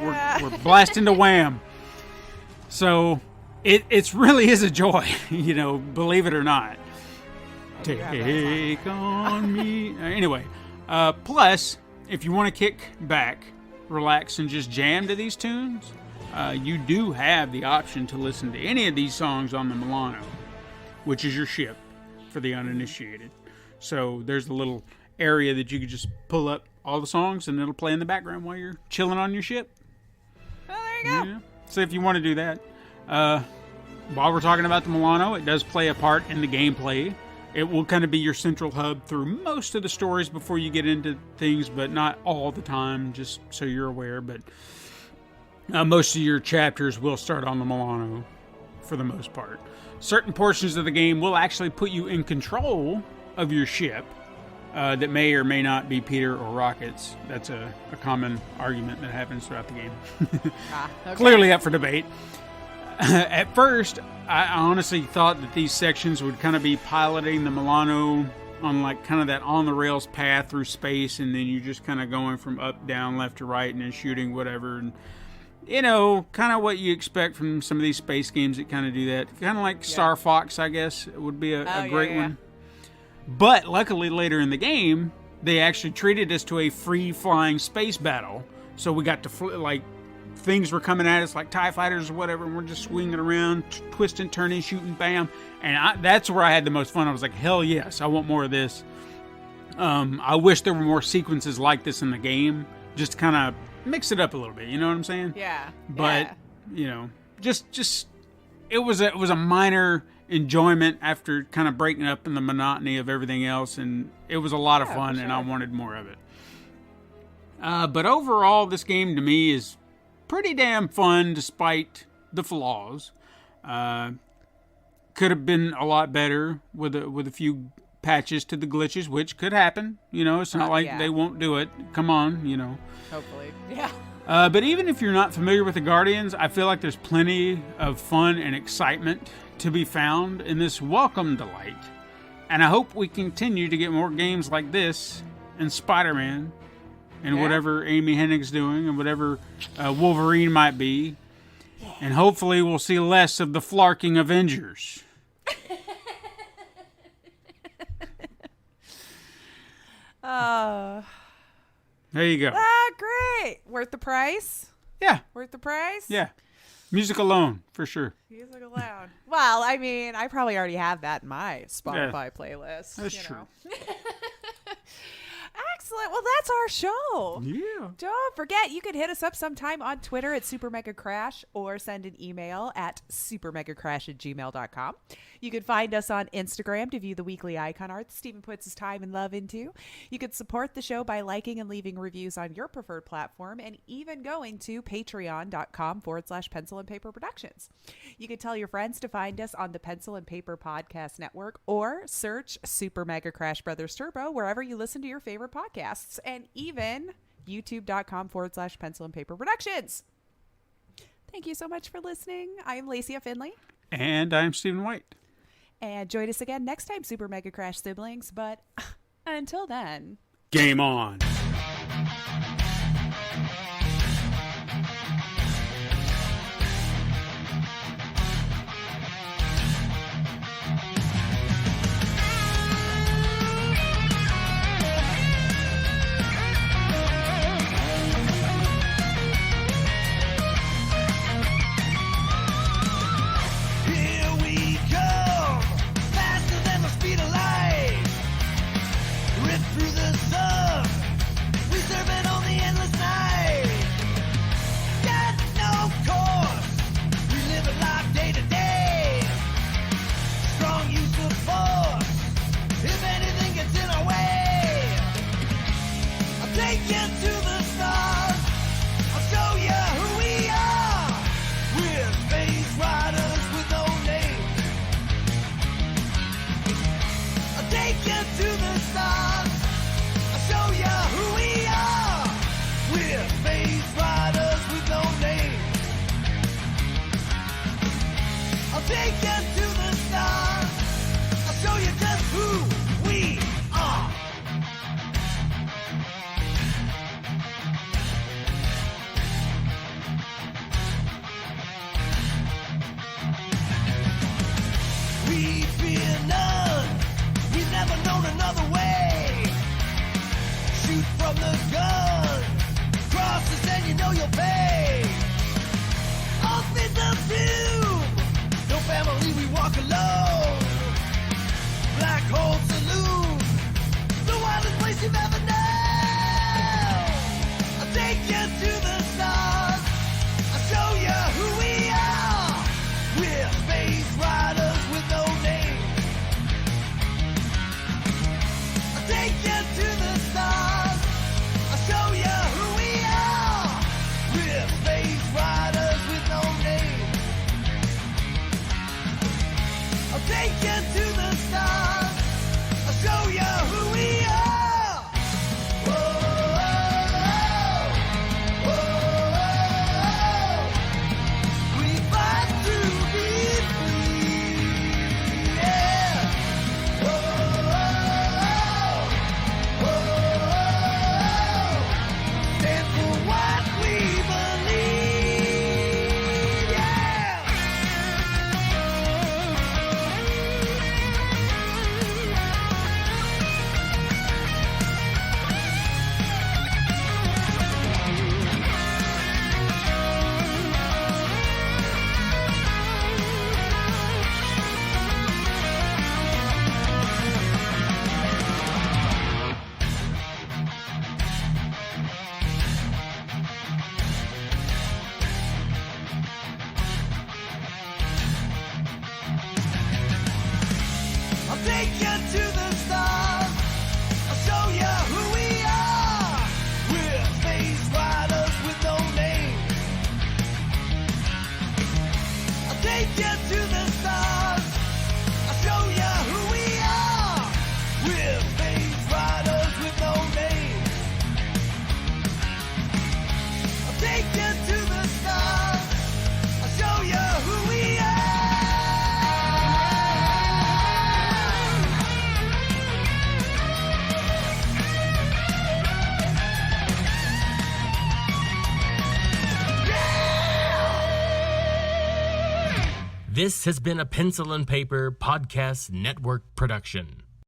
blasting to Wham. So it really is a joy, believe it or not. Take on me. Anyway, plus, if you want to kick back, relax, and just jam to these tunes, you do have the option to listen to any of these songs on the Milano, which is your ship for the uninitiated. So there's a little area that you can just pull up all the songs, and it'll play in the background while you're chilling on your ship. Oh, there you go. Yeah. So if you want to do that, while we're talking about the Milano, it does play a part in the gameplay. It will kind of be your central hub through most of the stories before you get into things, but not all the time, just so you're aware. But most of your chapters will start on the Milano for the most part. Certain portions of the game will actually put you in control of your ship that may or may not be Peter or Rocket's. That's a common argument that happens throughout the game. Okay. Clearly up for debate. At first, I honestly thought that these sections would kind of be piloting the Milano on like kind of that on-the-rails path through space, and then you just kind of going from up, down, left to right, and then shooting whatever. And, kind of what you expect from some of these space games that kind of do that. Kind of like Star Fox, I guess, would be a great one. But luckily later in the game, they actually treated us to a free-flying space battle. So we got to, things were coming at us like TIE fighters or whatever, and we're just swinging around, twisting, turning, shooting, bam. And that's where I had the most fun. I was like, hell yes, I want more of this. I wish there were more sequences like this in the game, just to kind of mix it up a little bit, you know what I'm saying? Yeah. But, just it was a minor enjoyment after kind of breaking up in the monotony of everything else, and it was a lot of fun, and I wanted more of it. But overall, this game to me is pretty damn fun despite the flaws. Could have been a lot better with a few patches to the glitches, which could happen. It's not like they won't do it. Come on, Hopefully. Yeah. But even if you're not familiar with the Guardians, I feel like there's plenty of fun and excitement to be found in this welcome delight. And I hope we continue to get more games like this and Spider-Man and whatever Amy Hennig's doing and whatever Wolverine might be. And hopefully we'll see less of the flarking Avengers. There you go. Great. Worth the price? Yeah. Worth the price? Yeah. Music alone, for sure. Music alone. Well, I mean, I probably already have that in my Spotify playlist. That's true. Excellent. Well, that's our show. Yeah. Don't forget, you can hit us up sometime on Twitter at SuperMegaCrash or send an email at supermegacrash@gmail.com. You can find us on Instagram to view the weekly icon art Stephen puts his time and love into. You can support the show by liking and leaving reviews on your preferred platform and even going to patreon.com/Pencil and Paper Productions. You can tell your friends to find us on the Pencil and Paper Podcast Network or search Super Mega Crash Brothers Turbo wherever you listen to your favorite podcasts, and even youtube.com/Pencil and Paper Productions. Thank you so much for listening. I am Lacey Finley. And I'm Stephen White. And join us again next time, Super Mega Crash siblings. But until then, game on. Take you to the stars. I'll show you just who we shades of doom. No family, we walk alone. Black hole saloon, the wildest place you've ever known. I'll take you to the stars. I'll show you who we are. We're space riders with no name. I'll take you to the stars. I'll show you who we are. We're space riders with no name. I'll take you to the stars. I'll show you who we are. Whoa, whoa, whoa. We fight to be free. Yeah. Whoa, whoa, whoa. Stand for what we believe. Yeah. I'll take you to the stars. I'll show you who we are. We're space riders with no name. I'll take you to the stars. I'll show you who we are. We're space riders with no name. I'll take you to the stars. I'll show you who we are. This has been a Pencil and Paper Podcast Network production.